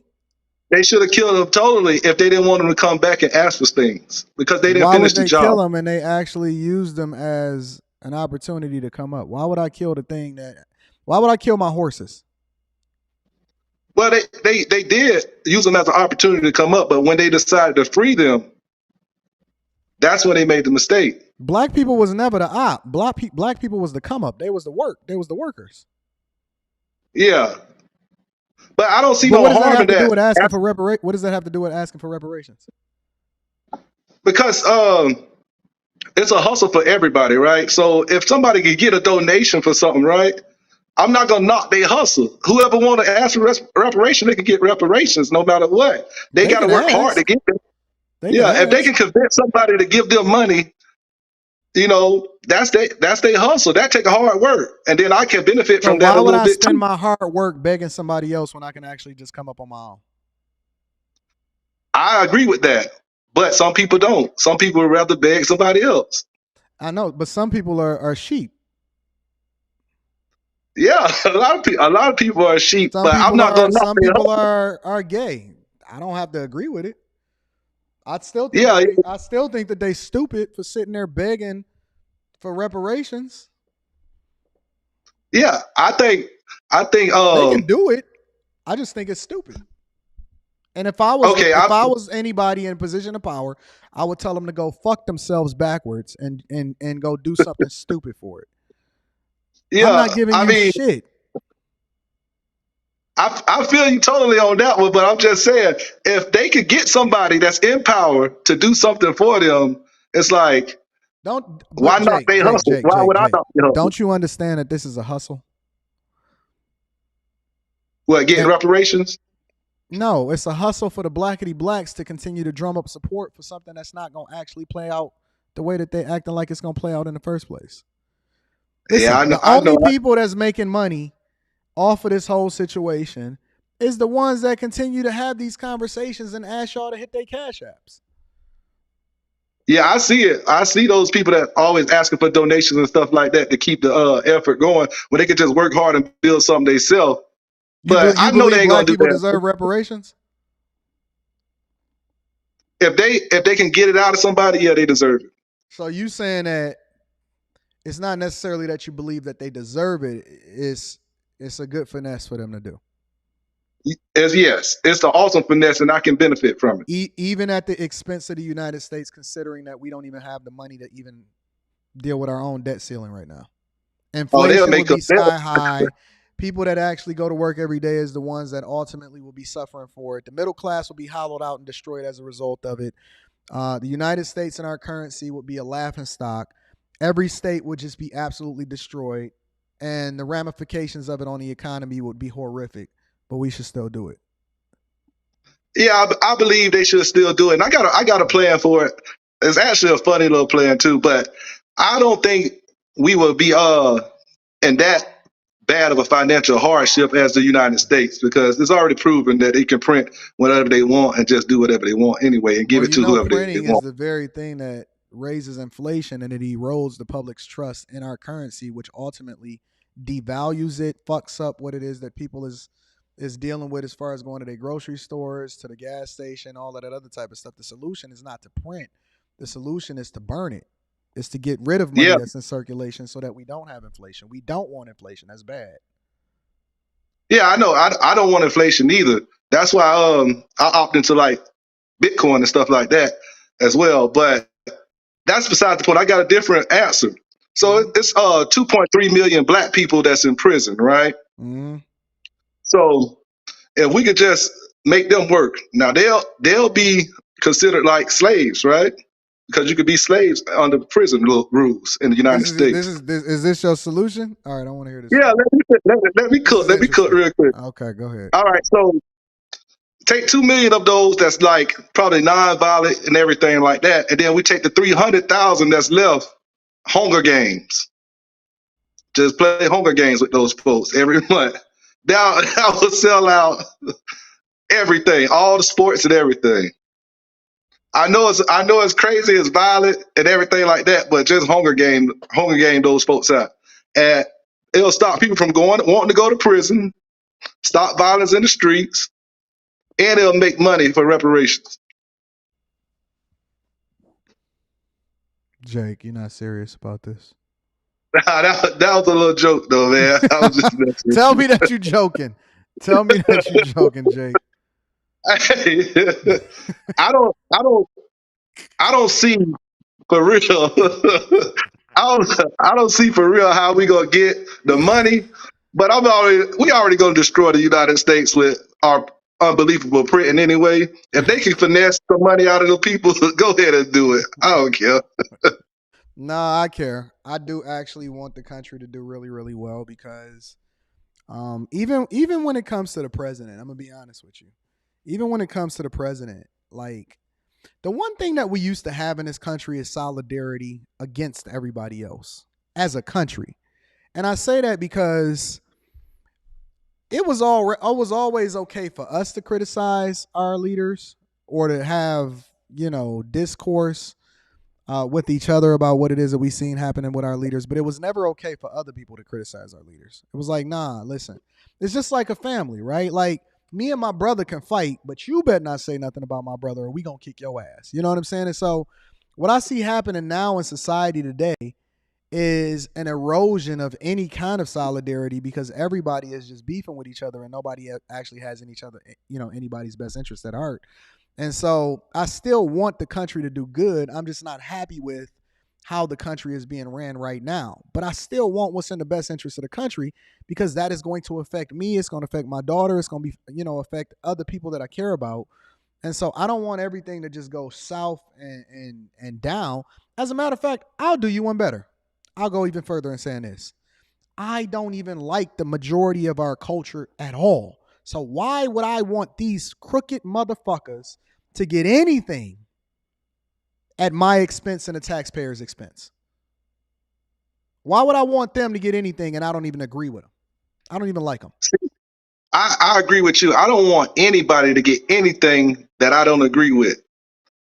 They should have killed them totally if they didn't want them to come back and ask for things because they didn't finish the job. Why would they kill them and they actually used them as an opportunity to come up? Why would I kill why would I kill my horses? Well, they did use them as an opportunity to come up, but when they decided to free them, that's when they made the mistake. Black people was never the op. Black people was the come up. They was the work. They was the workers. Yeah. But I don't see no harm in that. What does that have to do with asking for reparations? Because it's a hustle for everybody, right? So if somebody can get a donation for something, right? I'm not gonna knock their hustle. Whoever want to ask for reparation, they can get reparations no matter what. They got to work hard to get them. If they can convince somebody to give them money, you know, that's their hustle. That take a hard work, and then I can benefit from that a little bit. Why would I spend my hard work begging somebody else when I can actually just come up on my own? I agree with that, but some people don't. Some people would rather beg somebody else. I know, but some people are sheep. Yeah, a lot of people are sheep, but I'm not gonna. Some people are gay. I don't have to agree with it. I still think that they stupid for sitting there begging for reparations. Yeah, I think They can do it. I just think it's stupid. And if I was okay, if I was anybody in position of power, I would tell them to go fuck themselves backwards and go do something stupid for it. I'm yeah, not giving I you mean, shit. I feel you totally on that one, but I'm just saying, if they could get somebody that's in power to do something for them, it's like, Don't why but not Jake, they Jake, hustle? Jake, Why Jake, would I Jake. not be hustle? Don't you understand that this is a hustle? What, getting And reparations? no, it's a hustle for the blackety blacks to continue to drum up support for something that's not gonna actually play out the way that they acting like it's gonna play out in the first place. Yeah, Listen, the I know. only people that's making money off of this whole situation is the ones that continue to have these conversations and ask y'all to hit their cash apps. Yeah, I see it. I see those people that always asking for donations and stuff like that to keep the effort going when they could just work hard and build something themselves. But I You know they believe ain't gonna black do people that. deserve reparations? If they can get it out of somebody, yeah, they deserve it. So you saying that it's not necessarily that you believe that they deserve it. It's a good finesse for them to do. Yes, it's the awesome finesse, and I can benefit from it. Even at the expense of the United States, considering that we don't even have the money to even deal with our own debt ceiling right now. Oh, they'll Inflation would make a be sky high. People that actually go to work every day is the ones that ultimately will be suffering for it. The middle class will be hollowed out and destroyed as a result of it. The United States and our currency would be a laughing stock. Every state would just be absolutely destroyed. And the ramifications of it on the economy would be horrific. But we should still do it. Yeah, I believe they should still do it. And I got a plan for it. It's actually a funny little plan too, but I don't think we will be in that bad of a financial hardship as the United States, because it's already proven that they can print whatever they want and just do whatever they want anyway and give Well, it you to know, whoever they printing is want. the very thing that raises inflation and it erodes the public's trust in our currency, which ultimately devalues it, fucks up what it is that people is dealing with as far as going to their grocery stores, to the gas station, all of that other type of stuff. The solution is not to print. The solution is to burn it. It's to get rid of money Yeah, that's in circulation so that we don't have inflation. We don't want inflation. That's bad. yeah, I know. I don't want inflation either. That's why I opt into like Bitcoin and stuff like that as well. But that's beside the point. I got a different answer. So Mm-hmm. it's 2.3 million black people that's in prison, right? Mm-hmm. So if we could just make them work, now they'll be considered like slaves, right? Because you could be slaves under prison rules in the United States. Is this your solution? All right, I want to hear this Yeah, one. let me This cook. is Let me cook interesting. real quick. Okay, go ahead. All right, so take 2 million of those that's like probably non-violent and everything like that, and then we take the 300,000 that's left, Hunger Games. Just play Hunger Games with those folks every month. That will sell out everything, all the sports and everything. I know it's crazy, it's violent and everything like that, but just Hunger Game those folks out. And it'll stop people from wanting to go to prison, stop violence in the streets, and it'll make money for reparations. Jake, you're not serious about this. That was a little joke though, man. I was just messing. Tell me that you're joking. Tell me that you're joking, Jake. I don't see for real. I don't see for real how we gonna get the money. But we already gonna destroy the United States with our unbelievable printing anyway. If they can finesse some money out of the people, go ahead and do it. I don't care. Nah, I care. I do actually want the country to do really, really well because even when it comes to the president, I'm gonna be honest with you. Even when it comes to the president, like the one thing that we used to have in this country is solidarity against everybody else as a country. And I say that because it was always okay for us to criticize our leaders or to have, discourse with each other about what it is that we seen happening with our leaders, but it was never okay for other people to criticize our leaders. It was like, nah, listen, it's just like a family, right? Like me and my brother can fight, but you better not say nothing about my brother or we gonna kick your ass. You know what I'm saying? And so what I see happening now in society today is an erosion of any kind of solidarity because everybody is just beefing with each other and nobody actually has anybody's best interest at heart. And so I still want the country to do good. I'm just not happy with how the country is being ran right now. But I still want what's in the best interest of the country because that is going to affect me. It's going to affect my daughter. It's going to be, affect other people that I care about. And so I don't want everything to just go south and down. As a matter of fact, I'll do you one better. I'll go even further in saying this. I don't even like the majority of our culture at all. So why would I want these crooked motherfuckers to get anything at my expense and the taxpayer's expense? Why would I want them to get anything and I don't even agree with them? I don't even like them. I agree with you. I don't want anybody to get anything that I don't agree with.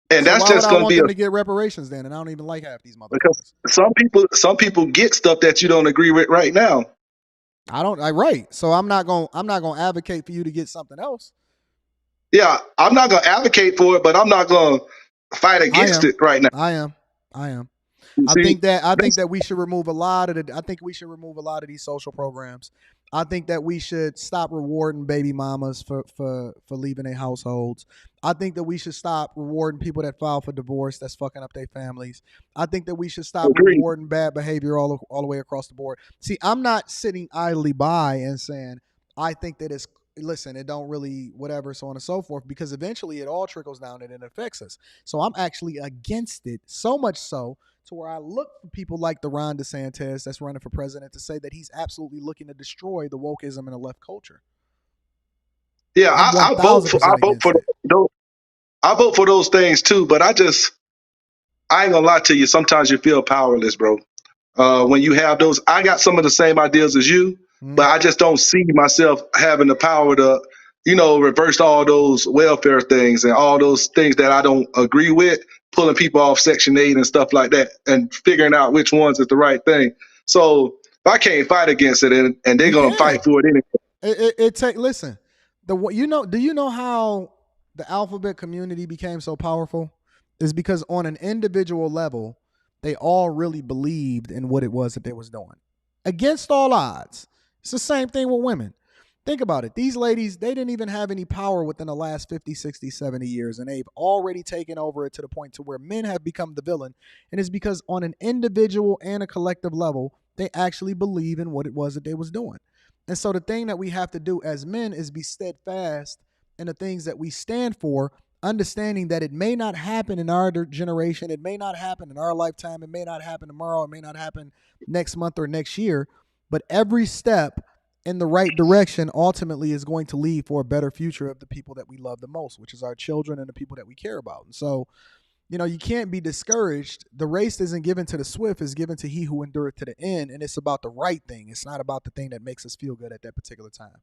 And so that's why just would I going to want be them to get reparations then? And I don't even like half these motherfuckers. Because some people get stuff that you don't agree with right now. Right. So I'm not gonna advocate for you to get something else. Yeah, I'm not gonna advocate for it, but I'm not gonna fight against it right now. I am. I think that we should remove a lot of these social programs. I think that we should stop rewarding baby mamas for leaving their households. I think that we should stop rewarding people that file for divorce that's fucking up their families. I think that we should stop rewarding bad behavior all the way across the board. See, I'm not sitting idly by and saying I think that it don't really whatever, so on and so forth, because eventually it all trickles down and it affects us. So I'm actually against it, so much so to where I look for people like the Ron DeSantis that's running for president to say that he's absolutely looking to destroy the wokeism in the left culture. Yeah, I vote for those things too, but I ain't gonna lie to you. Sometimes you feel powerless, bro. When you have those, I got some of the same ideas as you, but I just don't see myself having the power to, reverse all those welfare things and all those things that I don't agree with, pulling people off Section 8 and stuff like that, and figuring out which ones is the right thing. So if I can't fight against it, and they're gonna fight for it anyway. Listen, do you know how the alphabet community became so powerful? Is because on an individual level, they all really believed in what it was that they was doing. Against all odds. It's the same thing with women. Think about it. These ladies, they didn't even have any power within the last 50, 60, 70 years, and they've already taken over it to the point to where men have become the villain. And it's because on an individual and a collective level, they actually believe in what it was that they was doing. And so the thing that we have to do as men is be steadfast in the things that we stand for, understanding that it may not happen in our generation, it may not happen in our lifetime, it may not happen tomorrow, it may not happen next month or next year, but every step in the right direction ultimately is going to lead for a better future of the people that we love the most, which is our children and the people that we care about. And so, you can't be discouraged. The race isn't given to the swift, it's given to he who endureth to the end, and it's about the right thing. It's not about the thing that makes us feel good at that particular time.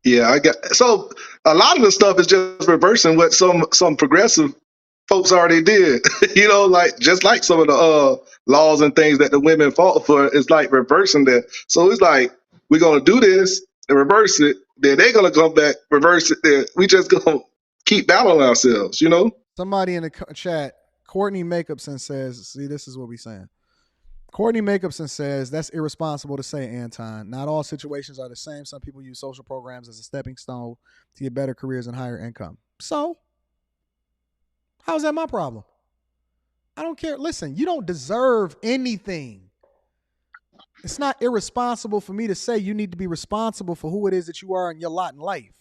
Yeah, so a lot of the stuff is just reversing what some progressive folks already did. Just like some of the laws and things that the women fought for, it's like reversing that. So it's like we're gonna do this and reverse it, then they're gonna come back, reverse it. Then we just gonna keep battling ourselves. Somebody in the chat, Courtney Makeupson says, "See, this is what we saying." Courtney Makeupson says, that's irresponsible to say, Anton. Not all situations are the same. Some people use social programs as a stepping stone to get better careers and higher income. So, how's that my problem? I don't care. Listen, you don't deserve anything. It's not irresponsible for me to say you need to be responsible for who it is that you are in your lot in life.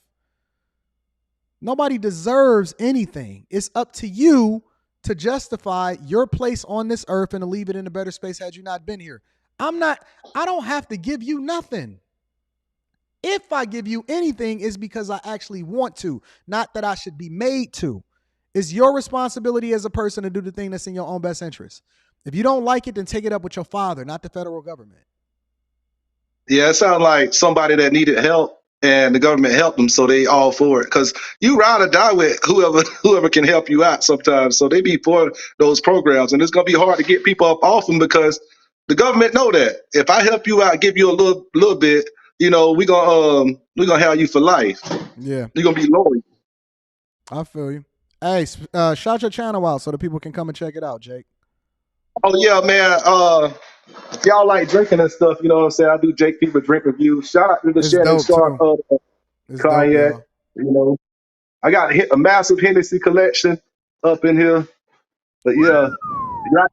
Nobody deserves anything. It's up to you to justify your place on this earth and to leave it in a better space had you not been here. I don't have to give you nothing. If I give you anything, it's because I actually want to, not that I should be made to. It's your responsibility as a person to do the thing that's in your own best interest. If you don't like it, then take it up with your father, not the federal government. Yeah, it sounds like somebody that needed help and the government helped them, so they all for it. Because you ride or die with whoever can help you out sometimes. So they be for those programs, and it's gonna be hard to get people up off them because the government know that if I help you out, give you a little bit, we gonna have you for life. Yeah, you're gonna be loyal. I feel you. Hey, shout your channel out so the people can come and check it out, Jake. Oh yeah, man. If y'all like drinking and stuff, you know what I'm saying? I do Jake Fever drink reviews. Shout out to the It's Shannon dope Sharp too. It's dope, cognac. y'all. You know, I got a massive Hennessy collection up in here. But yeah, y'all,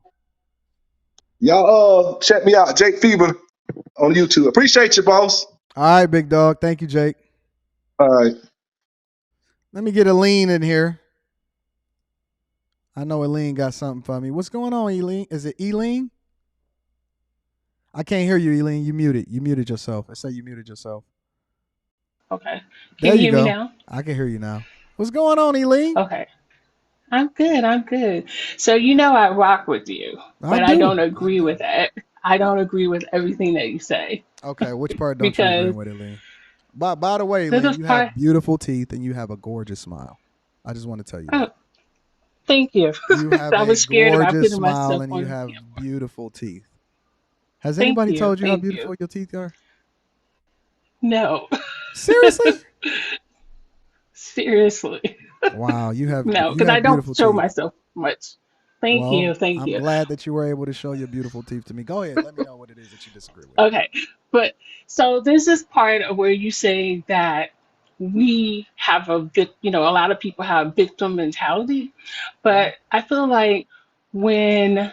y'all check me out, Jake Fever on YouTube. Appreciate you, boss. All right, big dog. Thank you, Jake. All right. Let me get Aline in here. I know Aline got something for me. What's going on, Aline? Is it Aline? I can't hear you, Aline. You muted. You muted yourself. I say you muted yourself. Okay. There Can you you hear me go. now? I can hear you now. What's going on, Aline? Okay. I'm good. I'm good. So you know I rock with you, I but I do. don't I agree do. with that. I don't agree with everything that you say Okay, which part don't you agree because with, Aline? By the way, there's Aline, a you part. have beautiful teeth and you have a gorgeous smile. I just want to tell you Oh, that. thank you. You have I a was scared about gorgeous putting smile myself and you on have camera. beautiful teeth. Has Thank anybody you. told you how Thank you. beautiful your teeth are? No, Seriously? seriously, Wow, no, you because I have don't beautiful show teeth. myself much. Thank you. Well, Thank I'm you. glad that you were able to show your beautiful teeth to me. Go ahead, let me know what it is that you disagree with. Okay, but so this is part of where you say that we have a lot of people have victim mentality, but I feel like when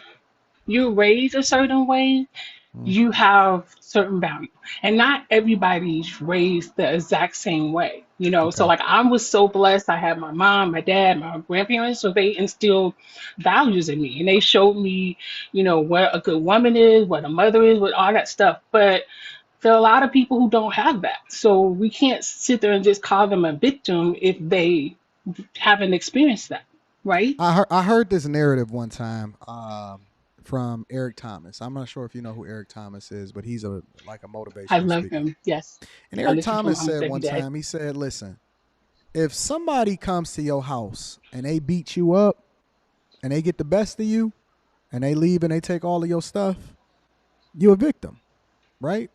you're raised a certain way, Mm-hmm. you have certain value, and not everybody's raised the exact same way. So Okay. like I was so blessed. I had my mom, my dad, my grandparents, so they instilled values in me, and they showed me, what a good woman is, what a mother is, what all that stuff. But there are a lot of people who don't have that. So we can't sit there and just call them a victim if they haven't experienced that, right? I heard this narrative one time from Eric Thomas. I'm not sure if you know who Eric Thomas is, but he's a I motivational love speaker. him. Yes. And I Eric listen to him Thomas almost said every one day. time, he said, "Listen, if somebody comes to your house and they beat you up and they get the best of you and they leave and they take all of your stuff, you're a victim, right?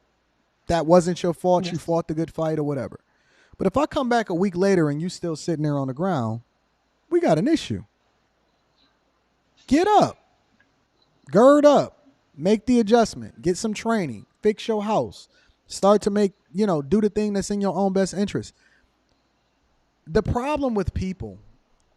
That wasn't your fault. You Yes. fought the good fight or whatever. But if I come back a week later and you still sitting there on the ground, we got an issue. Get up, gird up, make the adjustment, get some training, fix your house, start to do the thing that's in your own best interest." The problem with people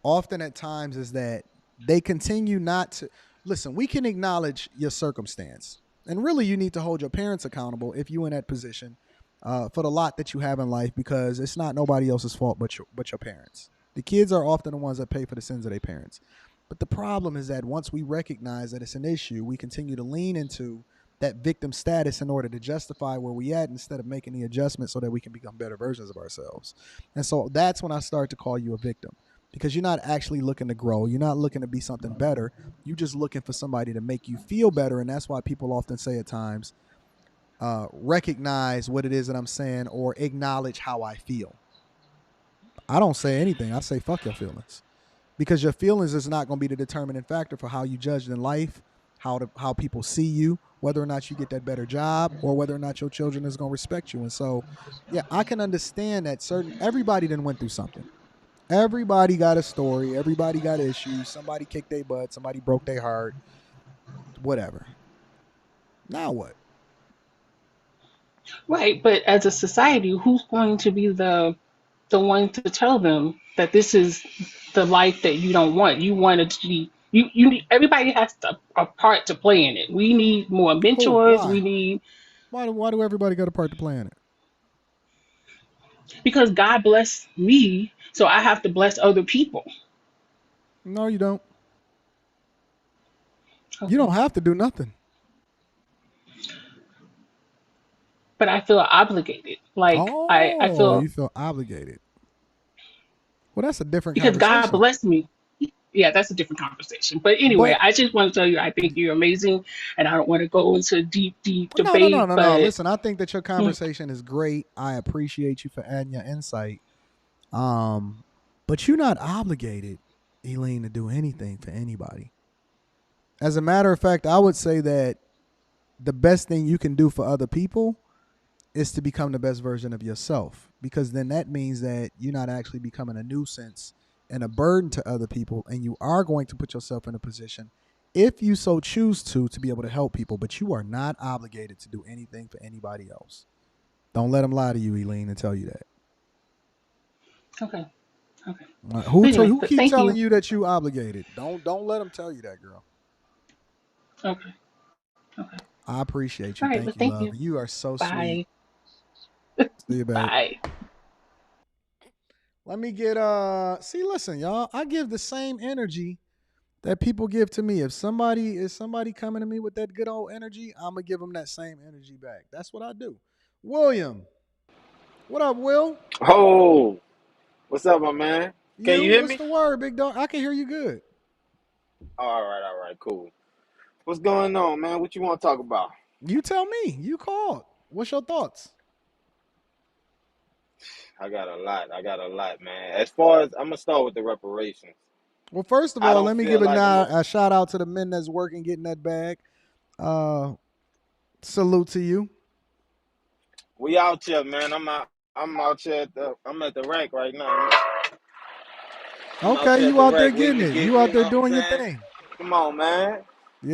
often at times is that they continue not to listen. We can acknowledge your circumstance, and really, you need to hold your parents accountable if you're in that position for the lot that you have in life, because it's not nobody else's fault but your parents. The kids are often the ones that pay for the sins of their parents. But the problem is that once we recognize that it's an issue, we continue to lean into that victim status in order to justify where we at instead of making the adjustment so that we can become better versions of ourselves. And so that's when I start to call you a victim, because you're not actually looking to grow. You're not looking to be something better. You're just looking for somebody to make you feel better. And that's why people often say at times, recognize what it is that I'm saying or acknowledge how I feel. I don't say anything. I say, fuck your feelings, because your feelings is not going to be the determining factor for how you judge in life, how people see you, whether or not you get that better job, or whether or not your children is going to respect you. And so, yeah, I can understand that everybody done went through something. Everybody got a story. Everybody got issues. Somebody kicked their butt. Somebody broke their heart. Whatever. Now what? Right. But as a society, who's going to be the one to tell them that this is the life that you don't want? You want it to be everybody has a part to play in it. We need more Who? mentors. We Why? need Why do everybody got a part to play in it? because God blessed me, so I have to bless other people. No, you don't. You Okay. don't have to do nothing. But I feel obligated. Like I Oh, feel you feel obligated. Well, that's a different because God conversation. blessed me. Yeah, that's a different conversation. But anyway, But I just want to tell you I think you're amazing, and I don't want to go into deep no, no, no, debate, no, no. but Listen, I think that your mm, conversation is great. I appreciate you for adding your insight. Um, but you're not obligated, Elaine, to do anything for anybody. As a matter of fact, I would say that the best thing you can do for other people is to become the best version of yourself, because then that means that you're not actually becoming a nuisance and a burden to other people, and you are going to put yourself in a position, if you so choose to be able to help people, but you are not obligated to do anything for anybody else. Don't let them lie to you, Eileen, and tell you that. Okay. Okay. Who But keep thank telling you. you that you obligated? Don't let them tell you that, girl. Okay. Okay. I appreciate you. All right. Thank But you, thank love. you. You are so sweet. Bye. See you, babe. Bye. Let me get see, listen, y'all. I give the same energy that people give to me. If somebody coming to me with that good old energy, I'm gonna give them that same energy back. That's what I do. William, what up, Will? Oh, what's up, my man? Can you hear What's me? the word, big dog? I can hear you good. All right, cool. What's going on, man? What you want to talk about? You tell me. You called. What's your thoughts? I got a lot, man. As far as I'm gonna start with the reparations. Well, first of I all, don't let me feel give like a shout out to the men that's working, getting that bag. Salute to you. we out here, man. I'm out here I'm at the rank right now. I'm out Okay, here at you the out there rank waiting getting to it. get, You you out know there what I'm doing your saying? thing. Come on, man.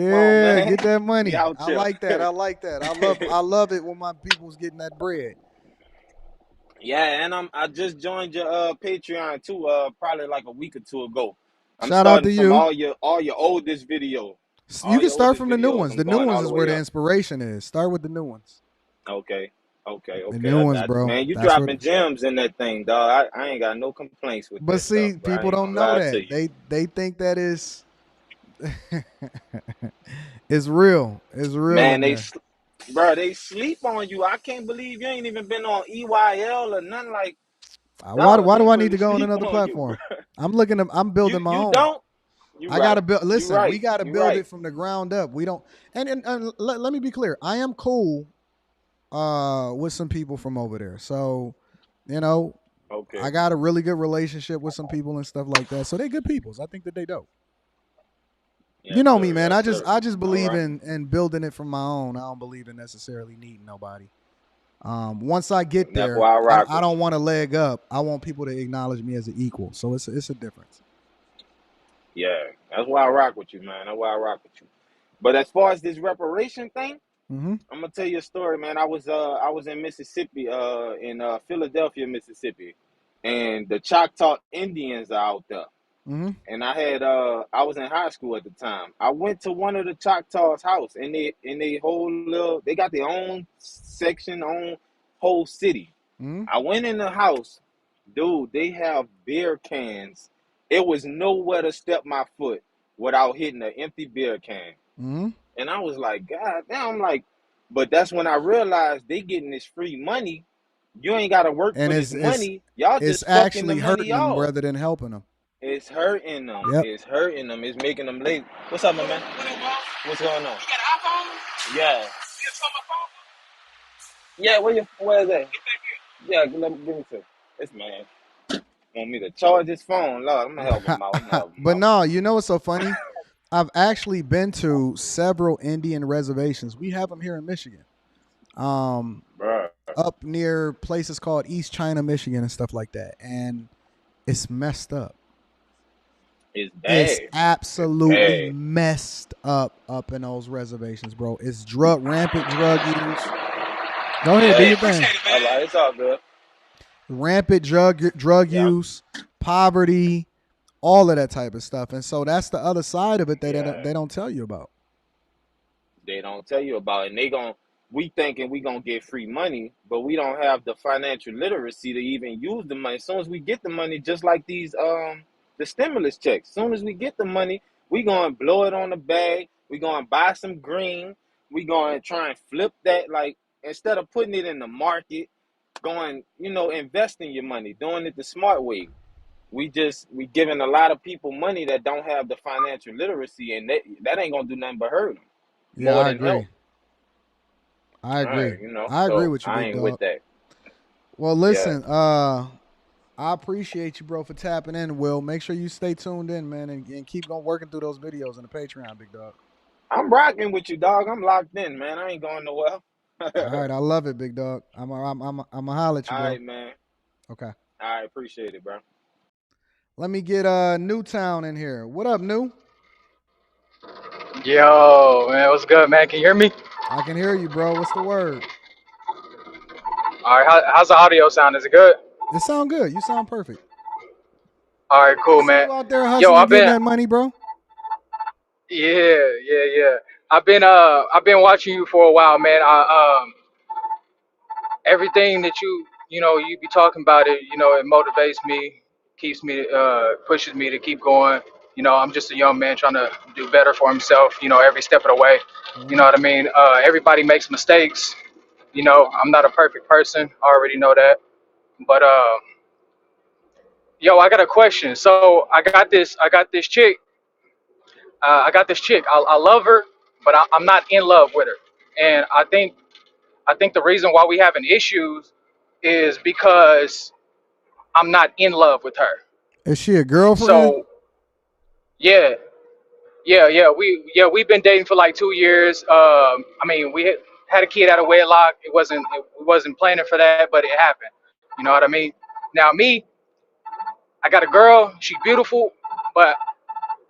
Come on, Yeah, man. get that We money. out I here. like that. I like that. I love it when my people's getting that bread. Yeah, and I just joined your Patreon too, probably like a week or two ago. I'm Shout out starting to from you. all your oldest video. You All can your start oldest from the new videos. ones. I'm The new going ones all the is where way the up. inspiration is. Start with the new ones. Okay. The new ones, bro. Man, you That's what. dropping gems in that thing, dog. I ain't got no complaints with But that stuff, see, bro. I people ain't don't gonna know lie to that. you. They think that is it's real. It's real Man, in there. they sleep on you. I can't believe you ain't even been on EYL or nothing like, dog. Why do They I need to really go on sleep another on you, bro. platform? I'm building my You own. don't. You I gotta right. build. You Listen, we right. gotta You build right. it from the ground up. We don't. And let me be clear. I am cool with some people from over there. So, you know, Okay. I got a really good relationship with some people and stuff like that. So they good peoples. I think that they dope. You Yes, know me, sir. man. Yes, I sir. just All believe right. in building it from my own. I don't believe in necessarily needing nobody. Once I get That's there, why I rock I with don't you. want to leg up. I want people to acknowledge me as an equal. So it's a difference. Yeah, that's why I rock with you, man. That's why I rock with you. But as far as this reparation thing, Mm-hmm. I'm gonna tell you a story, man. I was in Mississippi, in Philadelphia, Mississippi, and the Choctaw Indians are out there. Mm-hmm. And I was in high school at the time. I went to one of the Choctaws' house, and they whole little they got their own section, own whole city. Mm-hmm. I went in the house, dude. They have beer cans. It was nowhere to step my foot without hitting an empty beer can. Mm-hmm. And I was like, God damn, I'm like, but that's when I realized they getting this free money. You ain't got to work And for this it's money. Y'all it's just fucking the actually money hurting them off. rather than helping them. It's hurting them. Yep. It's hurting them. It's making them late. What's up, my man? What's going on? You got an iPhone? Yeah. Yeah, where is that? Yeah, give me two. This man want me to charge his phone. Lord, I'm gonna help him out. But no, you know what's so funny? I've actually been to several Indian reservations. We have them here in Michigan. Bruh. Up near places called East China, Michigan, and stuff like that. And it's messed up. It's It's bad. absolutely It's bad. messed up in those reservations, bro. It's rampant drug use. Go ahead, do Yeah. your thing. All right, it's all good. Rampant drug Yeah. use, poverty, all of that type of stuff. And so that's the other side of it Yeah. they don't tell you about. They don't tell you about it. And we thinking we gonna get free money, but we don't have the financial literacy to even use the money. As soon as we get the money, just like these the stimulus checks, as soon as we get the money, we gonna blow it on the bag. We gonna buy some green. We gonna try and flip that, like, instead of putting it in the market, going, investing your money, doing it the smart way. We giving a lot of people money that don't have the financial literacy, and that ain't gonna do nothing but hurt them Yeah, more I than help. agree. I Right, agree. I agree so with you, I big ain't with dog. that. Well, Yeah. listen, I appreciate you, bro, for tapping in, Will. Make sure you stay tuned in, man, and keep on working through those videos in the Patreon, big dog. I'm rocking with you, dog. I'm locked in, man. I ain't going nowhere. All right, I love it, big dog. I'm a holler at you, All bro. right, man. Okay. I appreciate it, bro. Let me get Newtown in here. What up, New? Yo, man, what's good, man? Can you hear me? I can hear you, bro. What's the word? All right, how's the audio sound? Is it good? It sound good. You sound perfect. All right, I cool, see man. you out there Yo, hustling, getting that money, bro. yeah. I've been watching you for a while, man. Everything that you be talking about it, it motivates me, keeps me, pushes me to keep going. I'm just a young man trying to do better for himself, every step of the way. You know Mhm. what I mean? Everybody makes mistakes. I'm not a perfect person. I already know that. But yo, I got a question. So I got this chick. I love her, but I'm not in love with her. And I think the reason why we having issues is because I'm not in love with her. Is she a girlfriend? So yeah, we've been dating for like 2 years. I mean, we had a kid out of wedlock. We wasn't planning for that, but it happened. You know what I mean? Now me, I got a girl. She's beautiful, but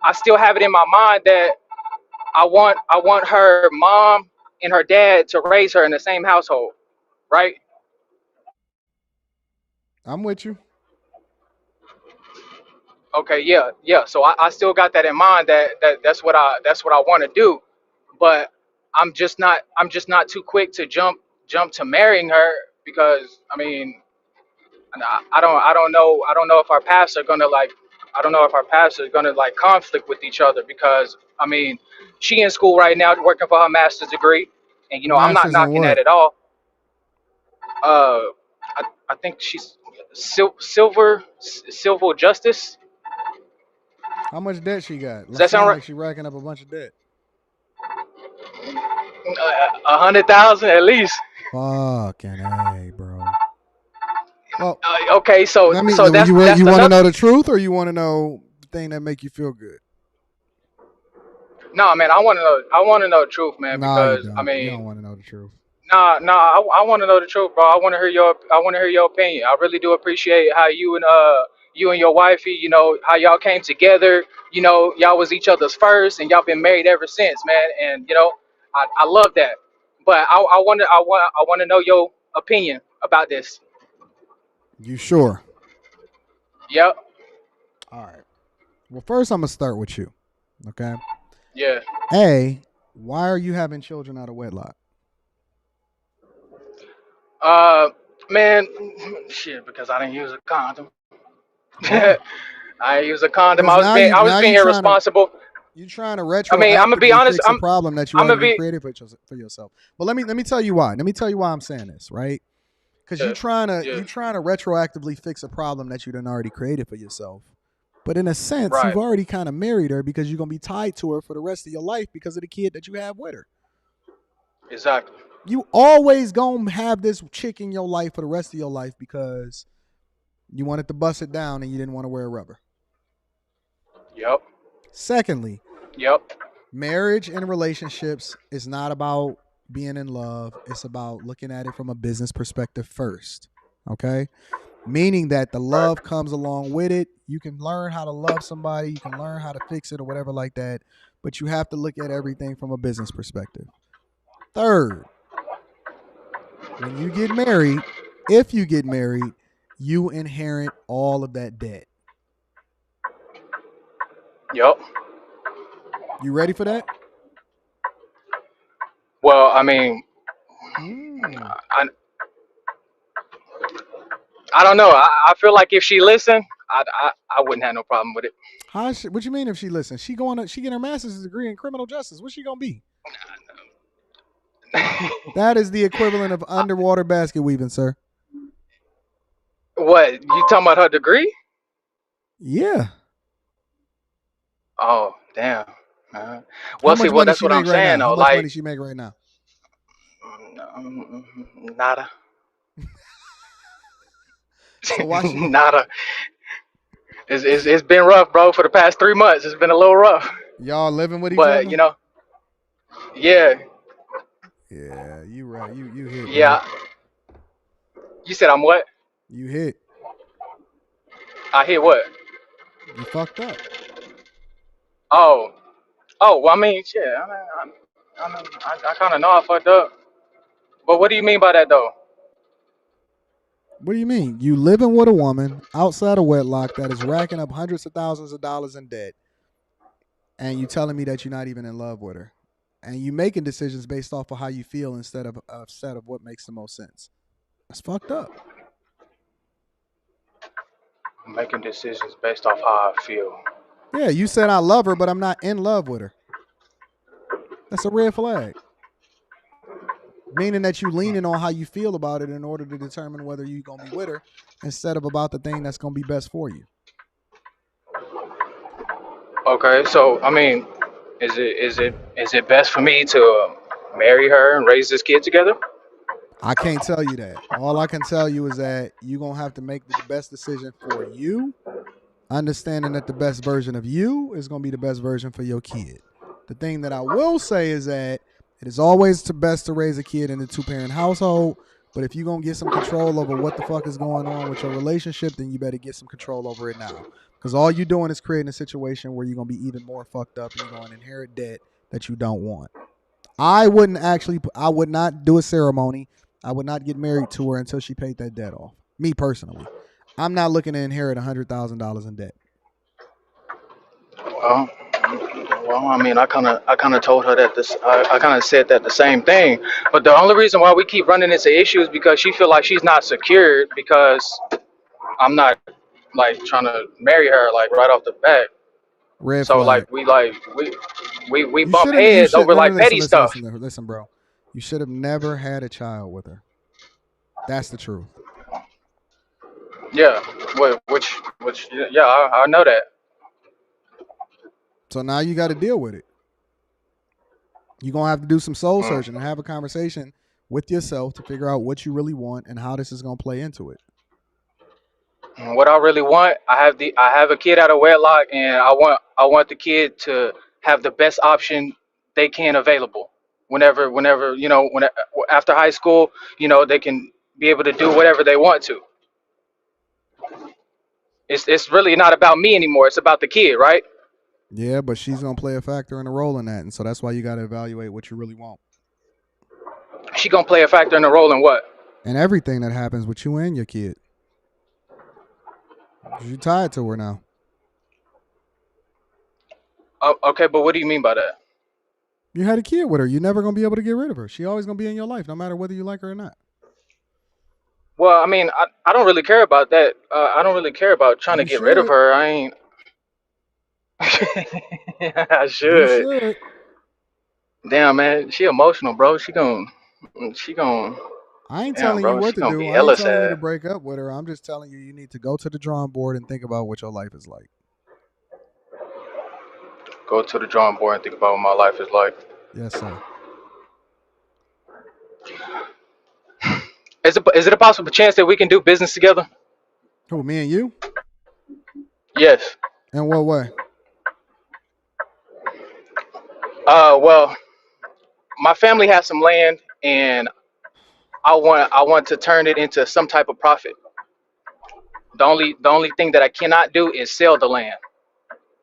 I still have it in my mind that I want her mom and her dad to raise her in the same household, right? I'm with you. Okay, yeah. So I still got that in mind that's what I want to do, but I'm just not too quick to jump to marrying her because I mean I don't know if our paths are gonna like I don't know if our paths are gonna like conflict with each other because I mean she in school right now working for her master's degree and I'm not Masters in knocking that what? at all. Uh, I think she's silver justice. How much debt she got? Does Let's that sound sound right? like she racking up a bunch of debt. 100,000 at least. Fucking A, bro. Well, Okay, so let me. so that's You that's want to another. know the truth, or you want to know the thing that make you feel good? No, man, I want to know the truth, man, Nah, you because I don't. You mean, don't want to know the truth. nah, I want to know the truth, bro. I want to hear your opinion. I really do appreciate how you and your wifey, how y'all came together. Y'all was each other's first, and y'all been married ever since, man. And I love that. But I want to know your opinion about this. You sure? Yep. All right. Well, first I'm gonna start with you. Okay. Yeah. Why are you having children out of wedlock? Uh, man, shit, because I didn't use a condom. Why? I didn't use a condom. Because I was now being you I was now being you trying to irresponsible. you trying to I mean, I'm gonna be retroactively honest. fix a problem that you I'm gonna already be. created for yourself. But let me tell you why. Let me tell you why I'm saying this, right? Because Yeah, yeah, you trying to retroactively fix a problem that you done already created for yourself. But in a sense, you've right, already kind of married her because you're gonna be tied to her for the rest of your life because of the kid that you have with her. exactly. You always gonna have this chick in your life for the rest of your life because you wanted to bust it down and you didn't want to wear rubber. Yep, Secondly, yep, marriage and relationships is not about being in love. It's about looking at it from a business perspective first. Okay? Meaning that the right, love comes along with it. You can learn how to love somebody, you can learn how to fix it or whatever like that, but you have to look at everything from a business perspective. Third, when you get married, if you get married, you inherit all of that debt. yep. You ready for that? Well, I mean, Mm. I, I don't know. I feel like if she listened, I wouldn't have no problem with it. What you mean if she listens? She getting her master's degree in criminal justice. What's she gonna be? That is the equivalent of underwater basket weaving, sir. What you talking about her degree? Yeah. Oh, damn. Uh, How well, see, much well, money that's she what make I'm right saying now? How though. much Like, money she make right now? nada, So why she nada. It's been rough, bro. For the past 3 months, it's been a little rough. y'all living with each But other? yeah, Yeah, you right. You hit, bro. yeah. You said I'm what? You hit. I hear what? You fucked up. Oh, Oh, well, I mean, shit. I kind of know I fucked up. But what do you mean by that, though? What do you mean? You living with a woman outside of wedlock that is racking up hundreds of thousands of dollars in debt, and you telling me that you're not even in love with her, and you making decisions based off of how you feel instead of a set of what makes the most sense. That's fucked up. I'm making decisions based off how I feel. Yeah, you said I love her, but I'm not in love with her. That's a red flag. Meaning that you leaning on how you feel about it in order to determine whether you're gonna be with her instead of about the thing that's gonna be best for you. Okay, so I mean, is it best for me to marry her and raise this kid together? I can't tell you that. All I can tell you is that you're gonna have to make the best decision for you, understanding that the best version of you is gonna be the best version for your kid. The thing that I will say is that it is always best to raise a kid in a 2-parent household. But if you're going to get some control over what the fuck is going on with your relationship, then you better get some control over it now. Because all you're doing is creating a situation where you're going to be even more fucked up and you're going to inherit debt that you don't want. I would not do a ceremony. I would not get married to her until she paid that debt off. Me personally. I'm not looking to inherit $100,000 in debt. Well, I mean, I kind of told her that I kind of said that the same thing. But the only reason why we keep running into issues is because she feel like she's not secured because I'm not like trying to marry her like right off the bat. Red So flag. we bump heads over like petty stuff. Listen, bro. You should have never had a child with her. That's the truth. Yeah, which yeah, I know that. So now you got to deal with it. You're going to have to do some soul searching and have a conversation with yourself to figure out what you really want and how this is going to play into it. What I really want, I have a kid out of wedlock, and I want the kid to have the best option they can available. Whenever after high school, they can be able to do whatever they want to. It's really not about me anymore. It's about the kid, right? Yeah, but she's going to play a factor in the role in that. And so that's why you got to evaluate what you really want. She going to play a factor in the role in what? And everything that happens with you and your kid. You're tied to her now. Okay, but what do you mean by that? You had a kid with her. You're never going to be able to get rid of her. She's always going to be in your life, no matter whether you like her or not. Well, I mean, I don't really care about that. I don't really care about trying to get rid of her. I ain't. I should. You should. Damn, man, she emotional, bro. She gon'. I ain't telling you what to do. I ain't telling you to break up with her. I'm just telling you need to go to the drawing board and think about what your life is like. Go to the drawing board and think about what my life is like. Yes, sir. Is it a possible chance that we can do business together? Who, me and you? Yes. In what way? Well, my family has some land, and I want to turn it into some type of profit. The only thing that I cannot do is sell the land.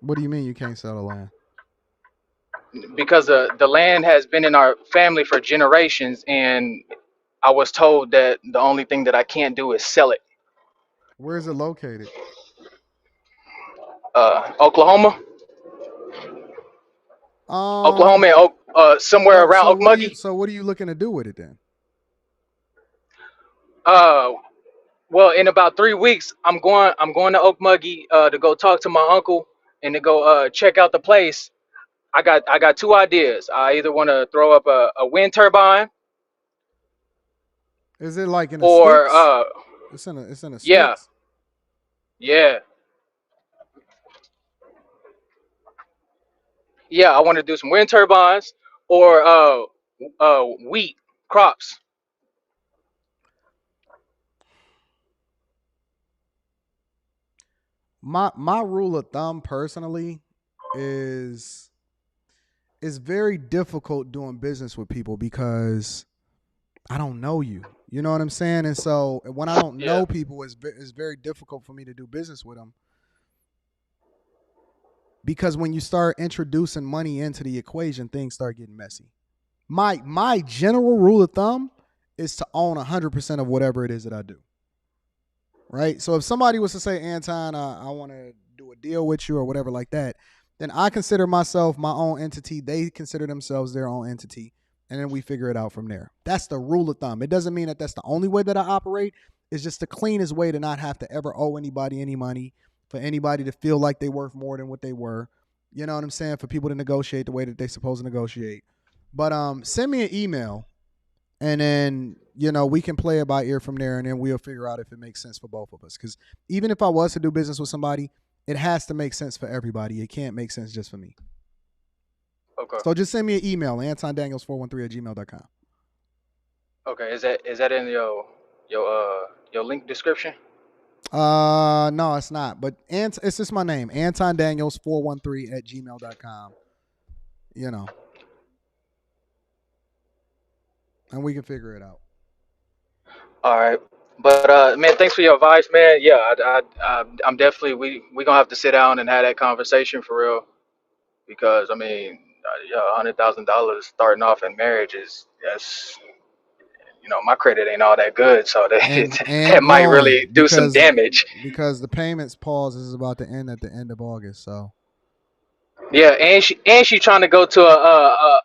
What do you mean you can't sell the land? Because the land has been in our family for generations, and I was told that the only thing that I can't do is sell it. Where is it located? Oklahoma. Oklahoma and somewhere around Okmulgee. So what are you looking to do with it then? Well, in about 3 weeks, I'm going to Okmulgee to go talk to my uncle and to go check out the place. I got two ideas. I either want to throw up a wind turbine. Is it like in a or sticks? It's in a yeah. sticks? Yeah. Yeah, I want to do some wind turbines or wheat crops. My rule of thumb personally is it's very difficult doing business with people because I don't know you. You know what I'm saying? And so when I don't know people, it's very difficult for me to do business with them. because when you start introducing money into the equation, things start getting messy. My general rule of thumb is to own 100% of whatever it is that I do. Right? So if somebody was to say, Anton, I want to do a deal with you or whatever like that, then I consider myself my own entity. They consider themselves their own entity. And then we figure it out from there. That's the rule of thumb. It doesn't mean that that's the only way that I operate. It's just the cleanest way to not have to ever owe anybody any money, for anybody to feel like they're worth more than what they were. You know what I'm saying? For people to negotiate the way that they're supposed to negotiate. But send me an email, and then, we can play it by ear from there, and then we'll figure out if it makes sense for both of us. Because even if I was to do business with somebody, it has to make sense for everybody. It can't make sense just for me. Okay. So just send me an email, AntonDaniels413@gmail.com. Okay. Is that in your link description? No, it's not. But it's just my name, AntonDaniels413@gmail.com. And we can figure it out. All right. But man, thanks for your advice, man. Yeah, I'm definitely we gonna have to sit down and have that conversation for real, because I mean, yeah, $100,000 starting off in marriage that's my credit ain't all that good, so And that might really do some damage. Because the payments pause is about to end at the end of August. So Yeah, and she trying to go to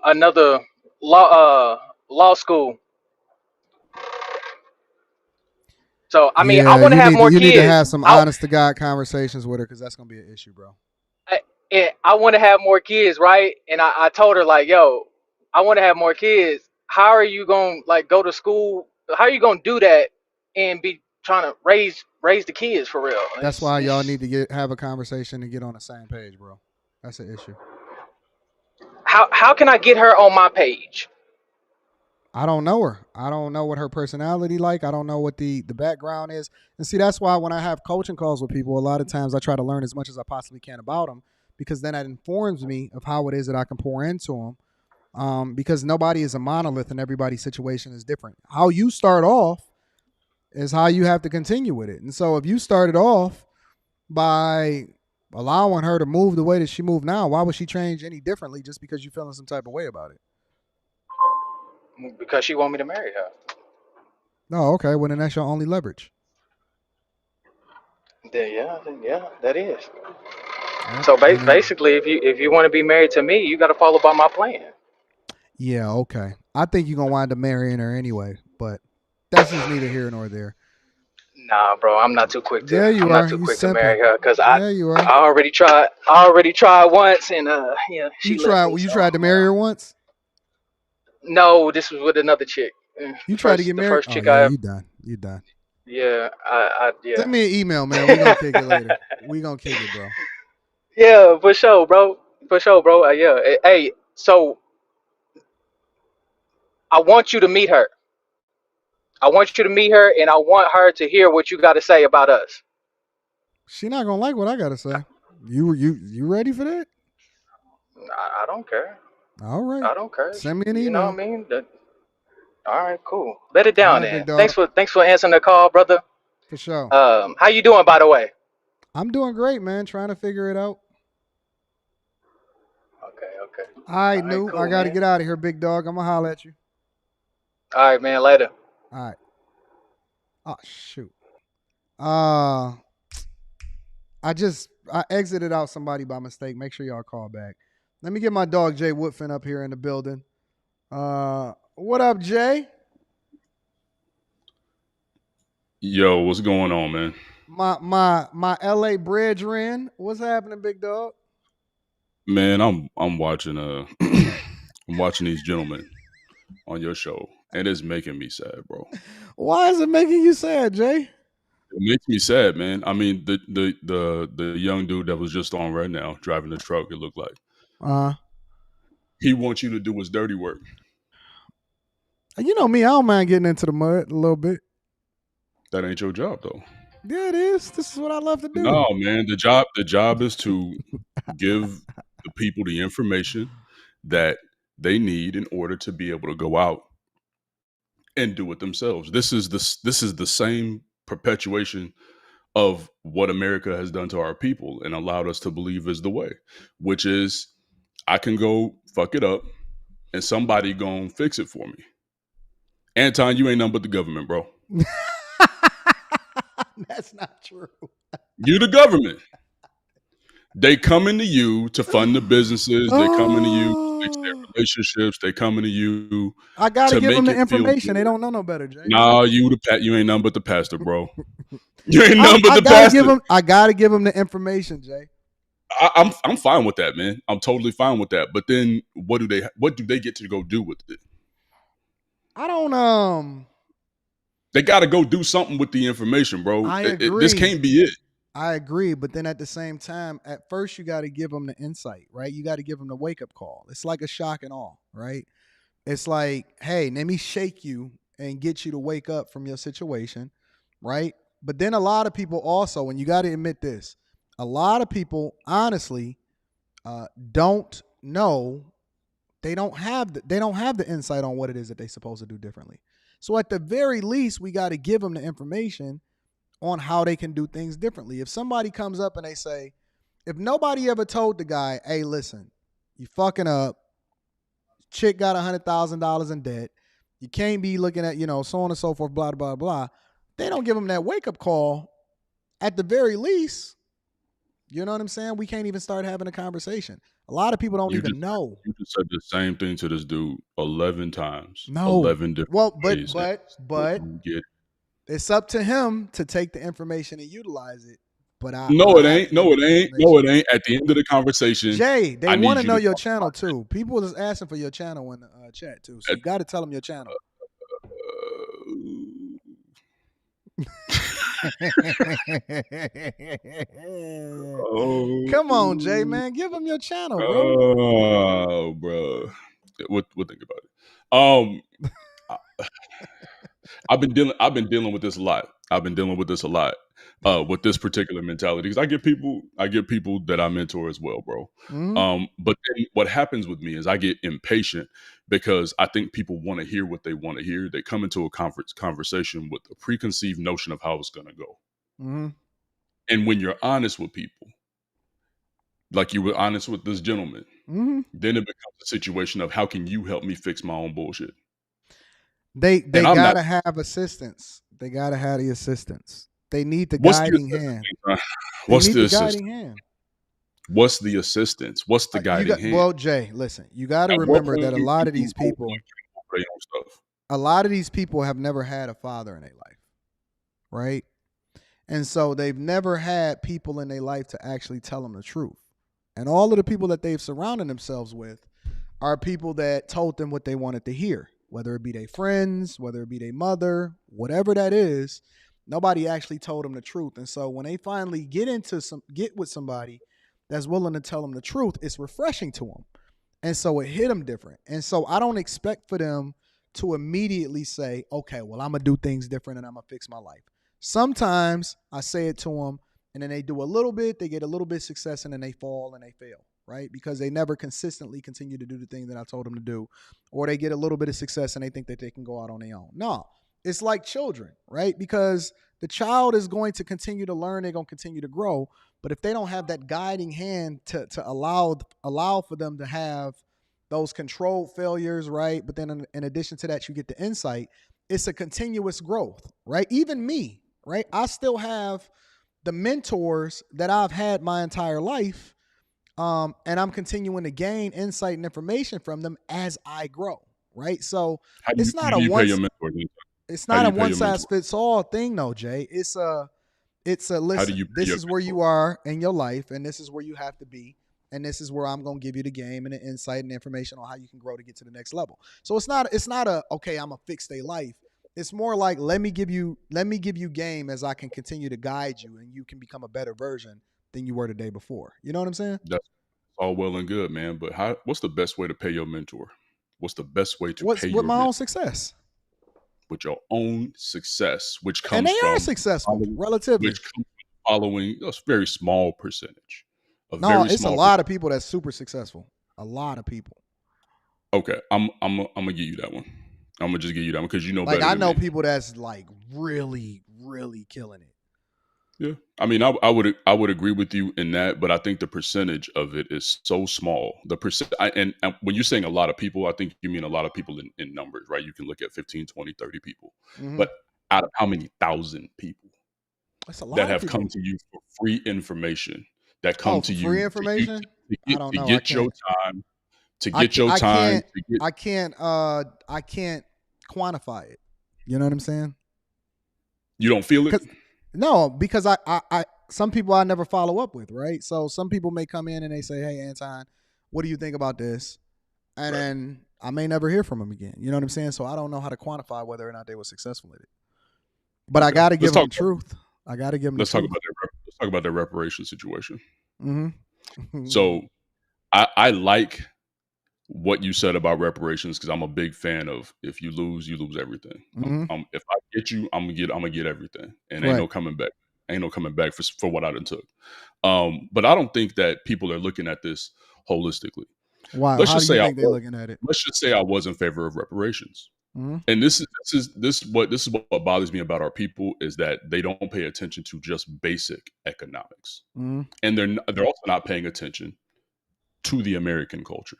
another law school. So I mean, I want to have more you kids. need to have some honest to God conversations with her, because that's gonna be an issue, bro. I want to have more kids, right? And I told her, like, yo, I want to have more kids. How are you gonna go to school? How are you gonna do that and be trying to raise the kids for real? That's why y'all need to have a conversation and get on the same page, bro. That's an issue. How can I get her on my page? I don't know her. I don't know what her personality like. I don't know what the background is. And see, that's why when I have coaching calls with people, a lot of times I try to learn as much as I possibly can about them, because then that informs me of how it is that I can pour into them. Because nobody is a monolith and everybody's situation is different. How you start off is how you have to continue with it. And so if you started off by allowing her to move the way that she moved now, why would she change any differently just because you're feeling some type of way about it? Because she want me to marry her. No, okay. Well, then that's your only leverage. Yeah, that is. So basically, if you want to be married to me, you got to follow by my plan. Yeah, okay. I think you're going to wind up marrying her anyway, but that's just neither here nor there. Nah, bro, I'm not too quick to. Yeah, I'm not too quick to marry her, because I already tried once, and she you tried to marry her once? No, this was with another chick. You tried to get married? The first chick I ever. You done. Yeah, yeah. Send me an email, man. We're gonna kick it later. We gonna kick it, bro. Yeah, for sure, bro. Yeah. Hey, so I want you to meet her. And I want her to hear what you got to say about us. She not gonna like what I gotta say. You ready for that? I don't care. All right. I don't care. Send me an email. You know what I mean? All right, cool. Bet it down, right, then. Thanks for answering the call, brother. For sure. How you doing, by the way? I'm doing great, man. Trying to figure it out. Okay. All right, New. Cool, I gotta get out of here, big dog. I'm gonna holler at you. All right, man. Later. All right. Oh shoot. I exited out somebody by mistake. Make sure y'all call back. Let me get my dog Jay Woodfin up here in the building. What up, Jay? Yo, what's going on, man? My LA brethren. What's happening, big dog? Man, I'm watching I'm watching these gentlemen on your show, and it's making me sad, bro. Why is it making you sad, Jay? It makes me sad, man. I mean, the young dude that was just on right now driving the truck, it looked like. He wants you to do his dirty work. You know me, I don't mind getting into the mud a little bit. That ain't your job, though. Yeah, it is. This is what I love to do. No, man. The job is to give the people the information that they need in order to be able to go out and do it themselves. This is the same perpetuation of what America has done to our people and allowed us to believe is the way, which is I can go fuck it up and somebody gonna fix it for me. Anton, you ain't nothing but the government, bro. That's not true. You the government. They coming to you to fund the businesses. They coming to you to fix their relationships. They coming to you. I gotta to give them make the it feel information. good. They don't know no better, Jay. Nah, you ain't nothing but the pastor, bro. You ain't nothing but the pastor. I gotta give them the information, Jay. I'm fine with that, man. I'm totally fine with that. But then what do they get to go do with it? I don't They got to go do something with the information, bro. I agree. This can't be it. I agree, but then at the same time, at first you got to give them the insight, right? You got to give them the wake up call. It's like a shock and awe, right? It's like, hey, let me shake you and get you to wake up from your situation, right? But then a lot of people also, and you got to admit this, a lot of people honestly don't know. They don't have the insight on what it is that they're supposed to do differently. So at the very least, we got to give them the information on how they can do things differently. If somebody comes up and they say, if nobody ever told the guy, hey, listen, you fucking up, chick got $100,000 in debt, you can't be looking at, so on and so forth, blah, blah, blah. They don't give them that wake-up call. At the very least, you know what I'm saying? We can't even start having a conversation. A lot of people don't even know. You just said the same thing to this dude 11 times. No. 11 different ways. But it's up to him to take the information and utilize it. But No, it ain't. At the end of the conversation, Jay, they want to know your channel too. People is asking for your channel in the chat too. So you got to tell them your channel. Come on, Jay, man, give them your channel, bro. Oh, bro, what think about it? I've been dealing with this a lot. With this particular mentality, because I get people that I mentor as well, bro. Mm-hmm. But then what happens with me is I get impatient because I think people want to hear what they want to hear. They come into a conversation with a preconceived notion of how it's going to go. Mm-hmm. And when you're honest with people, like you were honest with this gentleman, mm-hmm. then it becomes a situation of how can you help me fix my own bullshit? They gotta have assistance. They gotta have the assistance. They need the guiding hand. What's the assistance? What's the assistance? What's the guiding hand? Well, Jay, listen, you got to remember that a lot of these people have never had a father in their life, right? And so they've never had people in their life to actually tell them the truth. And all of the people that they've surrounded themselves with are people that told them what they wanted to hear, whether it be their friends, whether it be their mother, whatever that is. Nobody actually told them the truth. And so when they finally get with somebody that's willing to tell them the truth, it's refreshing to them. And so it hit them different. And so I don't expect for them to immediately say, okay, well, I'm going to do things different and I'm going to fix my life. Sometimes I say it to them and then they do a little bit, they get a little bit of success and then they fall and they fail, right? Because they never consistently continue to do the thing that I told them to do. Or they get a little bit of success and they think that they can go out on their own. No. It's like children, right? Because the child is going to continue to learn. They're going to continue to grow. But if they don't have that guiding hand to allow for them to have those controlled failures, right? But then in addition to that, you get the insight. It's a continuous growth, right? Even me, right? I still have the mentors that I've had my entire life. And I'm continuing to gain insight and information from them as I grow, right? So it's not a one size fits all thing, though, Jay. It's a listen. This is where you are in your life, and this is where you have to be, and this is where I'm gonna give you the game and the insight and information on how you can grow to get to the next level. So it's not a okay, I'm gonna fix their life. It's more like let me give you game as I can continue to guide you, and you can become a better version than you were the day before. You know what I'm saying? That's all well and good, man. But what's the best way to pay your mentor? What's the best way to pay your my own success? With your own success, which comes and they from are successful relatively, which comes from following a very small percentage. It's a lot of people that's super successful. A lot of people. Okay, I'm gonna give you that one. I'm gonna just give you that one because you know. Like better I know than me. people that's like really, really killing it. Yeah, I mean, I would agree with you in that, but I think the percentage of it is so small. The percent, and when you're saying a lot of people, I think you mean a lot of people in numbers, right? You can look at 15, 20, 30 people, but out of how many thousand people That's a lot that of have people. come to you for free information, that come to For you free information? I don't to know. get your time, to get your time, to get. I can't quantify it. You know what I'm saying? You don't feel it? No, because I some people I never follow up with, right? So some people may come in and they say, "Hey, Anton, what do you think about this?" And then I may never hear from them again. You know what I'm saying? So I don't know how to quantify whether or not they were successful at it. But I got to give them the truth. I got to give them the truth. Let's talk about their reparations situation. Mm-hmm. So I like what you said about reparations because I'm a big fan of if you lose everything. Mm-hmm. If I get you, I'm gonna get everything, and ain't no coming back. Ain't no coming back for what I done took. But I don't think that people are looking at this holistically. Why? How do you think they're looking at it? Let's just say I was in favor of reparations. Mm-hmm. And this is what bothers me about our people is that they don't pay attention to just basic economics, and they're also not paying attention to the American culture.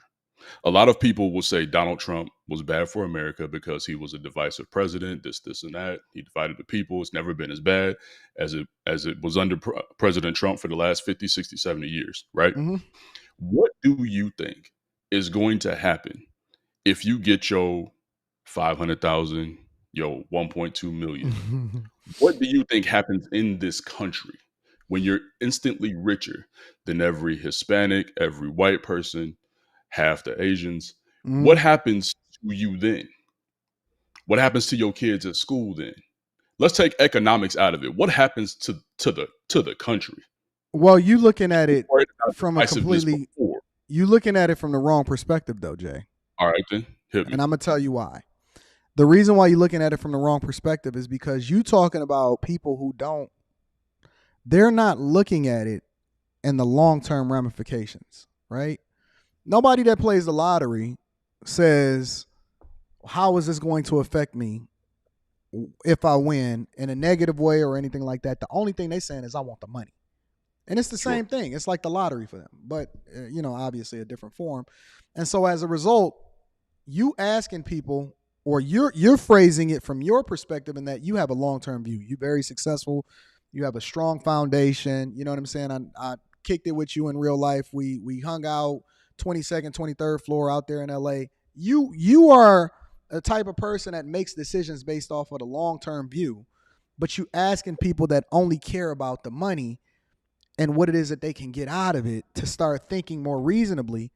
A lot of people will say Donald Trump was bad for America because he was a divisive president, this, and that. He divided the people. It's never been as bad as it was under President Trump for the last 50, 60, 70 years, right? Mm-hmm. What do you think is going to happen if you get your 500,000, your 1.2 million? What do you think happens in this country when you're instantly richer than every Hispanic, every white person, half the Asians? What happens to you then? What happens to your kids at school then? Let's take economics out of it. What happens to the country? Well, you looking at it from a completely you looking at it from the wrong perspective though, Jay. All right then. Hit me. And I'm gonna tell you why. The reason why you're looking at it from the wrong perspective is because you talking about people who they're not looking at it in the long-term ramifications, right? Nobody that plays the lottery says, how is this going to affect me if I win in a negative way or anything like that? The only thing they're saying is I want the money. And it's the same thing. It's like the lottery for them, but obviously a different form. And so as a result, you asking people, or you're phrasing it from your perspective in that you have a long-term view. You're very successful. You have a strong foundation. You know what I'm saying? I kicked it with you in real life. We hung out 22nd, 23rd floor out there in LA. You are a type of person that makes decisions based off of the long-term view, but you asking people that only care about the money and what it is that they can get out of it to start thinking more reasonably,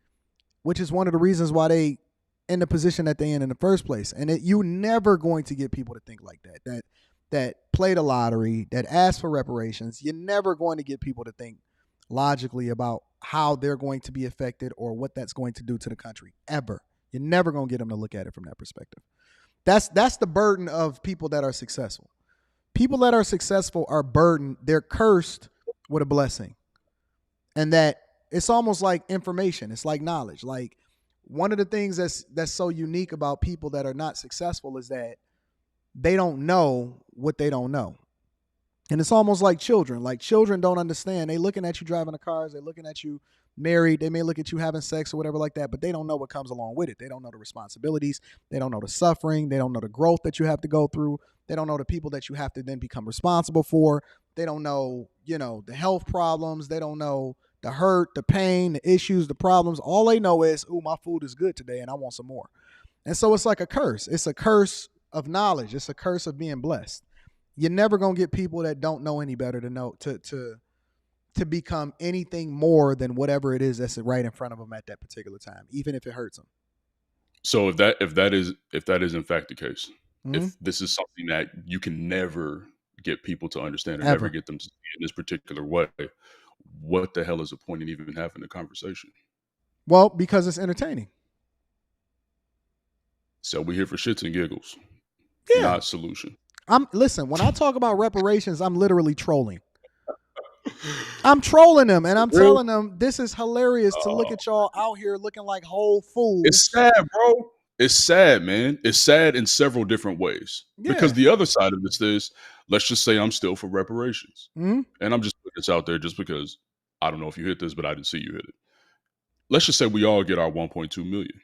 which is one of the reasons why they in the position that they in the first place. And you're never going to get people to think like that play the lottery, that ask for reparations. You're never going to get people to think logically about how they're going to be affected or what that's going to do to the country, ever. You're never going to get them to look at it from that perspective. That's the burden of people that are successful. People that are successful are burdened. They're cursed with a blessing. And that it's almost like information. It's like knowledge. Like one of the things that's so unique about people that are not successful is that they don't know what they don't know. And it's almost like children. Like children don't understand. They looking at you driving the cars. They're looking at you married. They may look at you having sex or whatever like that, but they don't know what comes along with it. They don't know the responsibilities. They don't know the suffering. They don't know the growth that you have to go through. They don't know the people that you have to then become responsible for. They don't know, the health problems. They don't know the hurt, the pain, the issues, the problems. All they know is, ooh, my food is good today and I want some more. And so it's like a curse. It's a curse of knowledge. It's a curse of being blessed. You're never going to get people that don't know any better to know to become anything more than whatever it is that's right in front of them at that particular time, even if it hurts them. So if that is in fact the case, if this is something that you can never get people to understand or never get them to see in this particular way, what the hell is the point in even having the conversation? Well, because it's entertaining. So we're here for shits and giggles, not solution. Listen, when I talk about reparations, I'm literally trolling. I'm trolling them, and I'm telling them this is hilarious to look at y'all out here looking like whole fools. It's sad, bro. It's sad, man. It's sad in several different ways. Yeah. Because the other side of this is, let's just say I'm still for reparations. Mhm. And I'm just putting this out there just because I don't know if you hit this, but I didn't see you hit it. Let's just say we all get our 1.2 million.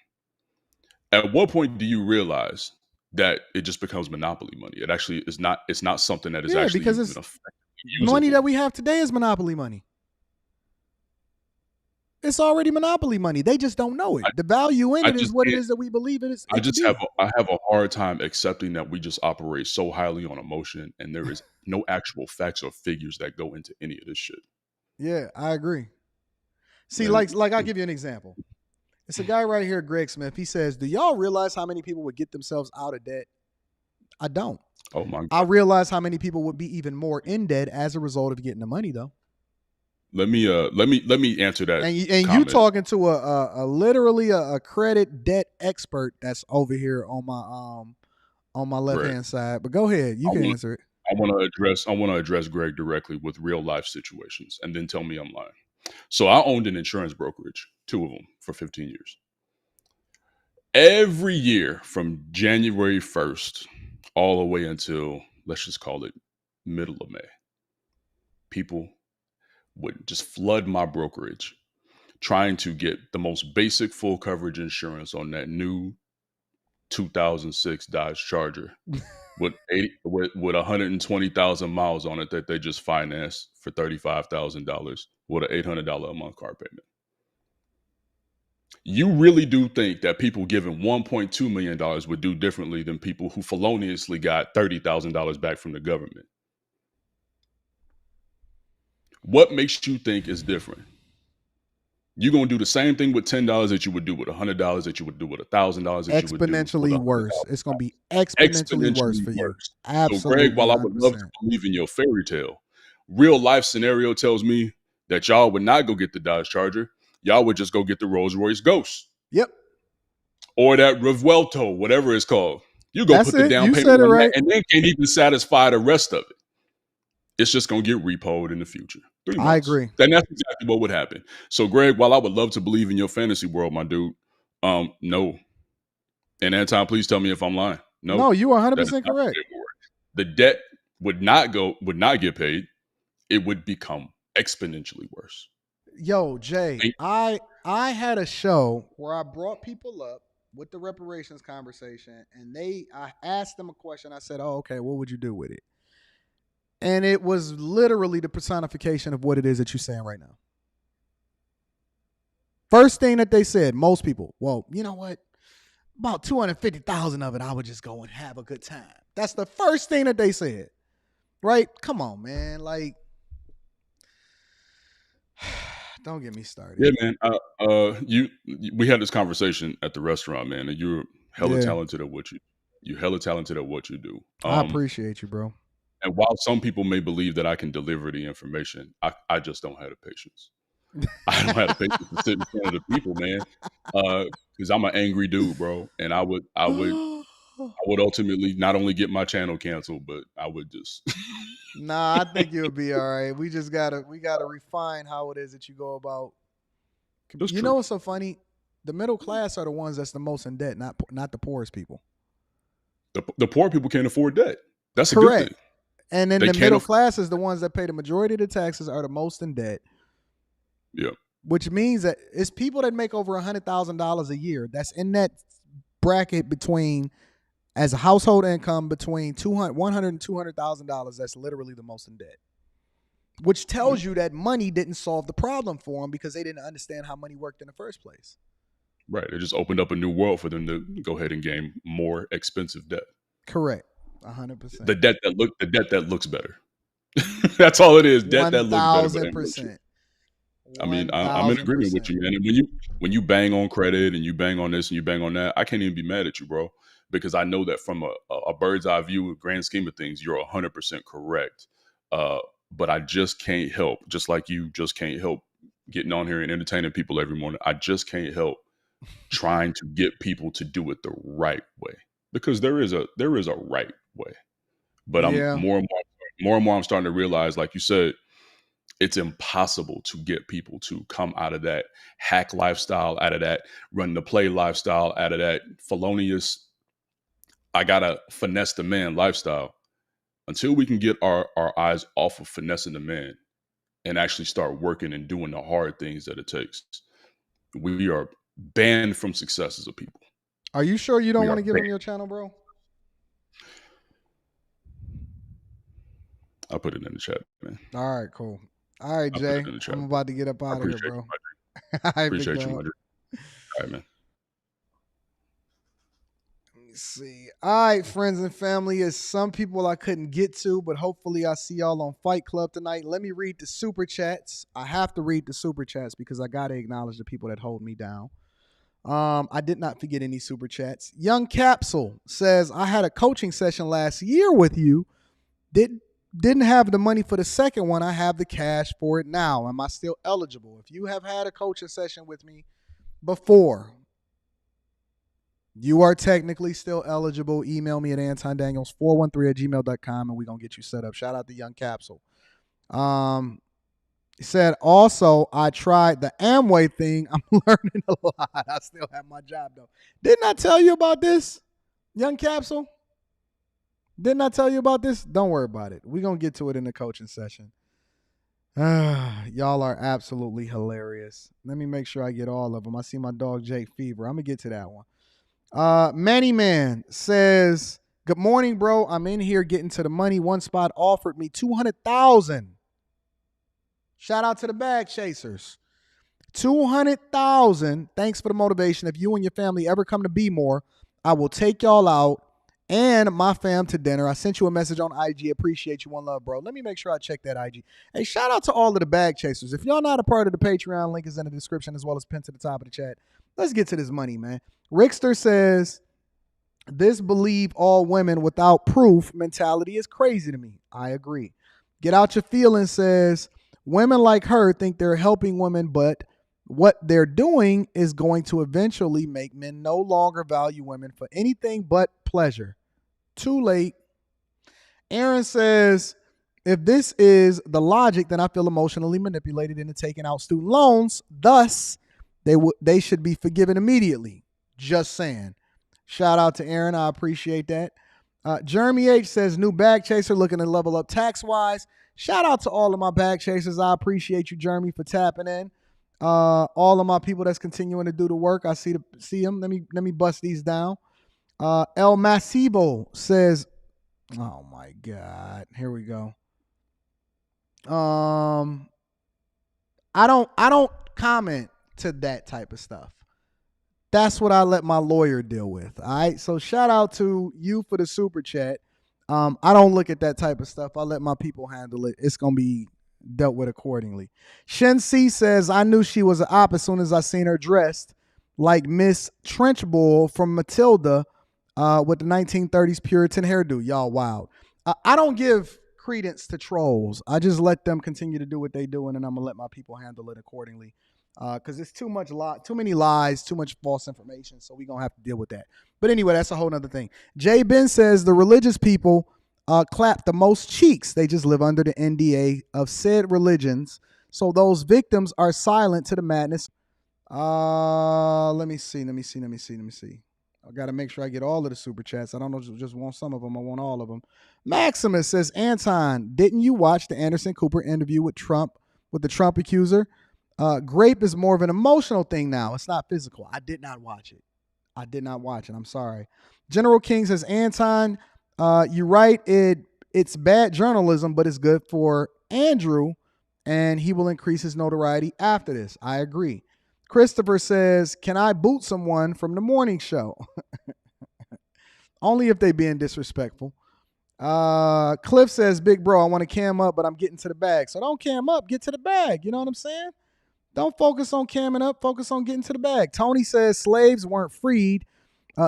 At what point do you realize that it just becomes monopoly money? It actually is not. It's not something that is actually because even it's effectively money usable. that we have today is monopoly money. It's already monopoly money. They just don't know it. The value in I it is just what it can't- is that we believe it is. I it to just be. I have a hard time accepting that we just operate so highly on emotion, and there is no actual facts or figures that go into any of this shit. Yeah, I agree. See, Man. like I'll give you an example. It's a guy right here, Greg Smith. He says, "Do y'all realize how many people would get themselves out of debt?" I don't. Oh my God. I realize how many people would be even more in debt as a result of getting the money, though. Let me answer that. And you comment. talking to a literally a credit debt expert that's over here on my left hand side. But go ahead, you can answer it. I want to address Greg directly with real life situations, and then tell me I'm lying. So I owned an insurance brokerage, 2 of them, for 15 years. Every year from January 1st all the way until, let's just call it middle of May, people would just flood my brokerage trying to get the most basic full coverage insurance on that new 2006 Dodge Charger with 120,000 miles on it that they just financed for $35,000 with an $800 a month car payment. You really do think that people giving $1.2 million would do differently than people who feloniously got $30,000 back from the government? What makes you think is different? You're going to do the same thing with $10 that you would do with $100, that you would do with $1,000, that you would do with Exponentially worse. It's going to be exponentially worse for you. Absolutely. So, Greg, while I would love to believe in your fairy tale, real life scenario tells me that y'all would not go get the Dodge Charger. Y'all would just go get the Rolls Royce Ghost. Yep. Or that Revuelto, whatever it's called. You go That's put the it. down You payment said it on right. that, and then can't even satisfy the rest of it. It's just going to get repoed in the future. 3 months. I agree. And that's exactly what would happen. So, Greg, while I would love to believe in your fantasy world, my dude, no. And Anton, please tell me if I'm lying. No, you are 100% that is not correct. the way it works. The debt would not get paid. It would become exponentially worse. Yo, Jay, I had a show where I brought people up with the reparations conversation, and I asked them a question. I said, "Oh, okay, what would you do with it?" And it was literally the personification of what it is that you're saying right now. First thing that they said, most people, well, you know what? About 250,000 of it, I would just go and have a good time. That's the first thing that they said. Right? Come on, man. Like, don't get me started. Yeah, man. We had this conversation at the restaurant, man, and you're hella talented at what you do. I appreciate you, bro. And while some people may believe that I can deliver the information, I just don't have the patience. I don't have the patience to sit in front of the people, man. Because I'm an angry dude, bro. And I would ultimately not only get my channel canceled, but I would just Nah, I think you'll be all right. We gotta refine how it is that you go about. You know what's so funny? The middle class are the ones that's the most in debt, not the poorest people. The poor people can't afford debt. That's correct. A good thing. And then the middle class is the ones that pay the majority of the taxes, are the most in debt. Yeah. Which means that it's people that make over $100,000 a year that's in that bracket between, as a household income, between $100,000 and $200,000. That's literally the most in debt. Which tells you that money didn't solve the problem for them because they didn't understand how money worked in the first place. Right. It just opened up a new world for them to go ahead and gain more expensive debt. Correct. 100%. The debt that looks better. That's all it is. Debt that looks better. 1,000%. I mean, I'm in agreement with you, man. And when you bang on credit and you bang on this and you bang on that, I can't even be mad at you, bro, because I know that from a bird's eye view, grand scheme of things, you're 100% correct. But I just can't help, just like you just can't help getting on here and entertaining people every morning. I just can't help trying to get people to do it the right way, because there is a right way. But I'm more and more I'm starting to realize, like you said, It's impossible to get people to come out of that hack lifestyle, out of that run the play lifestyle, out of that felonious, I gotta finesse the man lifestyle, until we can get our eyes off of finessing the man and actually start working and doing the hard things that it takes. We are banned from success as a people. Are you sure you don't want to give him your channel, bro? I'll put it in the chat, man. All right, cool. All right, Jay. I'm about to get up out of here, bro. I appreciate you, Madrid. All right, man. Let me see. All right, friends and family. It's some people I couldn't get to, but hopefully I see y'all on Fight Club tonight. Let me read the super chats. I have to read the super chats because I got to acknowledge the people that hold me down. I did not forget any super chats. Young Capsule says, I had a coaching session last year with you. Didn't have the money for the second one. I have the cash for it now. Am I still eligible? If you have had a coaching session with me before, you are technically still eligible. Email me at antondaniels413@gmail.com and we're going to get you set up. Shout out to Young Capsule. He said, also, I tried the Amway thing. I'm learning a lot. I still have my job, though. Didn't I tell you about this, Young Capsule? Didn't I tell you about this? Don't worry about it. We're going to get to it in the coaching session. Y'all are absolutely hilarious. Let me make sure I get all of them. I see my dog, Jake Fever. I'm going to get to that one. Manny Man says, good morning, bro. I'm in here getting to the money. One spot offered me $200,000. Shout out to the bag chasers. $200,000. Thanks for the motivation. If you and your family ever come to Be More, I will take y'all out and my fam to dinner. I sent you a message on IG. Appreciate you. One love, bro. Let me make sure I check that IG. Hey, shout out to all of the bag chasers. If y'all not a part of the Patreon, link is in the description as well as pinned to the top of the chat. Let's get to this money, man. Rickster says, this believe all women without proof mentality is crazy to me. I agree. Get out your feelings says, women like her think they're helping women, but what they're doing is going to eventually make men no longer value women for anything but pleasure. Too late. Aaron says, if this is the logic, then I feel emotionally manipulated into taking out student loans. Thus, they should be forgiven immediately. Just saying. Shout out to Aaron. I appreciate that. Jeremy H says, new bag chaser looking to level up tax-wise. Shout out to all of my bag chasers. I appreciate you, Jeremy, for tapping in. All of my people that's continuing to do the work. I see them. Let me bust these down. El Masibo says, oh my God, here we go. I don't comment to that type of stuff. That's what I let my lawyer deal with. All right. So shout out to you for the super chat. I don't look at that type of stuff. I let my people handle it. It's going to be dealt with accordingly. Shen C says, I knew she was an op as soon as I seen her dressed like Miss Trenchbull from Matilda with the 1930s Puritan hairdo. Y'all wild. I don't give credence to trolls. I just let them continue to do what they do, and then I'm going to let my people handle it accordingly. Because it's too many lies, too much false information, so we're going to have to deal with that. But anyway, that's a whole nother thing. Jay Ben says the religious people clap the most cheeks. They just live under the NDA of said religions, so those victims are silent to the madness. Let me see. I got to make sure I get all of the super chats. I don't know, just want some of them. I want all of them. Maximus says, Anton, didn't you watch the Anderson Cooper interview with the Trump accuser? Grape is more of an emotional thing now. It's not physical. I did not watch it. I'm sorry. General King says, Anton, you're right. It's bad journalism, but it's good for Andrew, and he will increase his notoriety after this. I agree. Christopher says, can I boot someone from the morning show? Only if they being disrespectful. Cliff says, big bro, I want to cam up, but I'm getting to the bag. So don't cam up, get to the bag. You know what I'm saying? Don't focus on camming up. Focus on getting to the bag. Tony says slaves weren't freed.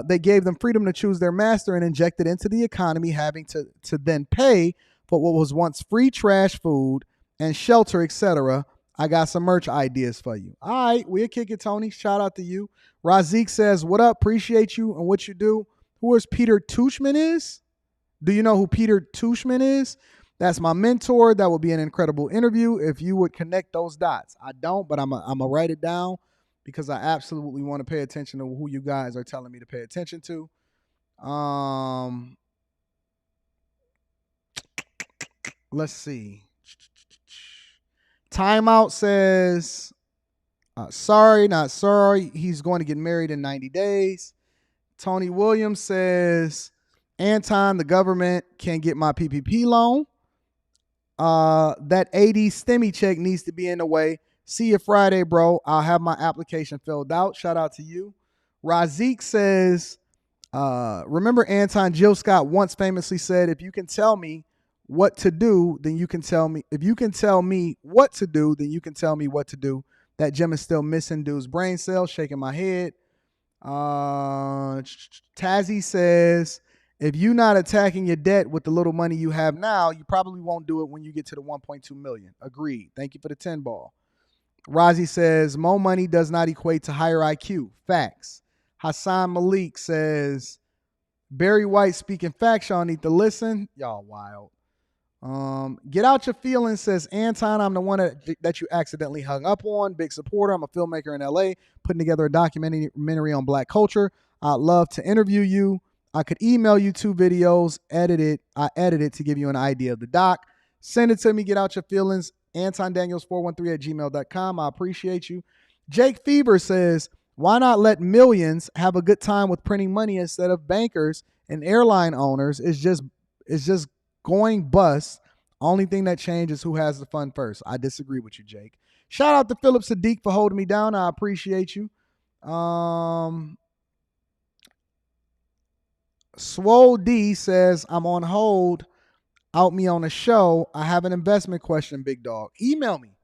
They gave them freedom to choose their master and injected into the economy, having to then pay for what was once free trash food and shelter, etc. I got some merch ideas for you. All right, we'll kick it, Tony. Shout out to you. Razik says, what up? Appreciate you and what you do. Who is Peter Tuchman is? Do you know who Peter Tuchman is? That's my mentor. That would be an incredible interview if you would connect those dots. I don't, but I'm going to write it down because I absolutely want to pay attention to who you guys are telling me to pay attention to. Let's see. Timeout says, sorry, not sorry. He's going to get married in 90 days. Tony Williams says, Anton, the government can get my PPP loan. That AD STEMI check needs to be in the way. See you Friday, bro. I'll have my application filled out. Shout out to you. Razik says, remember Anton, Jill Scott once famously said, if you can tell me what to do, then you can tell me. If you can tell me what to do, then you can tell me what to do. That gem is still missing. Dude's brain cells. Shaking my head. Tazzy says, if you're not attacking your debt with the little money you have now, you probably won't do it when you get to the 1.2 million. Agreed. Thank you for the 10 ball. Razi says, more money does not equate to higher IQ. Facts. Hassan Malik says, Barry White speaking facts. Y'all need to listen. Y'all wild. Get out your feelings says, Anton, I'm the one that you accidentally hung up on. Big supporter. I'm a filmmaker in LA putting together a documentary on black culture. I'd love to interview you. I could email you 2 videos, I edit it to give you an idea of the doc. Send it to me. Get out your feelings. AntonDaniels413@gmail.com. I appreciate you. Jake Fever says, why not let millions have a good time with printing money instead of bankers and airline owners? It's just going bust. Only thing that changes is who has the fun first. I disagree with you, Jake. Shout out to Philip Sadiq for holding me down. I appreciate you. Swole D says, I'm on hold. Out me on a show. I have an investment question, big dog. Email me.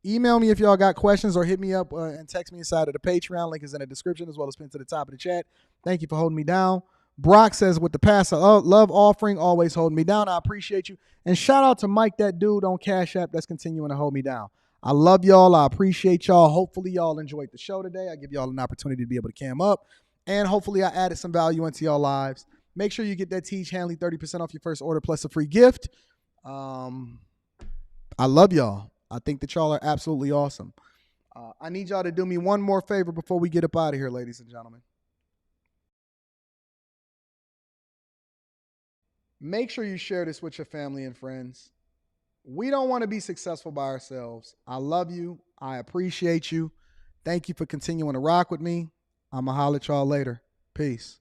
Email me if y'all got questions, or hit me up and text me inside of the Patreon. Link is in the description as well as pinned to the top of the chat. Thank you for holding me down. Brock says, with the Pass Love offering, always holding me down. I appreciate you. And shout out to Mike, that dude on Cash App that's continuing to hold me down. I love y'all. I appreciate y'all. Hopefully y'all enjoyed the show today. I give y'all an opportunity to be able to cam up. And hopefully I added some value into y'all lives. Make sure you get that Teach Hanley 30% off your first order plus a free gift. I love y'all. I think that y'all are absolutely awesome. I need y'all to do me one more favor before we get up out of here, ladies and gentlemen. Make sure you share this with your family and friends. We don't want to be successful by ourselves. I love you. I appreciate you. Thank you for continuing to rock with me. I'm going to holler at y'all later. Peace.